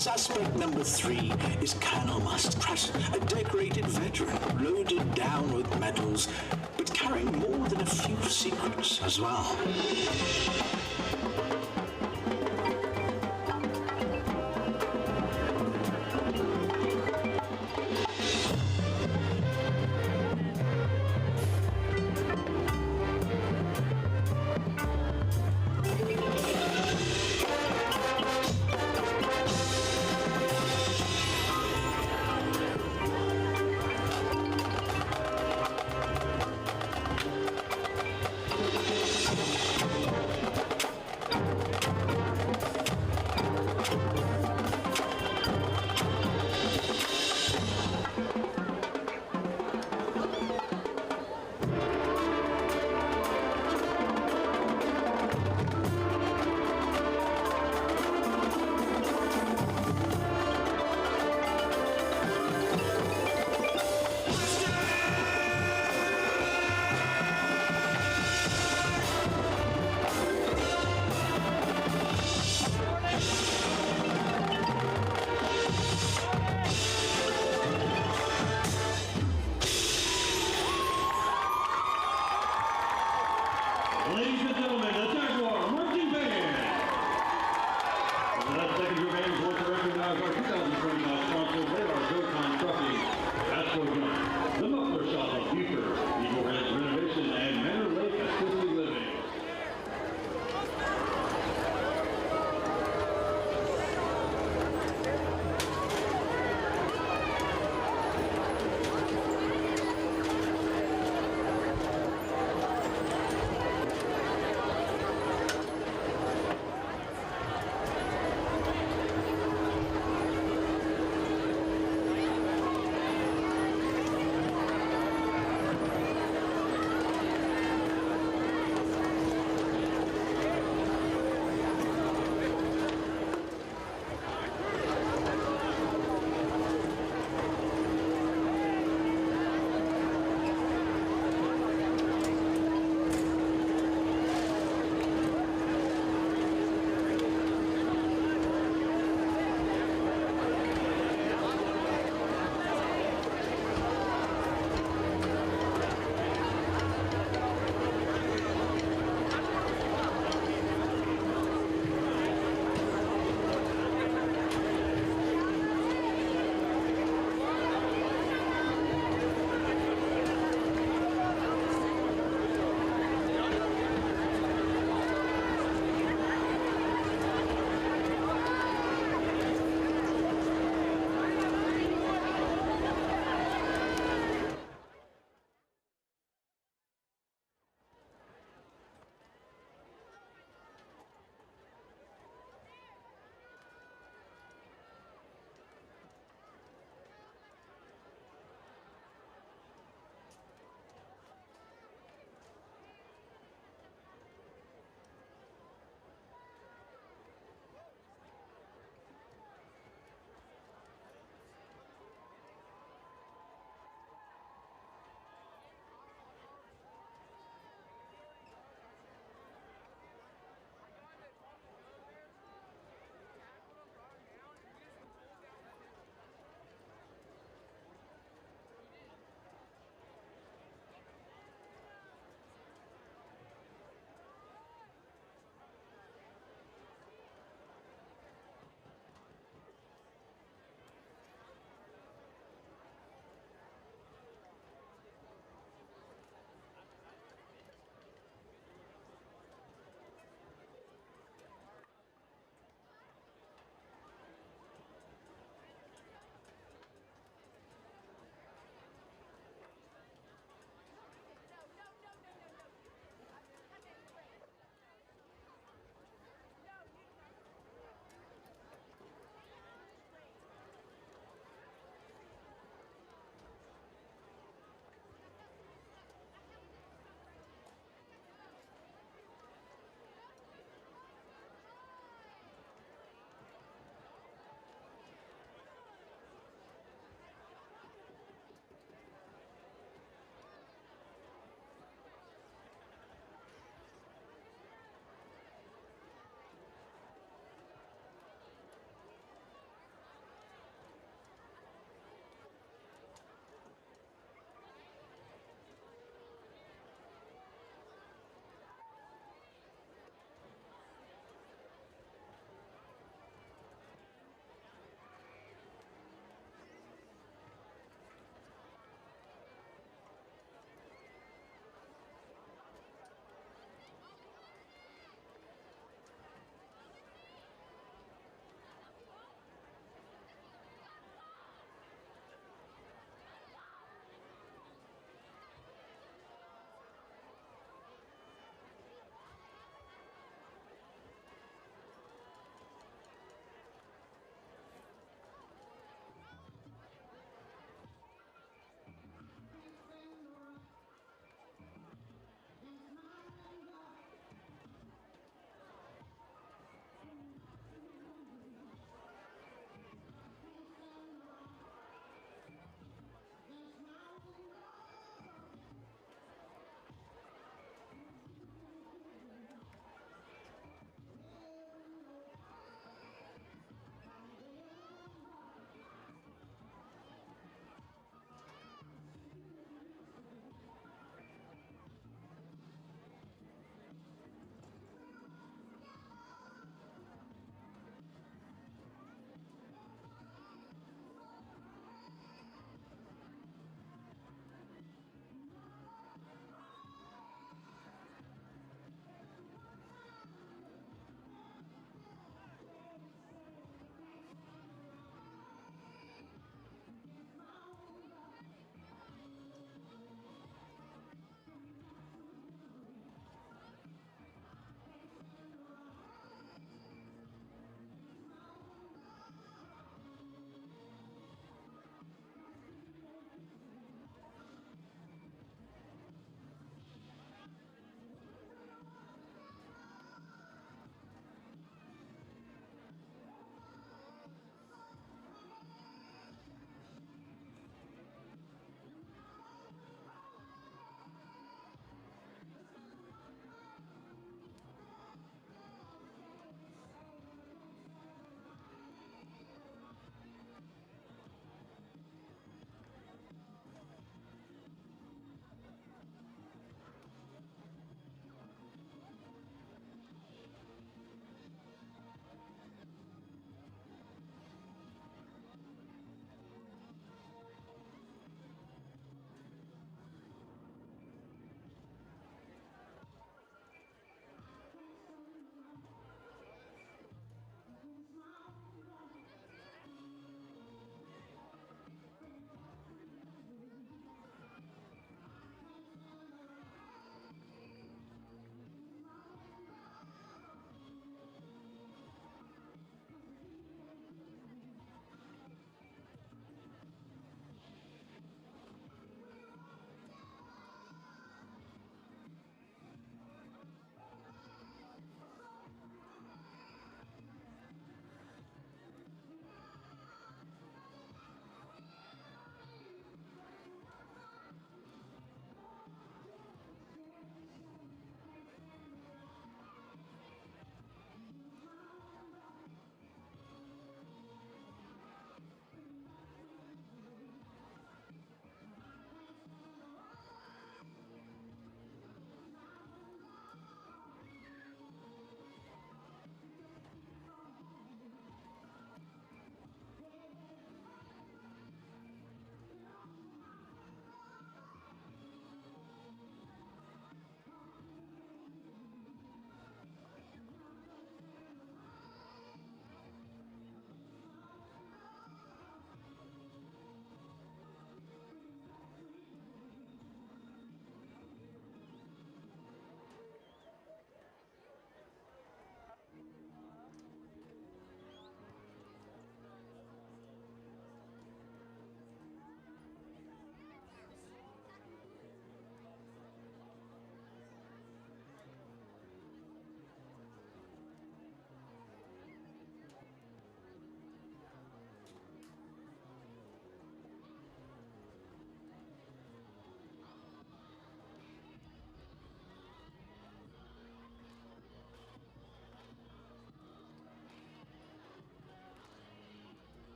S6: Suspect number 3 is Colonel Mustcrat, a decorated veteran, loaded down with medals, but carrying more than a few secrets as well.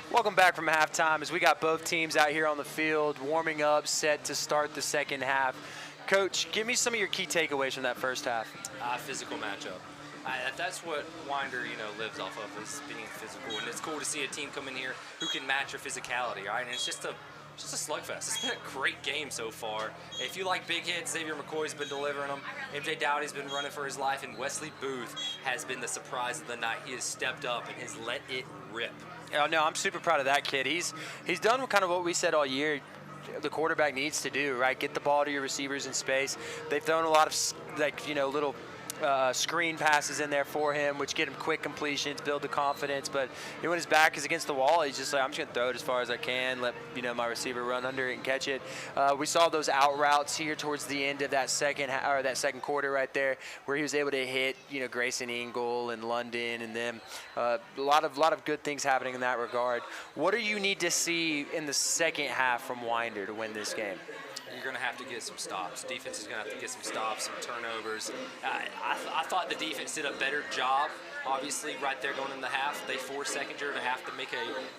S1: Welcome back from halftime as we got both teams out here on the field warming up, set to start the second half. Coach, give me some of your key takeaways from that first half.
S2: Physical matchup. That's what Winder, lives off of, is being physical. And it's cool to see a team come in here who can match your physicality, all right? And it's just a slugfest. It's been a great game so far. If you like big hits, Xavier McCoy's been delivering them. MJ Dowdy's been running for his life, and Wesley Booth has been the surprise of the night. He has stepped up and has let it rip.
S1: Oh, no, I'm super proud of that kid. He's done kind of what we said all year the quarterback needs to do, right? Get the ball to your receivers in space. They've thrown a lot of, little screen passes in there for him, which get him quick completions, build the confidence. But when his back is against the wall, he's just like, I'm just going to throw it as far as I can, let my receiver run under it and catch it. We saw those out routes here towards the end of that second quarter right there, where he was able to hit Grayson Engel and London and them. A lot of good things happening in that regard. What do you need to see in the second half from Winder to win this game?
S2: You're going to have to get some stops. Defense is going to have to get some stops, some turnovers. I thought the defense did a better job. Obviously, right there going in the half, they forced Secondure to have to make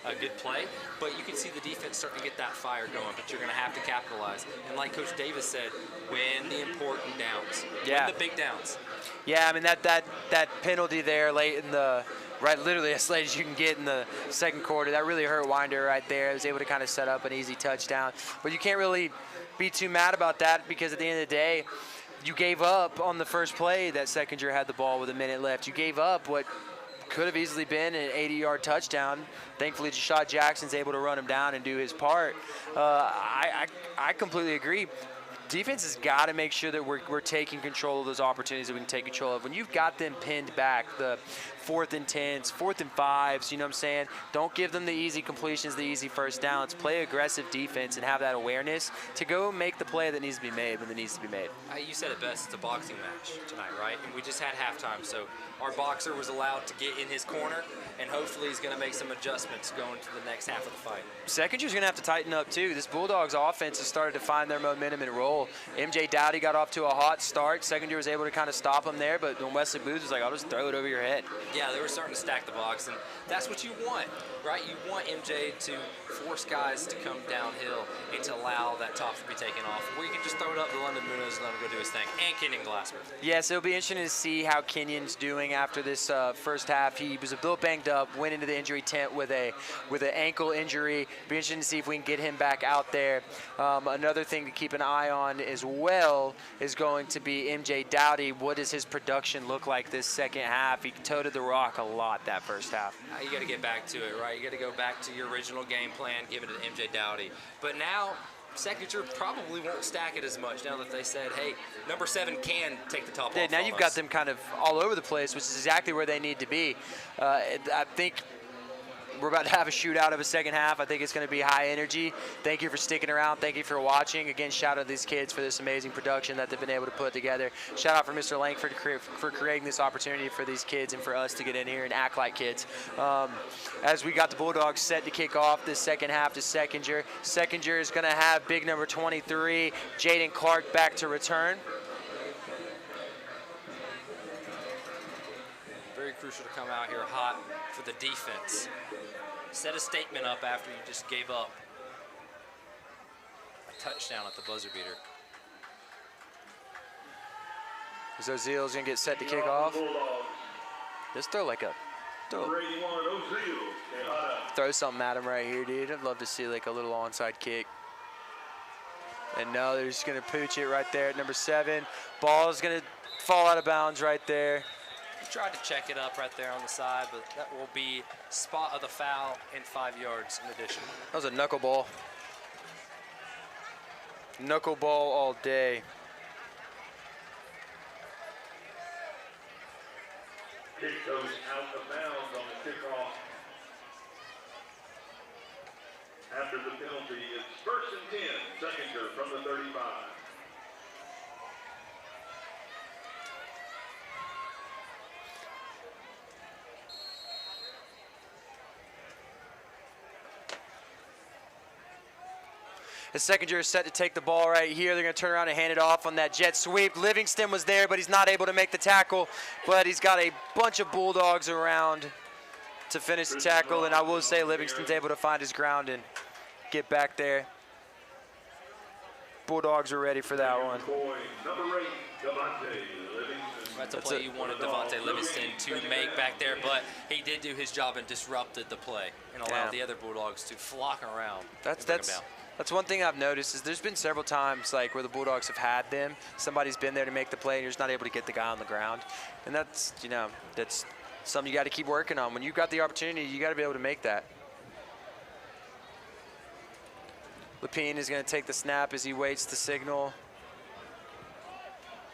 S2: a good play. But you can see the defense starting to get that fire going. But you're going to have to capitalize. And like Coach Davis said, win the important downs.
S1: Yeah.
S2: Win the big downs.
S1: Yeah, I mean, that penalty there late in the – right, literally as late as you can get in the second quarter. That really hurt Winder right there. He was able to kind of set up an easy touchdown. But you can't really be too mad about that because at the end of the day, you gave up on the first play that Secondure had the ball with a minute left. You gave up what could have easily been an 80-yard touchdown. Thankfully, Jashad Jackson's able to run him down and do his part. I completely agree. Defense has got to make sure that we're taking control of those opportunities that we can take control of. When you've got them pinned back, the 4th and 10s, 4th and 5s, you know what I'm saying? Don't give them the easy completions, the easy first downs. Play aggressive defense and have that awareness to go make the play that needs to be made when it needs to be made.
S2: You said it best. It's a boxing match tonight, right? And we just had halftime, so our boxer was allowed to get in his corner, and hopefully he's going to make some adjustments going to the next half of the fight.
S1: Secondure's going to have to tighten up, too. This Bulldogs offense has started to find their momentum and roll. MJ Dowdy got off to a hot start. Secondure was able to kind of stop him there, but when Wesley Booth was like, I'll just throw it over your head.
S2: Yeah, they were starting to stack the box, and that's what you want, right? You want MJ to force guys to come downhill and to allow that top to be taken off, where you can just throw it up to London Munoz and let him go do his thing, and Kenyon Glassford.
S1: Yes, it'll be interesting to see how Kenyon's doing after this first half. He was a little banged up, went into the injury tent with an ankle injury. Be interesting to see if we can get him back out there. Another thing to keep an eye on as well is going to be MJ Dowdy. What does his production look like this second half? He toted the rock a lot that first half.
S2: You got to get back to it, right? You got to go back to your original game plan, give it to MJ Dowdy. But now, Secondure probably won't stack it as much now that they said, hey, number 7 can take the top off.
S1: Now you've got them kind of all over the place, which is exactly where they need to be. I think we're about to have a shootout of a second half. I think it's going to be high energy. Thank you for sticking around. Thank you for watching. Again, shout out to these kids for this amazing production that they've been able to put together. Shout out for Mr. Langford for creating this opportunity for these kids and for us to get in here and act like kids. As we got the Bulldogs set to kick off this second half to Secondure. Secondure is going to have big number 23, Jaden Clark, back to return.
S2: Very crucial to come out here hot for the defense. Set a statement up after you just gave up a touchdown at the buzzer beater.
S1: Is Ozil's going to get set to kick off? Just throw throw something at him right here, dude. I'd love to see like a little onside kick. And no, they're just going to pooch it right there at number 7. Ball is going to fall out of bounds right there.
S2: Tried to check it up right there on the side, but that will be spot of the foul and 5 yards in addition.
S1: That was a knuckleball. Knuckleball all day.
S3: Kick goes out of bounds on the kickoff. After the penalty, it's 1st and 10, Secondure from the 35.
S1: The Secondure is set to take the ball right here. They're going to turn around and hand it off on that jet sweep. Livingston was there, but he's not able to make the tackle. But he's got a bunch of Bulldogs around to finish the tackle, and I will say Livingston's able to find his ground and get back there. Bulldogs are ready for that one.
S2: That's a play you wanted Devontae Livingston to make back there, but he did do his job and disrupted the play and allowed the other Bulldogs to flock around.
S1: That's one thing I've noticed is there's been several times like where the Bulldogs have had them. Somebody's been there to make the play, and you're just not able to get the guy on the ground. And that's, you know, that's something you got to keep working on. When you've got the opportunity, you got to be able to make that. Lapine is going to take the snap as he waits the signal.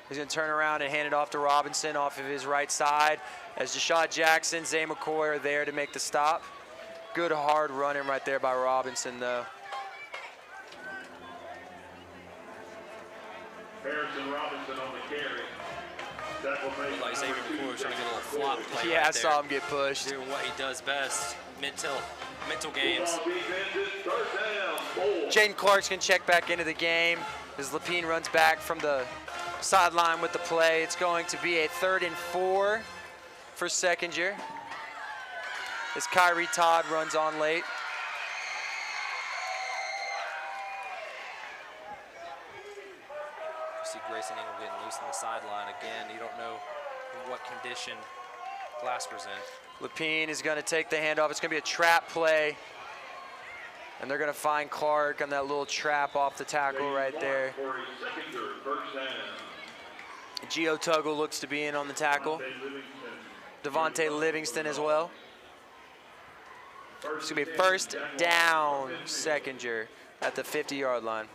S1: He's going to turn around and hand it off to Robinson off of his right side as Deshaun Jackson, Zay McCoy are there to make the stop. Good hard running right there by Robinson, though.
S3: Harrison Robinson on the carry.
S2: Like Xavier McCoy trying to get a little flop play.
S1: Yeah,
S2: right
S1: I saw him get pushed.
S2: Doing what he does best, mental games.
S3: Jaden
S1: Clark's going to check back into the game as Lapine runs back from the sideline with the play. It's going to be a 3rd and 4 for Secondure as Kyrie Todd runs on late.
S2: See Grayson Ingle getting loose on the sideline again. You don't know in what condition Glasper's in.
S1: Lapine is going to take the handoff. It's going to be a trap play. And they're going to find Clark on that little trap off the tackle right there. Gio Tuggle looks to be in on the tackle. Devontae Livingston as well. It's going to be first down, Secondure at the 50-yard line.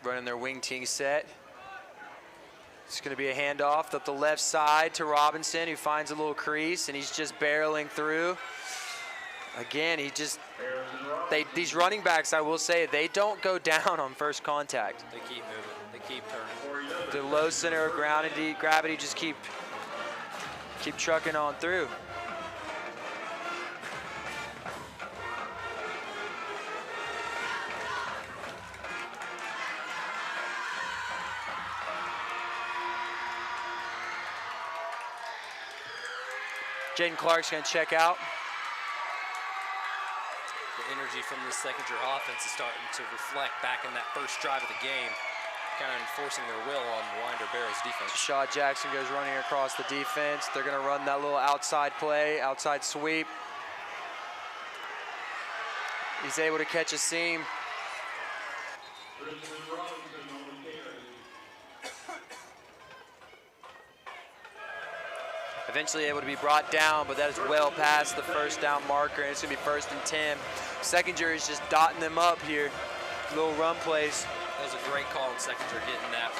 S1: Running their wing tee set. It's going to be a handoff up the left side to Robinson, who finds a little crease, and he's just barreling through. Again, these running backs, I will say, they don't go down on first contact.
S2: They keep moving. They keep turning.
S1: The low center of gravity just keep trucking on through. Jaden Clark's going to check out.
S2: The energy from this Secondure offense is starting to reflect back in that first drive of the game, kind of enforcing their will on Winder-Barrow's defense.
S1: Deshaun Jackson goes running across the defense. They're going to run that little outside play, outside sweep. He's able to catch a seam. Eventually able to be brought down, but that is well past the first down marker, and it's going to be 1st and 10. Secondure is just dotting them up here. Little run plays.
S2: That was a great call in Secondure getting that.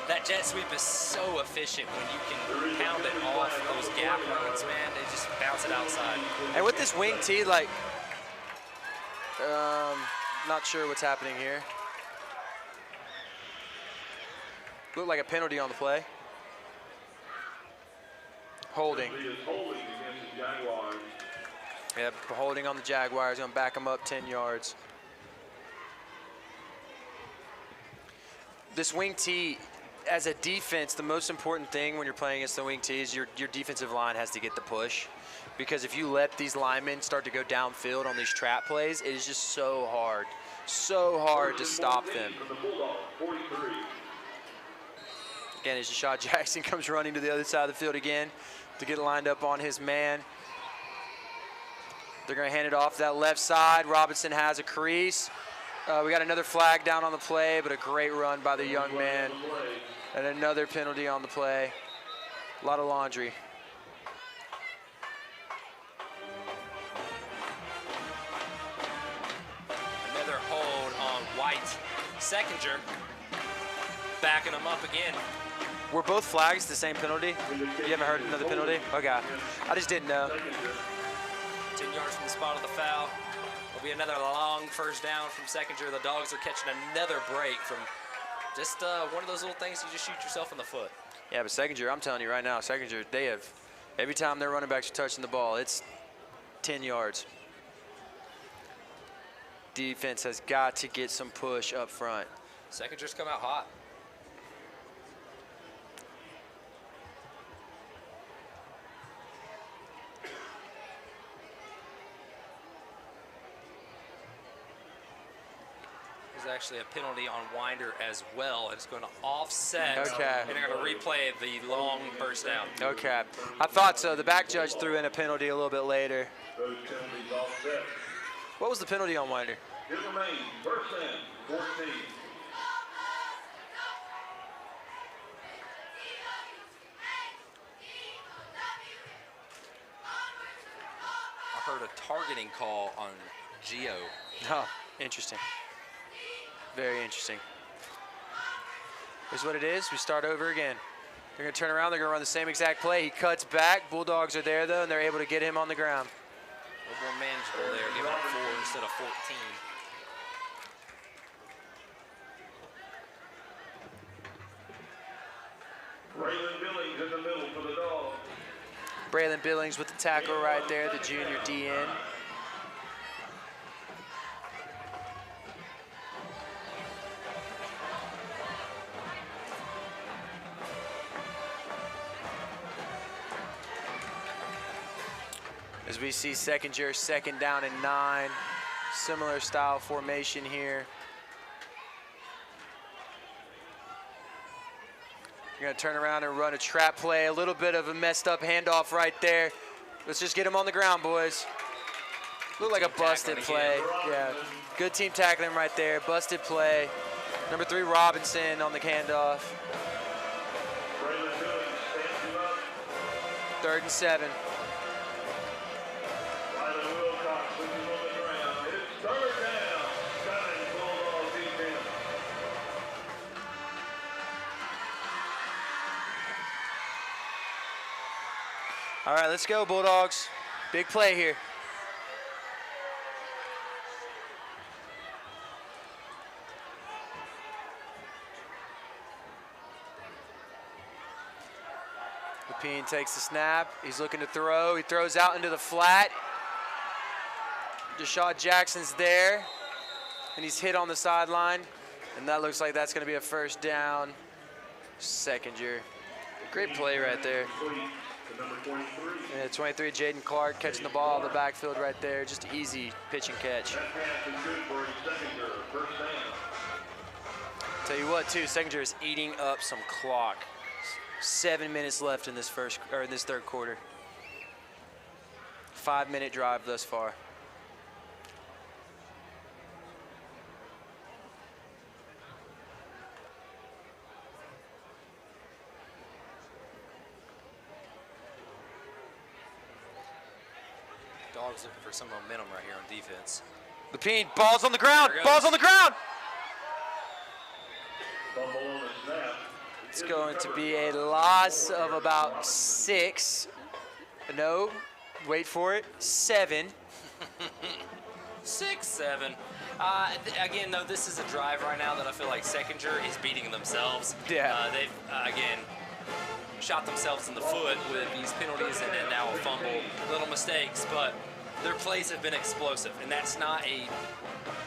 S2: That jet sweep is so efficient when you can pound it off those gap runs, man. They just bounce it outside.
S1: And with this wing tee, like, not sure what's happening here. Looked like a penalty on the play. Holding. Yep, holding on the Jaguars. Going to back them up 10 yards. This wing tee, as a defense, the most important thing when you're playing against the wing tee is your defensive line has to get the push. Because if you let these linemen start to go downfield on these trap plays, it is just so hard to stop them. Again, as Deshaun Jackson comes running to the other side of the field again to get lined up on his man. They're going to hand it off that left side. Robinson has a crease. We got another flag down on the play, but a great run by the young man. And another penalty on the play. A lot of laundry.
S2: Another hold on White. Secondure backing him up again.
S1: Were both flags the same penalty? You haven't heard another penalty? Okay. I just didn't know.
S2: 10 yards from the spot of the foul. Will be another long first down from Secondure. The Dogs are catching another break from just one of those little things you just shoot yourself in the foot.
S1: Yeah, but Secondure, I'm telling you right now, Secondure, they have, every time their running backs are touching the ball, it's 10 yards. Defense has got to get some push up front.
S2: Secondure's come out hot. There's actually a penalty on Winder as well. It's going to offset.
S1: Okay.
S2: And they're going to replay the long first down.
S1: Okay. I thought so. The back judge threw in a penalty a little bit later.
S3: Those penalties offset.
S1: What was the penalty on Winder?
S3: It remains first and 14.
S2: I heard a targeting call on Gio.
S1: Oh, interesting. Very interesting. Here's what it is. We start over again. They're going to turn around. They're going to run the same exact play. He cuts back. Bulldogs are there, though, and they're able to get him on the ground.
S2: A little more manageable there, giving up 4 instead of 14.
S3: Braylon Billings in the middle for the Dogs.
S1: Braylon Billings with the tackle right there, the junior DN. As we see Secondure, second down and 9. Similar style formation here. You're gonna turn around and run a trap play. A little bit of a messed up handoff right there. Let's just get him on the ground, boys. Looked like a busted play. Yeah, good team tackling right there. Busted play. Number 3, Robinson on the handoff.
S3: Braylon Billings stands him up.
S1: 3rd and 7.
S3: Rylan Wilcox puts him on the ground. It's third down. 7 Bulldogs defense.
S1: All right, let's go, Bulldogs. Big play here. Lapine takes the snap. He's looking to throw. He throws out into the flat. Deshaun Jackson's there, and he's hit on the sideline. And that looks like that's going to be a first down. Secondure. Great play right there.
S3: To number 23.
S1: Yeah, 23, Jaden Clark catching the ball in the backfield right there. Just easy pitch and catch.
S3: That pass is good for a Secondure. First down.
S1: Tell you what, too, Secondure is eating up some clock. 7 minutes left in this third quarter. 5-minute drive thus far.
S2: Dogs looking for some momentum right here on defense.
S1: Lapine, ball's on the ground.
S2: There it
S1: Ball's
S2: goes.
S1: on the ground.
S3: Fumble on the snap.
S1: It's going to be a loss of about 6. No, wait for it. 7.
S2: 6-7. Again, though, this is a drive right now that I feel like Secondure is beating themselves.
S1: Yeah.
S2: They've, again, shot themselves in the foot with these penalties and then now a fumble. Little mistakes, but their plays have been explosive, and that's not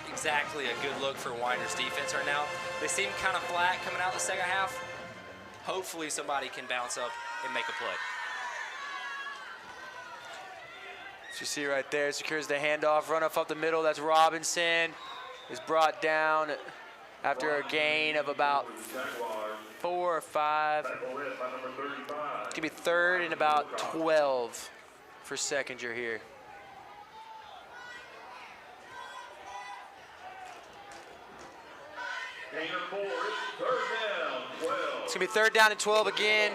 S2: exactly a good look for Winder's defense right now. They seem kind of flat coming out the second half. Hopefully somebody can bounce up and make a play.
S1: As you see right there, secures the handoff, run off up the middle. That's Robinson. Is brought down after a gain of about 4 or 5. It's going to be 3rd and about 12 for Secondure here. It's going to be 3rd down and 12 again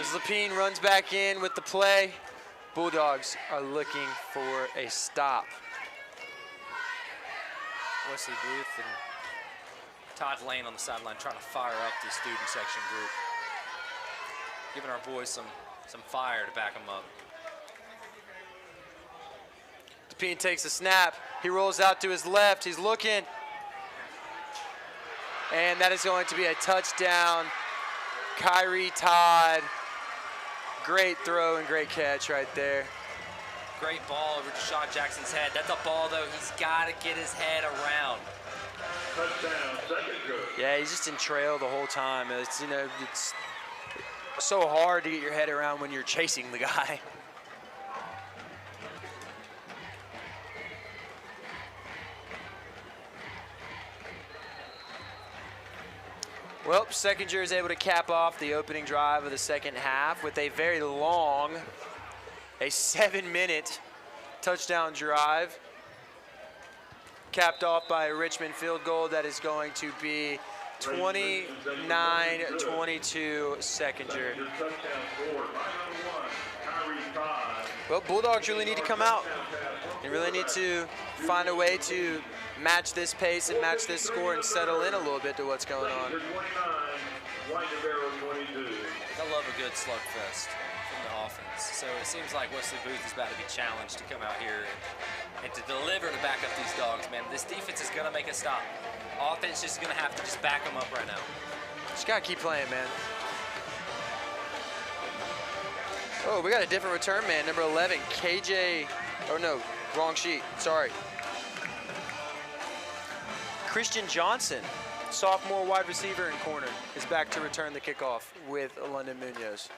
S1: as Lapine runs back in with the play. Bulldogs are looking for a stop.
S2: Wesley Booth and Todd Lane on the sideline trying to fire up the student section group. Giving our boys some fire to back them up.
S1: Lapine takes the snap. He rolls out to his left. He's looking. And that is going to be a touchdown. Kyrie Todd. Great throw and great catch right there.
S2: Great ball over Deshaun Jackson's head. That's a ball, though, he's got to get his head around.
S3: Touchdown, Secondure.
S1: Yeah, he's just in trail the whole time. It's, you know, it's so hard to get your head around when you're chasing the guy. Well, Secondure is able to cap off the opening drive of the second half with a very long, a 7-minute touchdown drive, capped off by a Richmond field goal that is going to be 29-22 Secondure. Well, Bulldogs really need to come out. They really need to find a way to match this pace and match this score and settle in a little bit to what's going on.
S2: I love a good slugfest from the offense. So it seems like Wesley Booth is about to be challenged to come out here and to deliver to back up these Dogs, man. This defense is going to make a stop. Offense is going to have to just back them up right now.
S1: Just got to keep playing, man. Oh, we got a different return man, number 11, KJ, oh no, wrong sheet, sorry. Christian Johnson, sophomore wide receiver and corner, is back to return the kickoff with London Munoz.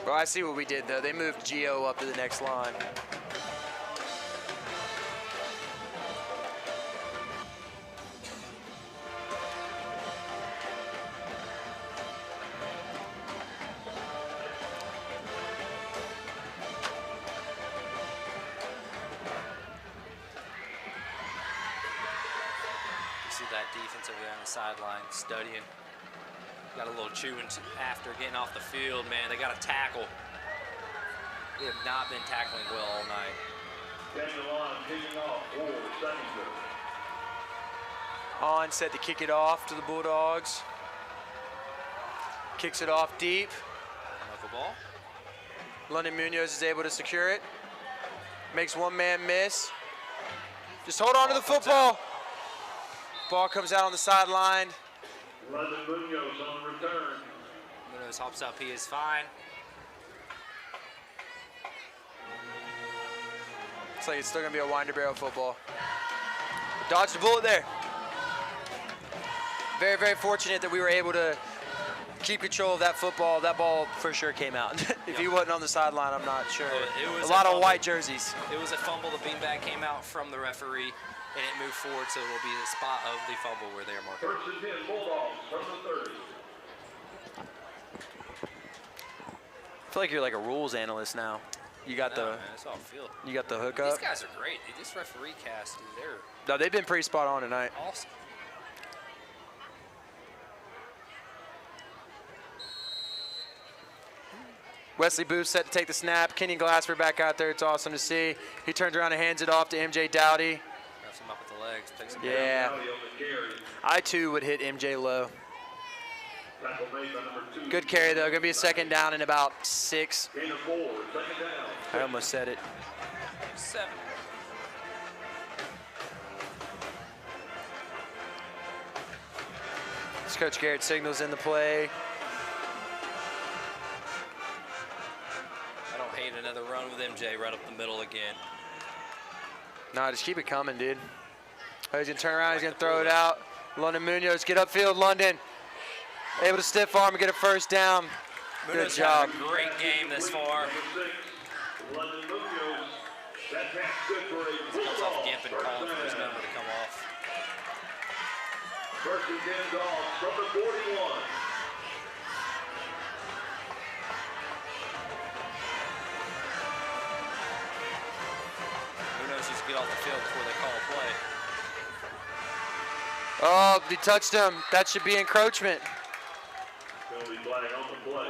S1: Well, I see what we did though. They moved Gio up to the next line.
S2: Defense over there on the sideline studying. Got a little chewing after getting off the field, man. They got a tackle. They have not been tackling well all night.
S1: On set to kick it off to the Bulldogs. Kicks it off deep.
S2: Knuckle ball.
S1: London Munoz is able to secure it. Makes one man miss. Just hold on to the football. Ball comes out on the sideline.
S3: London Munoz on return.
S2: Munoz hops up, he is fine.
S1: Looks like it's still gonna be a Winder-Barrow football. Dodged a bullet there. Very, very fortunate that we were able to keep control of that football. That ball for sure came out. If he wasn't on the sideline, I'm not sure.
S2: It was
S1: a lot of
S2: fumble.
S1: white jerseys.
S2: It was a fumble. The beanbag came out from the referee, and it moved forward, so it'll be the spot of the fumble where they're marking.
S3: First and 10, Bulldogs from the 30.
S1: I feel like you're like a rules analyst now. You got
S2: No,
S1: the
S2: man, that's all I feel.
S1: you got the
S2: These
S1: hookup.
S2: guys are great, dude. This referee cast, dude, they're
S1: No, they've been pretty spot on tonight.
S2: awesome.
S1: Wesley Booth set to take the snap. Kenyon Glasper back out there. It's awesome to see. He turns around and hands it off to MJ Dowdy.
S2: Grabs him up with the legs, takes him
S1: Yeah.
S2: down.
S1: I too would hit MJ low.
S3: Tackle made by number 2.
S1: Good carry though. Gonna be a second down in about 6.
S3: Gain of 4, second down.
S1: I almost said it.
S2: 7.
S1: As Coach Garrett signals in the play.
S2: I don't hate another run with MJ right up the middle again.
S1: No, just keep it coming, dude. Oh, he's gonna turn around. He's gonna throw it out. London Munoz, get upfield. London able to stiff arm and get a first down. Good
S2: Munoz
S1: job.
S2: having a great game this far.
S3: Number 6, London Munoz. That pass good for a
S2: Comes off Gimp and
S3: Bulldog.
S2: calling for his
S3: First
S2: number
S3: down.
S2: to come off.
S3: First and 10, Dogs from the 41.
S2: Munoz used to get off the field before they call a play.
S1: Oh, he touched him. That should be encroachment.
S3: Penalty flag on the play.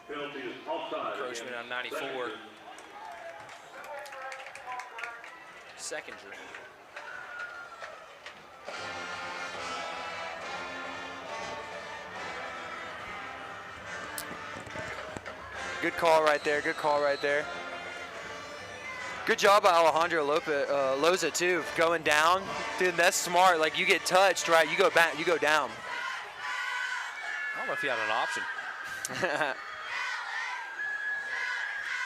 S3: Penalty is offside.
S2: Encroachment on 94. Secondure.
S1: Good call right there. Good call right there. Good job by Alejandro Loza too, going down. Dude, that's smart. Like, you get touched, right? You go back, you go down.
S2: I don't know if he had an option.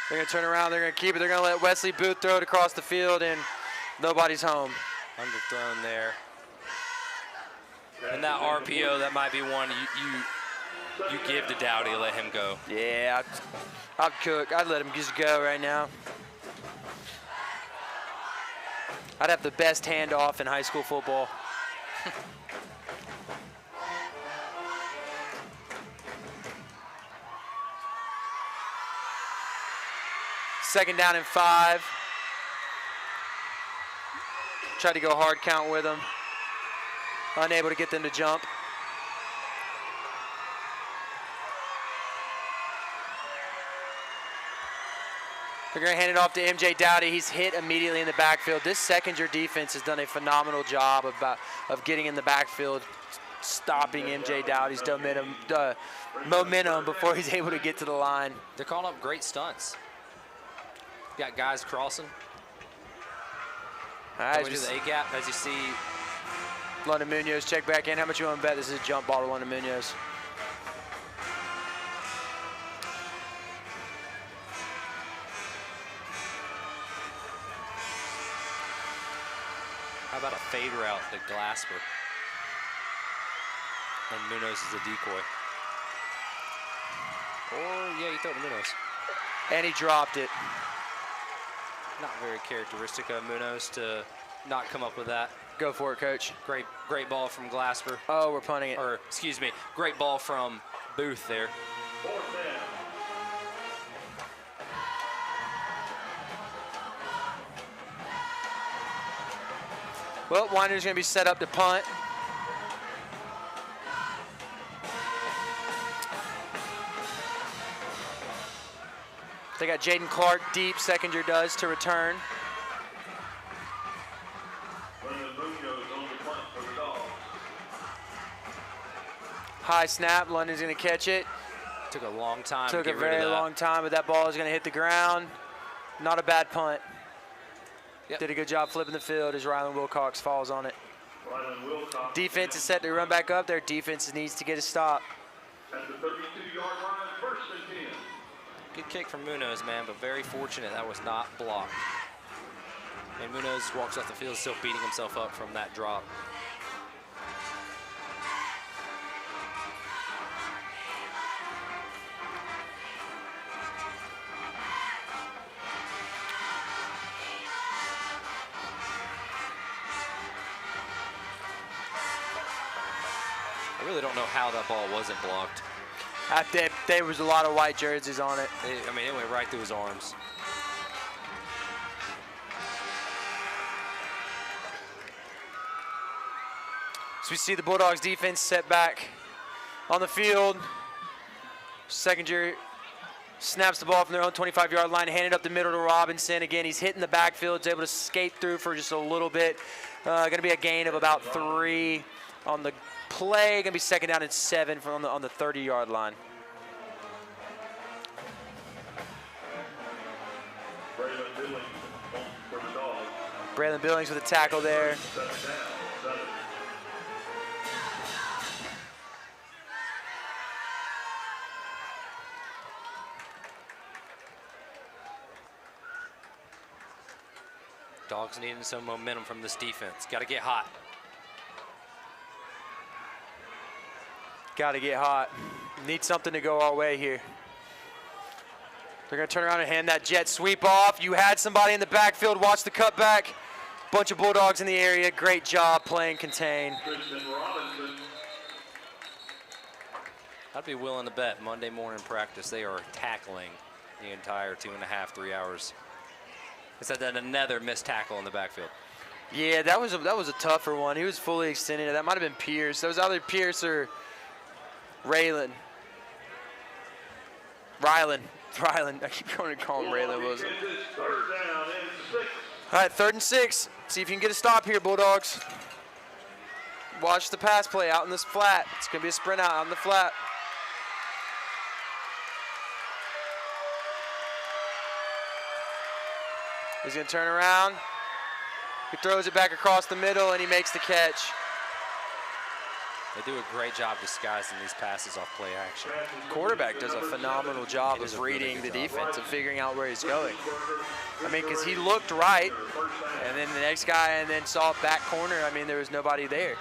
S1: They're going to turn around. They're going to keep it. They're going to let Wesley Booth throw it across the field, and nobody's home.
S2: Underthrown there. And that RPO, that might be one you give to Dowdy to let him go.
S1: Yeah, I'd cook. I'd let him just go right now. I'd have the best handoff in high school football. Second down and 5. Tried to go hard count with them. Unable to get them to jump. They're going to hand it off to MJ Dowdy. He's hit immediately in the backfield. This Secondure defense has done a phenomenal job of getting in the backfield, stopping MJ Dowdy's momentum before he's able to get to the line.
S2: They're calling up great stunts. Got guys crossing.
S1: All right,
S2: Going to the A-gap, as you see.
S1: London Munoz check back in. How much you want to bet this is a jump ball to London Munoz?
S2: How about a fade route to Glasper? And Munoz is a decoy. Or, yeah, you throw it to Munoz.
S1: And he dropped it.
S2: Not very characteristic of Munoz to not come up with that.
S1: Go for it, Coach.
S2: Great ball from Glasper.
S1: Oh, we're punting it.
S2: Or, excuse me, great ball from Booth there.
S1: Well, Winder's going to be set up to punt. They got Jaden Clark deep. Secondure does to return. High snap. London's going to catch it.
S2: Took a long time.
S1: Took
S2: to
S1: a
S2: get rid of
S1: very
S2: that.
S1: long time, but that ball is going to hit the ground. Not a bad punt.
S2: Yep.
S1: Did a good job flipping the field as Rylan Wilcox falls on it. Defense is set to run back up. Their defense needs to get a stop.
S3: At the 32-yard line, first and 10.
S2: Good kick from Munoz, man, but very fortunate that was not blocked. And Munoz walks off the field still beating himself up from that drop. I really don't know how that ball wasn't blocked.
S1: There was a lot of white jerseys on it.
S2: I mean, it went right through his arms.
S1: So we see the Bulldogs defense set back on the field. Secondure snaps the ball from their own 25-yard line, handed up the middle to Robinson. Again, he's hitting the backfield. He's able to skate through for just a little bit. Going to be a gain of about 3 on the play. Going to be second down and 7 from on the 30-yard line. Braylon Billings with a tackle there.
S2: Dogs needing some momentum from this defense. Got to get hot.
S1: Got to get hot. Need something to go our way here. They're going to turn around and hand that jet sweep off. You had somebody in the backfield. Watch the cutback. Bunch of Bulldogs in the area. Great job playing contain.
S2: I'd be willing to bet Monday morning practice they are tackling the entire 2.5, 3 hours. Instead of another missed tackle in the backfield.
S1: Yeah, that was a tougher one. He was fully extended. That might have been Pierce. That was either Pierce or Rylan. I keep going to call him Raylan Wilson. All right, 3rd and 6. See if you can get a stop here, Bulldogs. Watch the pass play out in this flat. It's going to be a sprint out on the flat. He's going to turn around. He throws it back across the middle, and he makes the catch.
S2: They do a great job disguising these passes off play action.
S1: Quarterback does a phenomenal job of reading the defense and figuring out where he's going. I mean, because he looked right, and then the next guy, and then saw back corner. I mean, there was nobody there.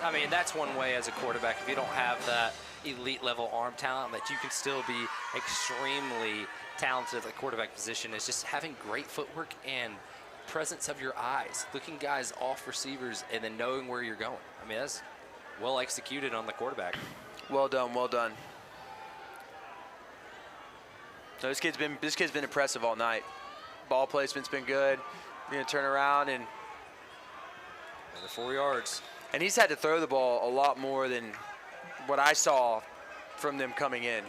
S2: And that's one way as a quarterback. If you don't have that elite level arm talent, that you can still be extremely talented at the quarterback position, is just having great footwork and presence of your eyes, looking guys off receivers and then knowing where you're going. I mean, that's well executed on the quarterback.
S1: Well done, well done. So this kid's been impressive all night. Ball placement's been good. You're gonna turn around and
S2: Another 4 yards.
S1: And he's had to throw the ball a lot more than what I saw from them coming in.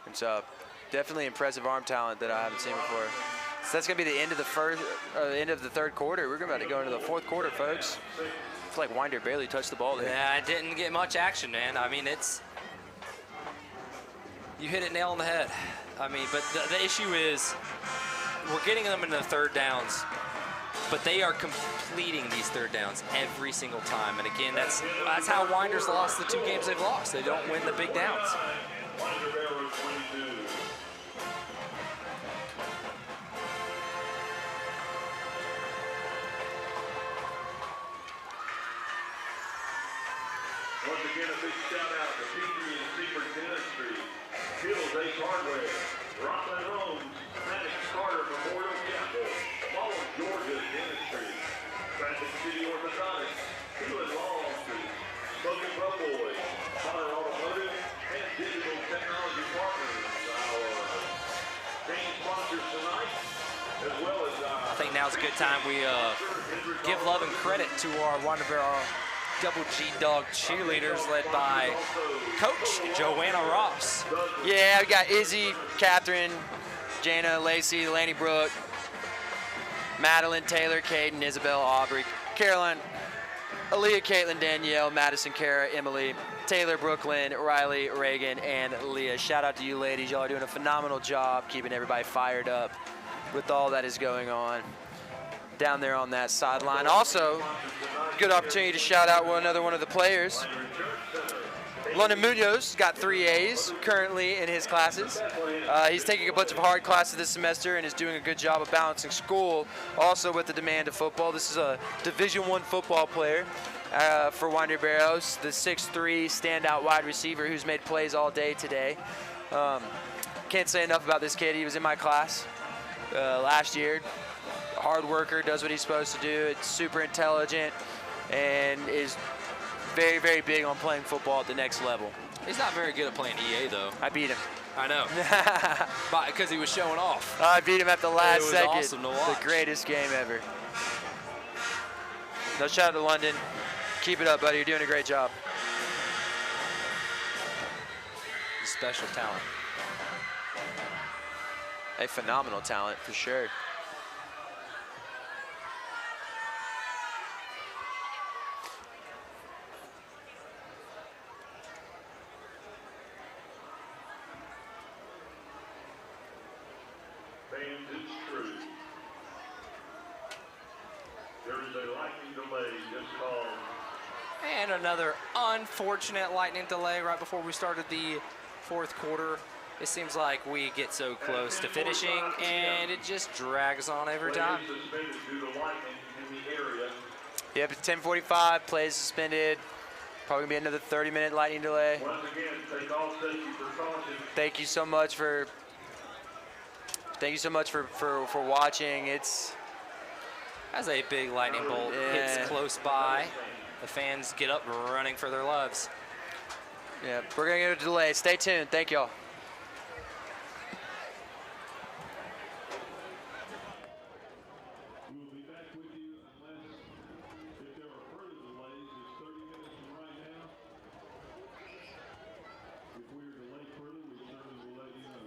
S1: And so definitely impressive arm talent that I haven't seen before. So that's going to be the end of the end of the third quarter. We're about to go into the fourth quarter, folks. I feel like Winder barely touched the ball there.
S2: Yeah, it didn't get much action, man. I mean, you hit it nail on the head. I mean, but the issue is we're getting them into the third downs, but they are completing these third downs every single time. And again, that's how Winder's lost the 2 games they've lost. They don't win the big downs.
S3: Once again, a big shout out to Petrie and Secret Dentistry, Hills Ace Hardware, Rockland Homes, Maddox Carter Memorial Chapel, Mall of Georgia Dentistry, Traffic City Orthodontics, Healing Law Office, Spoken Pro Boys, Connor Automotive, and Digital Technology Partners. Our main sponsors tonight, as well as
S2: I think now's a good time we give love and credit to our Winder-Barrow Double G Dog cheerleaders led by Coach Joanna Ross.
S1: Yeah, we got Izzy, Catherine, Jana, Lacey, Lanny Brooke, Madeline, Taylor, Caden, Isabel, Aubrey, Caroline, Aaliyah, Caitlin, Danielle, Madison, Kara, Emily, Taylor, Brooklyn, Riley, Reagan, and Leah. Shout out to you ladies. Y'all are doing a phenomenal job keeping everybody fired up with all that is going on down there on that sideline. Also, good opportunity to shout out another one of the players. London Munoz got 3 A's currently in his classes. He's taking a bunch of hard classes this semester and is doing a good job of balancing school also with the demand of football. This is a Division I football player for Winder-Barrow, the 6'3" standout wide receiver who's made plays all day today. Can't say enough about this kid. He was in my class last year. Hard worker, does what he's supposed to do. It's super intelligent and is very, very big on playing football at the next level.
S2: He's not very good at playing EA, though.
S1: I beat him.
S2: I know. Because he was showing off.
S1: I beat him at the last second.
S2: Awesome to watch.
S1: The greatest game ever. No, shout out to London. Keep it up, buddy. You're doing a great job.
S2: Special talent.
S1: A phenomenal talent, for sure.
S3: fans, it's true. There is a lightning delay just called.
S2: And another unfortunate lightning delay right before we started the fourth quarter. It seems like we get so close to finishing, and it just drags on every time.
S1: Yep, it's 10:45, plays suspended. Probably gonna be another 30-minute lightning delay.
S3: Once again, take all safety precautions.
S1: Thank you so much for watching. It's
S2: As a big lightning bolt hits close by, the fans get up running for their lives.
S1: Yeah, we're gonna get a delay. Stay tuned. Thank y'all.
S3: We will be back with you unless if there are further delays. It's 30 minutes from right now. If we are delayed further, we certainly will let you know.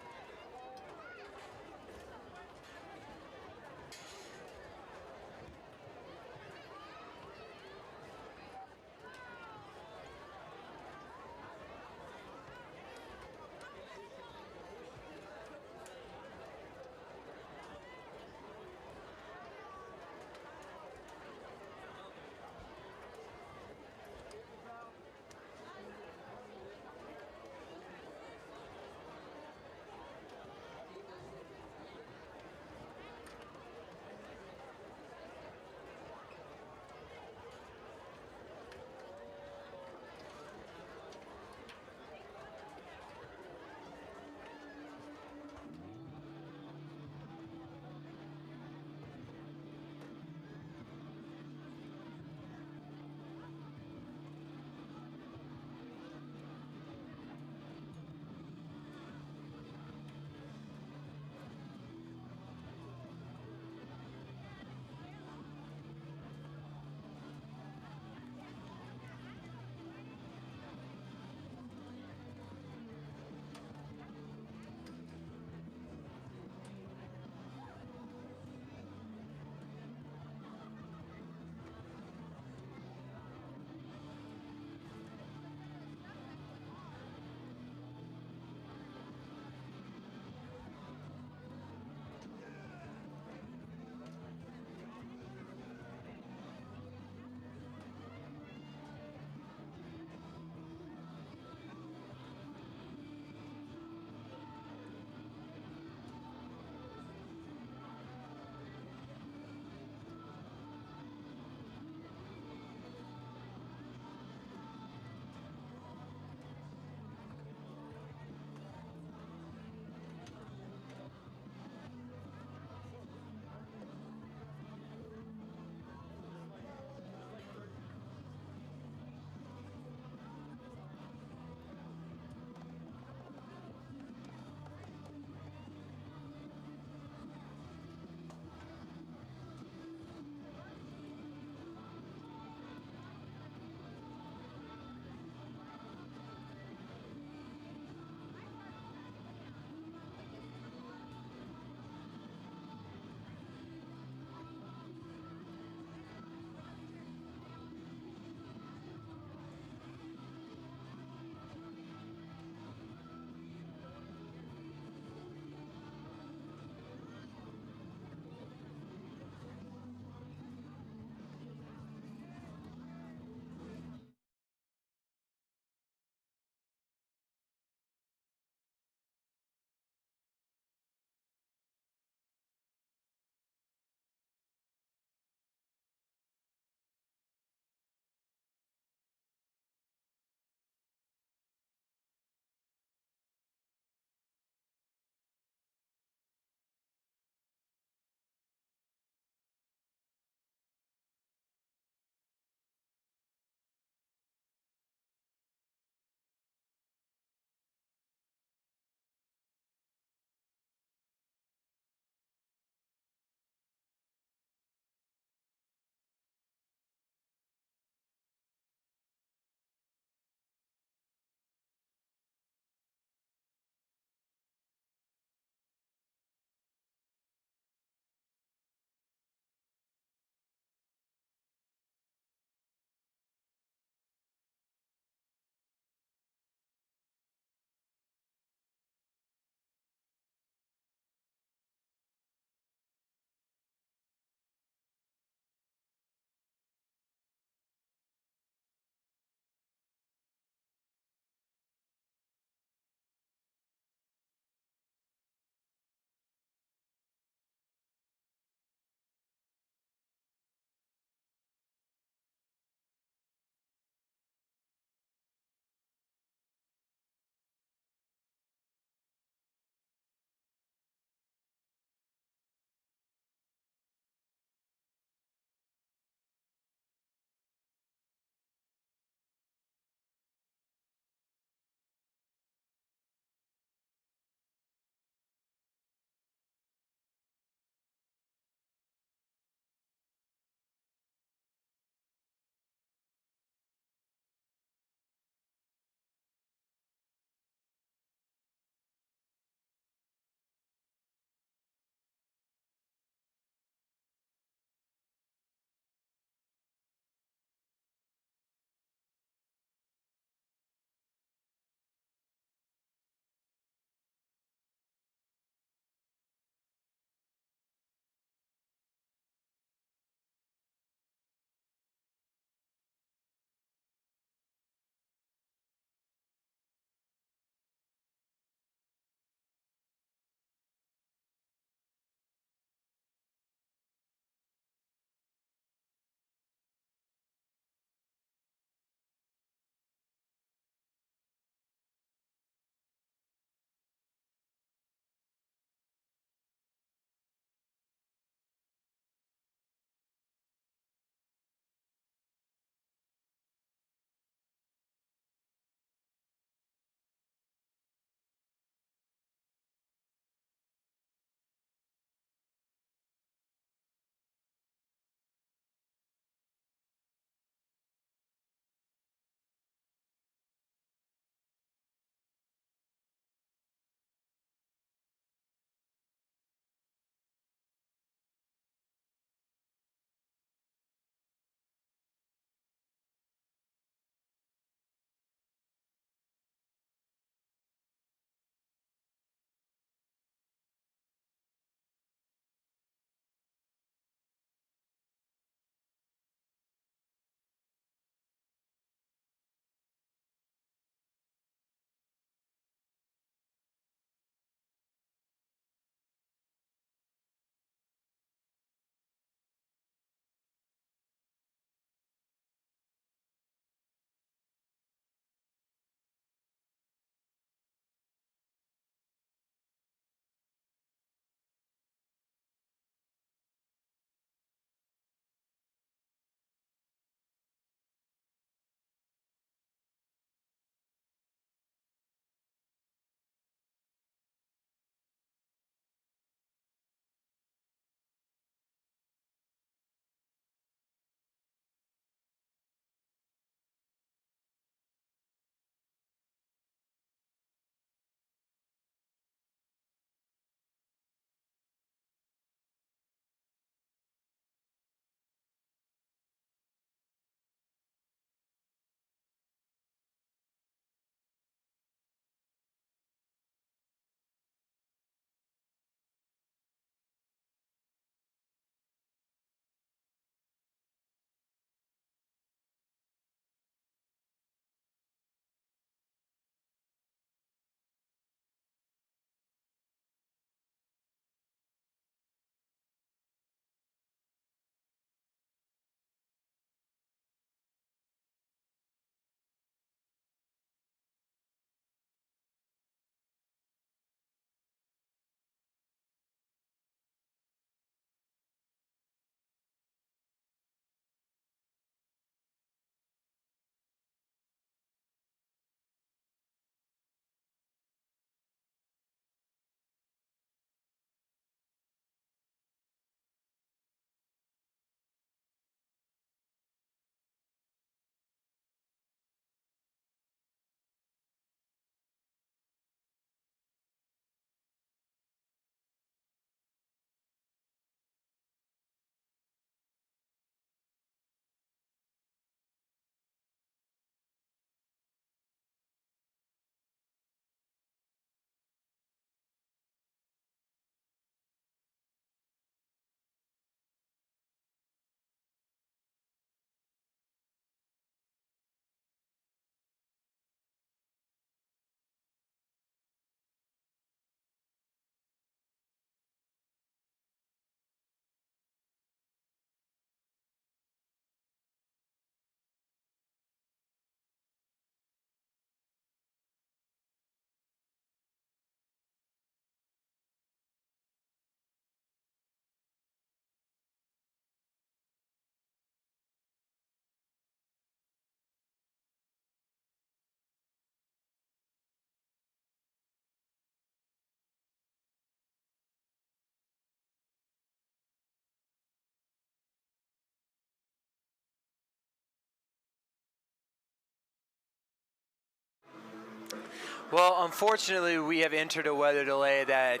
S1: Well, unfortunately, we have entered a weather delay that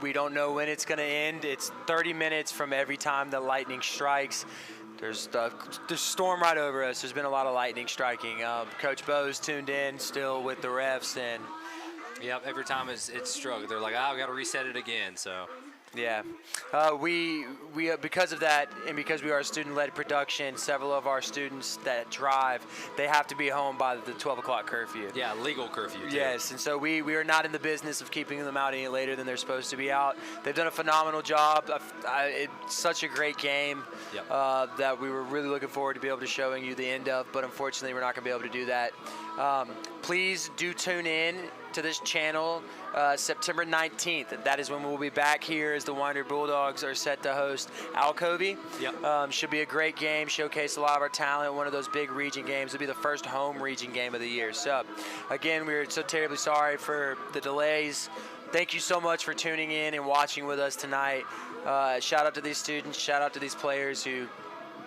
S1: we don't know when it's going to end. It's 30 minutes from every time the lightning strikes. There's storm right over us. There's been a lot of lightning striking. Coach Bo's tuned in still with the refs, and
S2: Yep, every time it's struck, they're like, oh, we got to reset it again. So
S1: yeah, we because of that, and because we are a student-led production, several of our students that drive, they have to be home by the 12 o'clock curfew.
S2: yeah, legal curfew too.
S1: Yes, and so we are not in the business of keeping them out any later than they're supposed to be out. They've done a phenomenal job. It's such a great game
S2: Yep.
S1: that we were really looking forward to be able to showing you the end of, but unfortunately we're not going to be able to do that. Please do tune in to this channel September 19th. That is when we'll be back here as the Winder Bulldogs are set to host Alcovey.
S2: Yep.
S1: Should be a great game, showcase a lot of our talent, one of those big region games. It'll be the first home region game of the year. So, again, we're so terribly sorry for the delays. Thank you so much for tuning in and watching with us tonight. Shout out to these students, shout out to these players who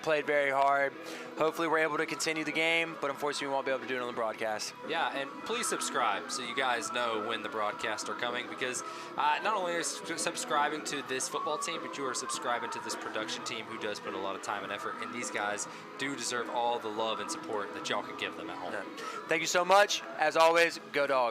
S1: played very hard. Hopefully we're able to continue the game, but unfortunately we won't be able to do it on the broadcast.
S2: Yeah, and please subscribe so you guys know when the broadcasts are coming, because not only are you subscribing to this football team, but you are subscribing to this production team who does put a lot of time and effort, and these guys do deserve all the love and support that y'all can give them at home.
S1: Thank you so much. As always, go Dogs.